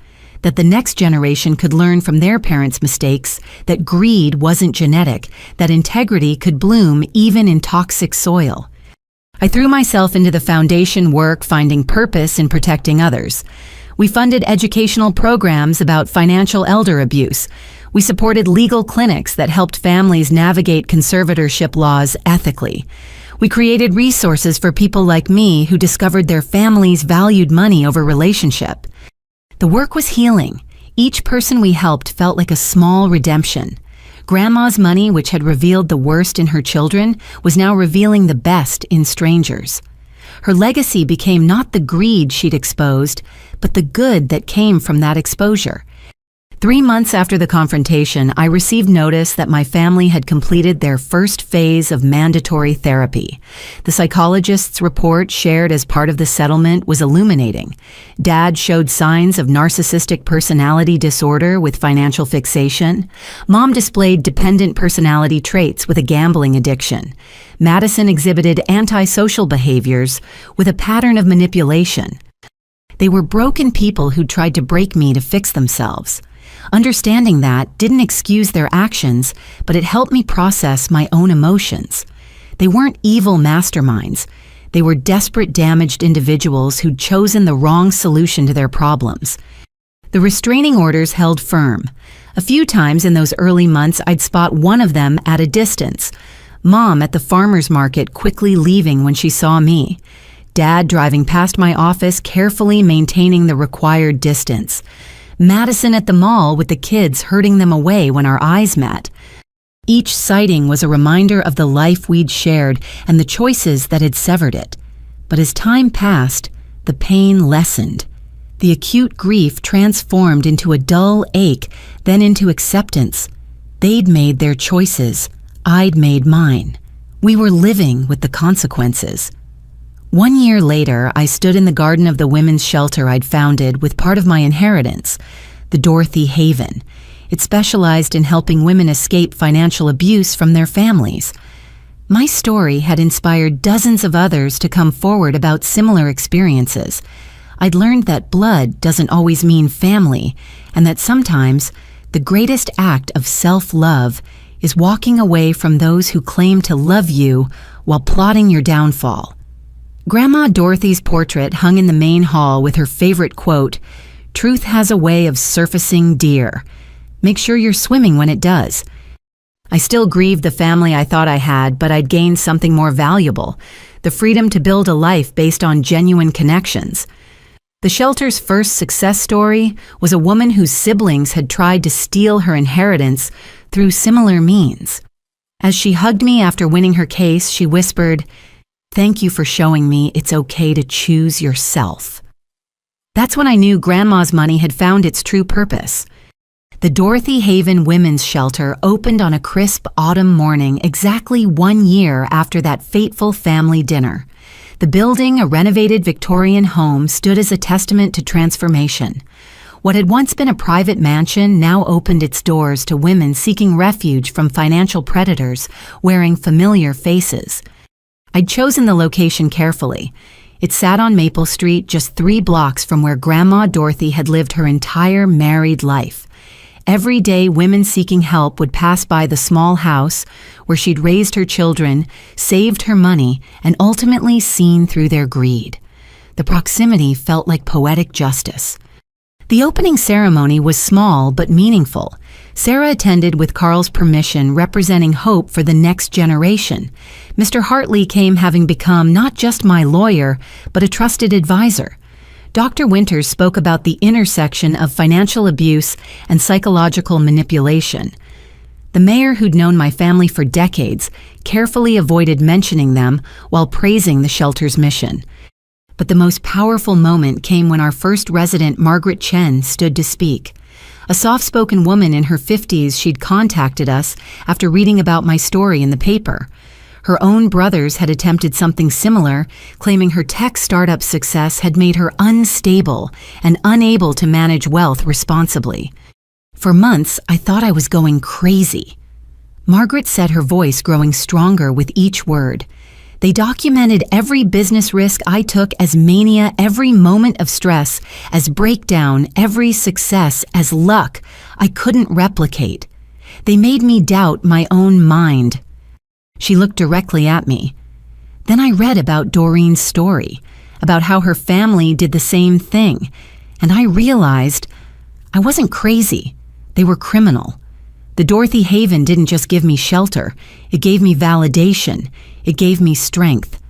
that the next generation could learn from their parents' mistakes, that greed wasn't genetic, that integrity could bloom even in toxic soil. I threw myself into the foundation work, finding purpose in protecting others. We funded educational programs about financial elder abuse. We supported legal clinics that helped families navigate conservatorship laws ethically. We created resources for people like me who discovered their families valued money over relationship. The work was healing. Each person we helped felt like a small redemption. Grandma's money, which had revealed the worst in her children, was now revealing the best in strangers. Her legacy became not the greed she'd exposed, but the good that came from that exposure. 3 months after the confrontation, I received notice that my family had completed their first phase of mandatory therapy. The psychologist's report shared as part of the settlement was illuminating. Dad showed signs of narcissistic personality disorder with financial fixation. Mom displayed dependent personality traits with a gambling addiction. Madison exhibited antisocial behaviors with a pattern of manipulation. They were broken people who tried to break me to fix themselves. Understanding that didn't excuse their actions, but it helped me process my own emotions. They weren't evil masterminds. They were desperate, damaged individuals who'd chosen the wrong solution to their problems. The restraining orders held firm. A few times in those early months, I'd spot one of them at a distance. Mom at the farmer's market quickly leaving when she saw me. Dad driving past my office, carefully maintaining the required distance. Madison at the mall with the kids herding them away when our eyes met. Each sighting was a reminder of the life we'd shared and the choices that had severed it. But as time passed, the pain lessened. The acute grief transformed into a dull ache, then into acceptance. They'd made their choices. I'd made mine. We were living with the consequences. 1 year later, I stood in the garden of the women's shelter I'd founded with part of my inheritance, the Dorothy Haven. It specialized in helping women escape financial abuse from their families. My story had inspired dozens of others to come forward about similar experiences. I'd learned that blood doesn't always mean family, and that sometimes the greatest act of self-love is walking away from those who claim to love you while plotting your downfall. Grandma Dorothy's portrait hung in the main hall with her favorite quote, "Truth has a way of surfacing dear. Make sure you're swimming when it does." I still grieved the family I thought I had, but I'd gained something more valuable, the freedom to build a life based on genuine connections. The shelter's first success story was a woman whose siblings had tried to steal her inheritance through similar means. As she hugged me after winning her case, she whispered, "Thank you for showing me it's okay to choose yourself." That's when I knew Grandma's money had found its true purpose. The Dorothy Haven Women's Shelter opened on a crisp autumn morning exactly 1 year after that fateful family dinner. The building, a renovated Victorian home, stood as a testament to transformation. What had once been a private mansion now opened its doors to women seeking refuge from financial predators, wearing familiar faces. I'd chosen the location carefully. It sat on Maple Street, just 3 blocks from where Grandma Dorothy had lived her entire married life. Every day, women seeking help would pass by the small house where she'd raised her children, saved her money, and ultimately seen through their greed. The proximity felt like poetic justice. The opening ceremony was small but meaningful. Sarah attended with Carl's permission, representing hope for the next generation. Mr. Hartley came having become not just my lawyer, but a trusted advisor. Dr. Winters spoke about the intersection of financial abuse and psychological manipulation. The mayor, who'd known my family for decades, carefully avoided mentioning them while praising the shelter's mission. But the most powerful moment came when our first resident, Margaret Chen, stood to speak. A soft-spoken woman in her 50s, she'd contacted us after reading about my story in the paper. Her own brothers had attempted something similar, claiming her tech startup success had made her unstable and unable to manage wealth responsibly. For months, I thought I was going crazy. Margaret said, her voice growing stronger with each word. They documented every business risk I took as mania, every moment of stress as breakdown, every success as luck I couldn't replicate. They made me doubt my own mind. She looked directly at me. Then I read about Doreen's story, about how her family did the same thing, and I realized I wasn't crazy. They were criminal. The Dorothy Haven didn't just give me shelter, it gave me validation, it gave me strength.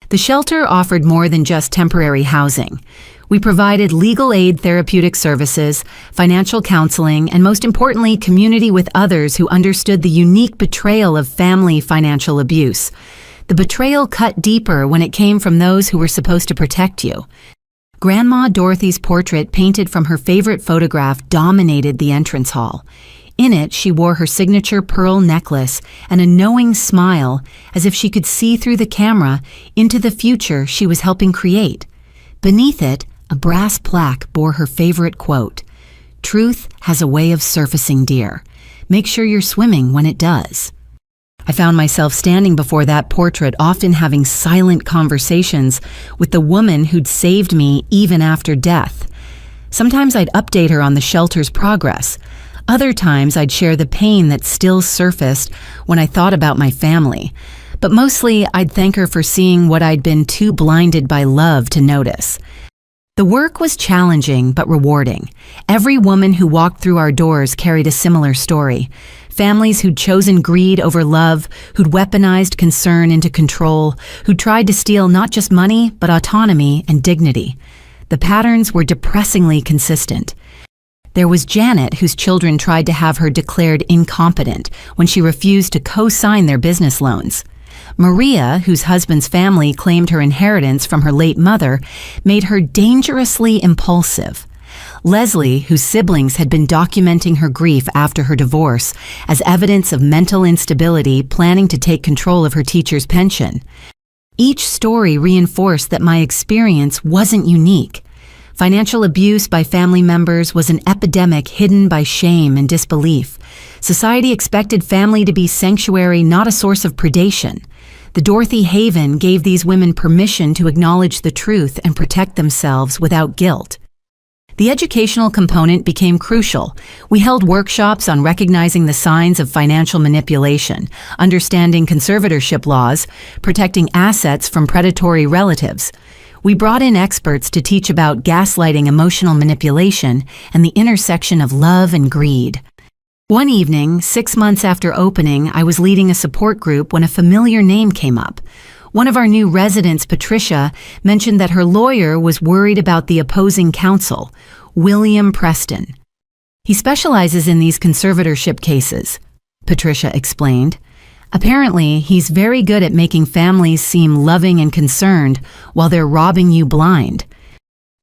The shelter offered more than just temporary housing. We provided legal aid therapeutic services, financial counseling, and most importantly, community with others who understood the unique betrayal of family financial abuse. The betrayal cut deeper when it came from those who were supposed to protect you. Grandma Dorothy's portrait, painted from her favorite photograph, dominated the entrance hall. In it, she wore her signature pearl necklace and a knowing smile, as if she could see through the camera into the future she was helping create. Beneath it, a brass plaque bore her favorite quote, "Truth has a way of surfacing, dear. Make sure you're swimming when it does." I found myself standing before that portrait, often having silent conversations with the woman who'd saved me even after death. Sometimes I'd update her on the shelter's progress. Other times I'd share the pain that still surfaced when I thought about my family. But mostly I'd thank her for seeing what I'd been too blinded by love to notice. The work was challenging but rewarding. Every woman who walked through our doors carried a similar story. Families who'd chosen greed over love, who'd weaponized concern into control, who'd tried to steal not just money, but autonomy and dignity. The patterns were depressingly consistent. There was Janet, whose children tried to have her declared incompetent when she refused to co-sign their business loans. Maria, whose husband's family claimed her inheritance from her late mother, made her dangerously impulsive. Leslie, whose siblings had been documenting her grief after her divorce as evidence of mental instability, planning to take control of her teacher's pension. Each story reinforced that my experience wasn't unique. Financial abuse by family members was an epidemic hidden by shame and disbelief. Society expected family to be sanctuary, not a source of predation. The Dorothy Haven gave these women permission to acknowledge the truth and protect themselves without guilt. The educational component became crucial. We held workshops on recognizing the signs of financial manipulation, understanding conservatorship laws, protecting assets from predatory relatives. We brought in experts to teach about gaslighting, emotional manipulation, and the intersection of love and greed. One evening, 6 months after opening, I was leading a support group when a familiar name came up. One of our new residents, Patricia, mentioned that her lawyer was worried about the opposing counsel, William Preston. He specializes in these conservatorship cases, Patricia explained. Apparently, he's very good at making families seem loving and concerned while they're robbing you blind.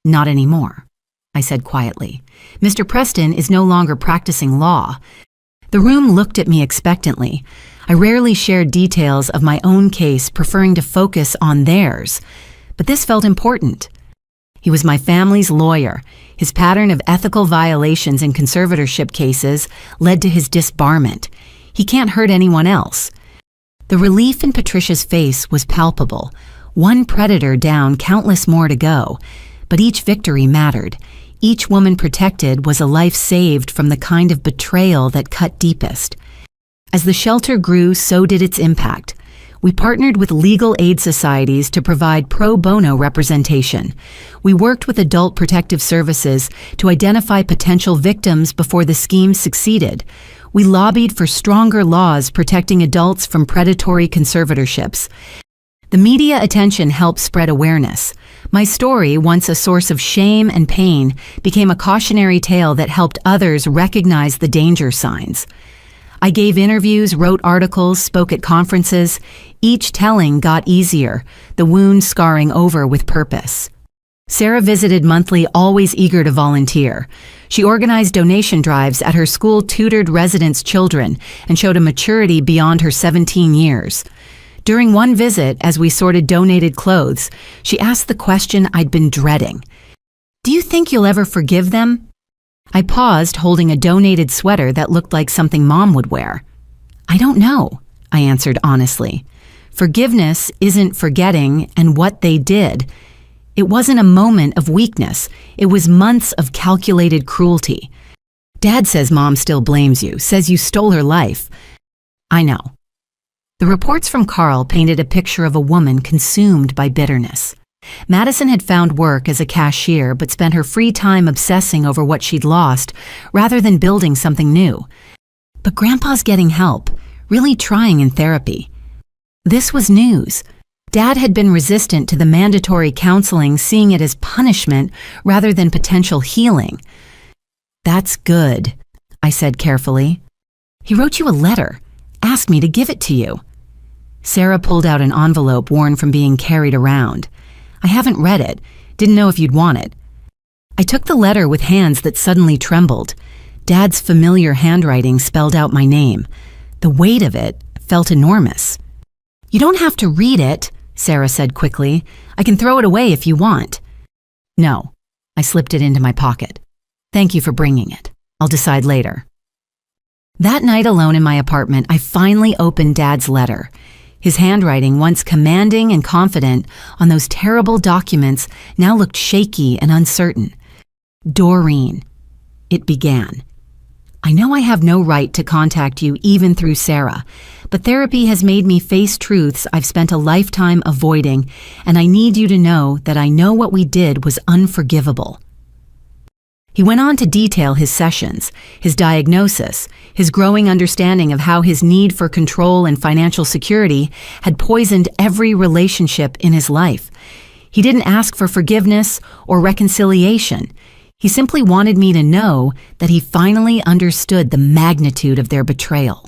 Not anymore, I said quietly. Mr. Preston is no longer practicing law. The room looked at me expectantly. I rarely shared details of my own case, preferring to focus on theirs. But this felt important. He was my family's lawyer. His pattern of ethical violations in conservatorship cases led to his disbarment. He can't hurt anyone else. The relief in Patricia's face was palpable. One predator down, countless more to go. But each victory mattered. Each woman protected was a life saved from the kind of betrayal that cut deepest. As the shelter grew, so did its impact. We partnered with legal aid societies to provide pro bono representation. We worked with adult protective services to identify potential victims before the scheme succeeded. We lobbied for stronger laws protecting adults from predatory conservatorships. The media attention helped spread awareness. My story, once a source of shame and pain, became a cautionary tale that helped others recognize the danger signs. I gave interviews, wrote articles, spoke at conferences. Each telling got easier, the wound scarring over with purpose. Sarah visited monthly, always eager to volunteer. She organized donation drives at her school, tutored residents' children, and showed a maturity beyond her 17 years. During one visit, as we sorted donated clothes, she asked the question I'd been dreading. "Do you think you'll ever forgive them?" I paused, holding a donated sweater that looked like something Mom would wear. "I don't know," I answered honestly. Forgiveness isn't forgetting and what they did. It wasn't a moment of weakness. It was months of calculated cruelty. "Dad says Mom still blames you, says you stole her life." "I know." The reports from Carl painted a picture of a woman consumed by bitterness. Madison had found work as a cashier but spent her free time obsessing over what she'd lost rather than building something new. But Grandpa's getting help, really trying in therapy. This was news. Dad had been resistant to the mandatory counseling, seeing it as punishment rather than potential healing. "That's good," I said carefully. "He wrote you a letter, asked me to give it to you." Sarah pulled out an envelope worn from being carried around. "I haven't read it. Didn't know if you'd want it." I took the letter with hands that suddenly trembled. Dad's familiar handwriting spelled out my name. The weight of it felt enormous. "You don't have to read it," Sarah said quickly. "I can throw it away if you want." "No." I slipped it into my pocket. "Thank you for bringing it. I'll decide later." That night alone in my apartment, I finally opened Dad's letter. His handwriting, once commanding and confident on those terrible documents, now looked shaky and uncertain. "Doreen," it began. "I know I have no right to contact you even through Sarah, but therapy has made me face truths I've spent a lifetime avoiding, and I need you to know that I know what we did was unforgivable." He went on to detail his sessions, his diagnosis, his growing understanding of how his need for control and financial security had poisoned every relationship in his life. He didn't ask for forgiveness or reconciliation. He simply wanted me to know that he finally understood the magnitude of their betrayal.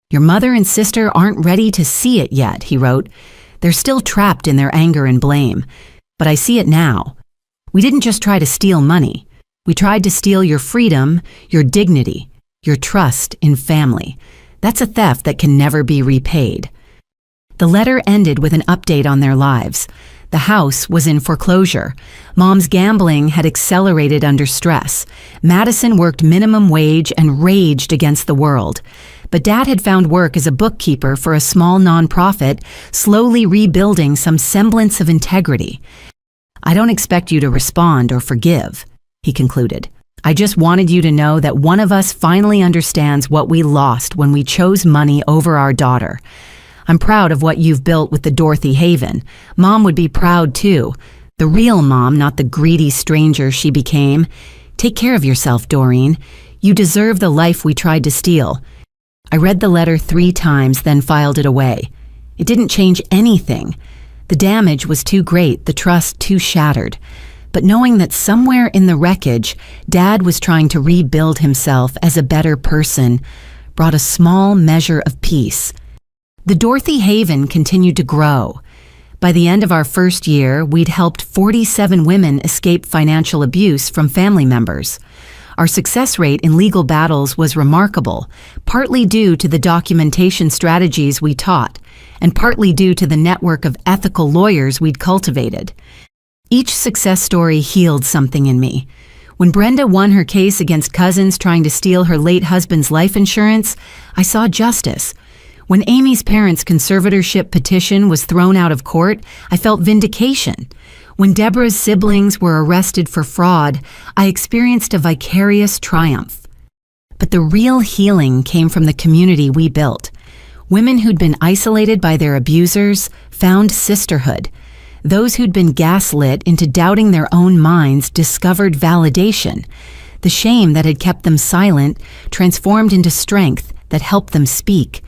"Your mother and sister aren't ready to see it yet," he wrote. "They're still trapped in their anger and blame. But I see it now. We didn't just try to steal money. We tried to steal your freedom, your dignity, your trust in family. That's a theft that can never be repaid." The letter ended with an update on their lives. The house was in foreclosure. Mom's gambling had accelerated under stress. Madison worked minimum wage and raged against the world. But Dad had found work as a bookkeeper for a small nonprofit, slowly rebuilding some semblance of integrity. "I don't expect you to respond or forgive," he concluded. "I just wanted you to know that one of us finally understands what we lost when we chose money over our daughter. I'm proud of what you've built with the Dorothy Haven. Mom would be proud too. The real mom, not the greedy stranger she became. Take care of yourself, Doreen. You deserve the life we tried to steal." I read the letter 3 times, then filed it away. It didn't change anything. The damage was too great, the trust too shattered. But knowing that somewhere in the wreckage, Dad was trying to rebuild himself as a better person, brought a small measure of peace. The Dorothy Haven continued to grow. By the end of our first year, we'd helped 47 women escape financial abuse from family members. Our success rate in legal battles was remarkable, partly due to the documentation strategies we taught, and partly due to the network of ethical lawyers we'd cultivated. Each success story healed something in me. When Brenda won her case against cousins trying to steal her late husband's life insurance, I saw justice. When Amy's parents' conservatorship petition was thrown out of court, I felt vindication. When Deborah's siblings were arrested for fraud, I experienced a vicarious triumph. But the real healing came from the community we built. Women who'd been isolated by their abusers found sisterhood. Those who'd been gaslit into doubting their own minds discovered validation. The shame that had kept them silent transformed into strength that helped them speak.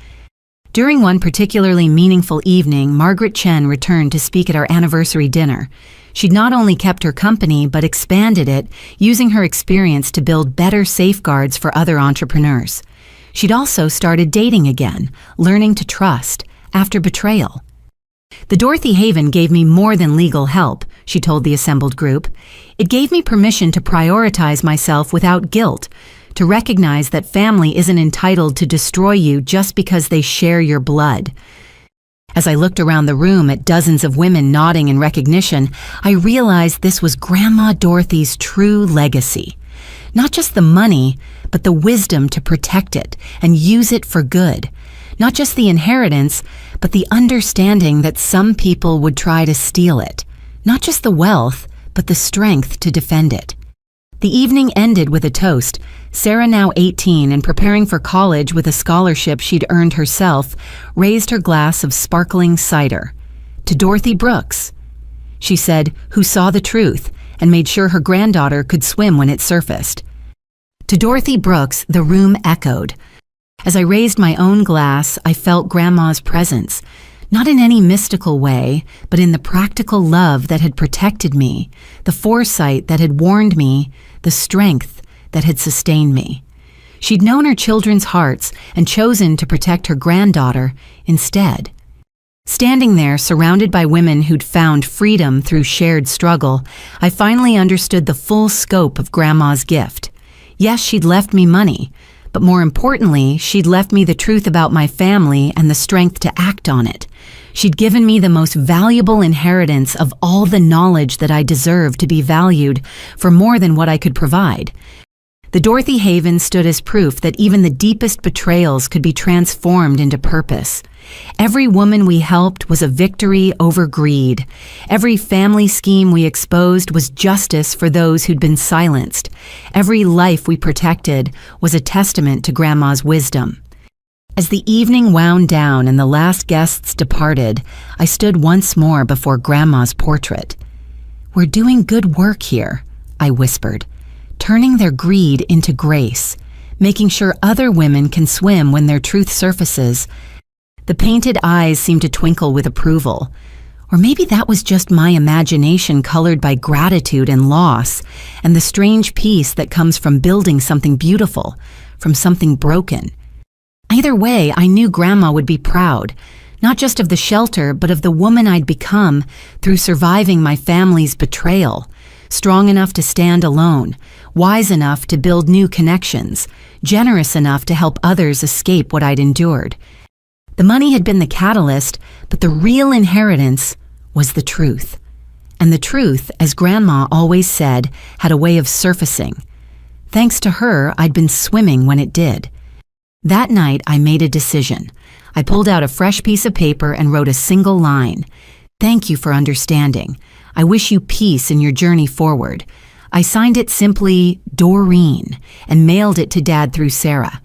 During one particularly meaningful evening, Margaret Chen returned to speak at our anniversary dinner. She'd not only kept her company, but expanded it, using her experience to build better safeguards for other entrepreneurs. She'd also started dating again, learning to trust, after betrayal. "The Dorothy Haven gave me more than legal help," she told the assembled group. "It gave me permission to prioritize myself without guilt, to recognize that family isn't entitled to destroy you just because they share your blood." As I looked around the room at dozens of women nodding in recognition, I realized this was Grandma Dorothy's true legacy. Not just the money, but the wisdom to protect it and use it for good. Not just the inheritance, but the understanding that some people would try to steal it. Not just the wealth, but the strength to defend it. The evening ended with a toast. Sarah, now 18 and preparing for college with a scholarship she'd earned herself, raised her glass of sparkling cider. To Dorothy Brooks, she said, who saw the truth and made sure her granddaughter could swim when it surfaced. To Dorothy Brooks, the room echoed. As I raised my own glass, I felt Grandma's presence, not in any mystical way, but in the practical love that had protected me, the foresight that had warned me, the strength that had sustained me. She'd known her children's hearts and chosen to protect her granddaughter instead. Standing there, surrounded by women who'd found freedom through shared struggle, I finally understood the full scope of Grandma's gift. Yes, she'd left me money, but more importantly, she'd left me the truth about my family and the strength to act on it. She'd given me the most valuable inheritance of all the knowledge that I deserved to be valued for more than what I could provide. The Dorothy Haven stood as proof that even the deepest betrayals could be transformed into purpose. Every woman we helped was a victory over greed. Every family scheme we exposed was justice for those who'd been silenced. Every life we protected was a testament to Grandma's wisdom. As the evening wound down and the last guests departed, I stood once more before Grandma's portrait. "We're doing good work here," I whispered, "turning their greed into grace, making sure other women can swim when their truth surfaces." The painted eyes seemed to twinkle with approval. Or maybe that was just my imagination colored by gratitude and loss, and the strange peace that comes from building something beautiful, from something broken. Either way, I knew Grandma would be proud, not just of the shelter, but of the woman I'd become through surviving my family's betrayal, strong enough to stand alone, wise enough to build new connections, generous enough to help others escape what I'd endured. The money had been the catalyst, but the real inheritance was the truth. And the truth, as Grandma always said, had a way of surfacing. Thanks to her, I'd been swimming when it did. That night, I made a decision. I pulled out a fresh piece of paper and wrote a single line. "Thank you for understanding. I wish you peace in your journey forward." I signed it simply Doreen and mailed it to Dad through Sarah.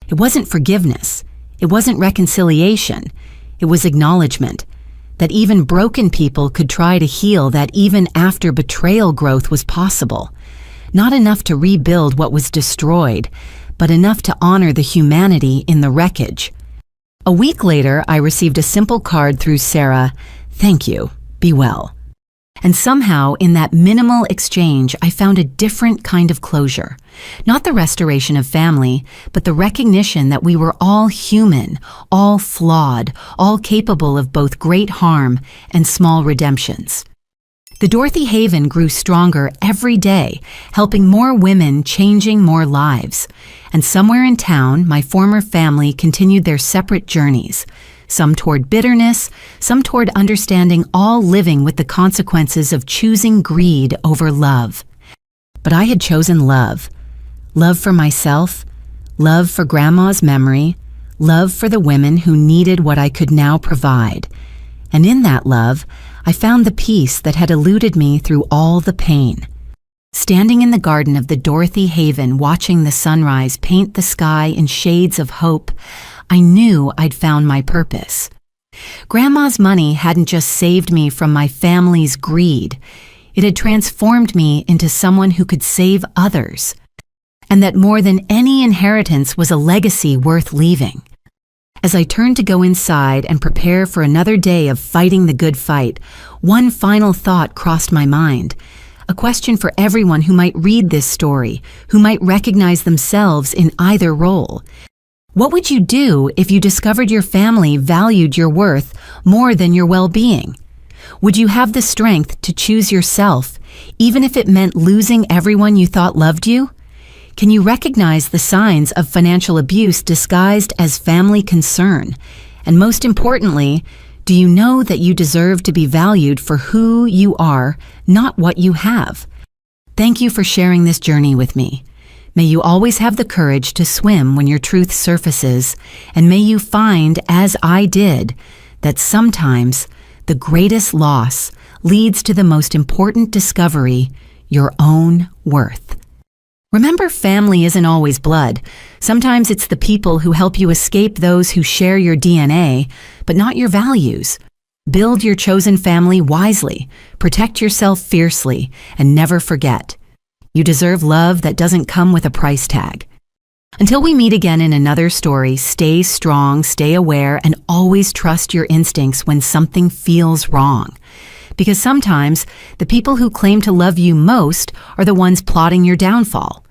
It wasn't forgiveness. It wasn't reconciliation. It was acknowledgement that even broken people could try to heal, that even after betrayal, growth was possible. Not enough to rebuild what was destroyed, but enough to honor the humanity in the wreckage. A week later, I received a simple card through Sarah. "Thank you. Be well." And somehow, in that minimal exchange, I found a different kind of closure. Not the restoration of family, but the recognition that we were all human, all flawed, all capable of both great harm and small redemptions. The Dorothy Haven grew stronger every day, helping more women, changing more lives. And somewhere in town, my former family continued their separate journeys. Some toward bitterness, some toward understanding all living with the consequences of choosing greed over love. But I had chosen love. Love for myself, love for Grandma's memory, love for the women who needed what I could now provide. And in that love, I found the peace that had eluded me through all the pain. Standing in the garden of the Dorothy Haven, watching the sunrise paint the sky in shades of hope, I knew I'd found my purpose. Grandma's money hadn't just saved me from my family's greed. It had transformed me into someone who could save others. And that more than any inheritance was a legacy worth leaving. As I turned to go inside and prepare for another day of fighting the good fight, one final thought crossed my mind. A question for everyone who might read this story, who might recognize themselves in either role. What would you do if you discovered your family valued your worth more than your well-being? Would you have the strength to choose yourself, even if it meant losing everyone you thought loved you? Can you recognize the signs of financial abuse disguised as family concern? And most importantly, do you know that you deserve to be valued for who you are, not what you have? Thank you for sharing this journey with me. May you always have the courage to swim when your truth surfaces, and may you find, as I did, that sometimes the greatest loss leads to the most important discovery, your own worth. Remember, family isn't always blood. Sometimes it's the people who help you escape those who share your DNA, but not your values. Build your chosen family wisely, protect yourself fiercely, and never forget. You deserve love that doesn't come with a price tag. Until we meet again in another story, stay strong, stay aware, and always trust your instincts when something feels wrong. Because sometimes the people who claim to love you most are the ones plotting your downfall.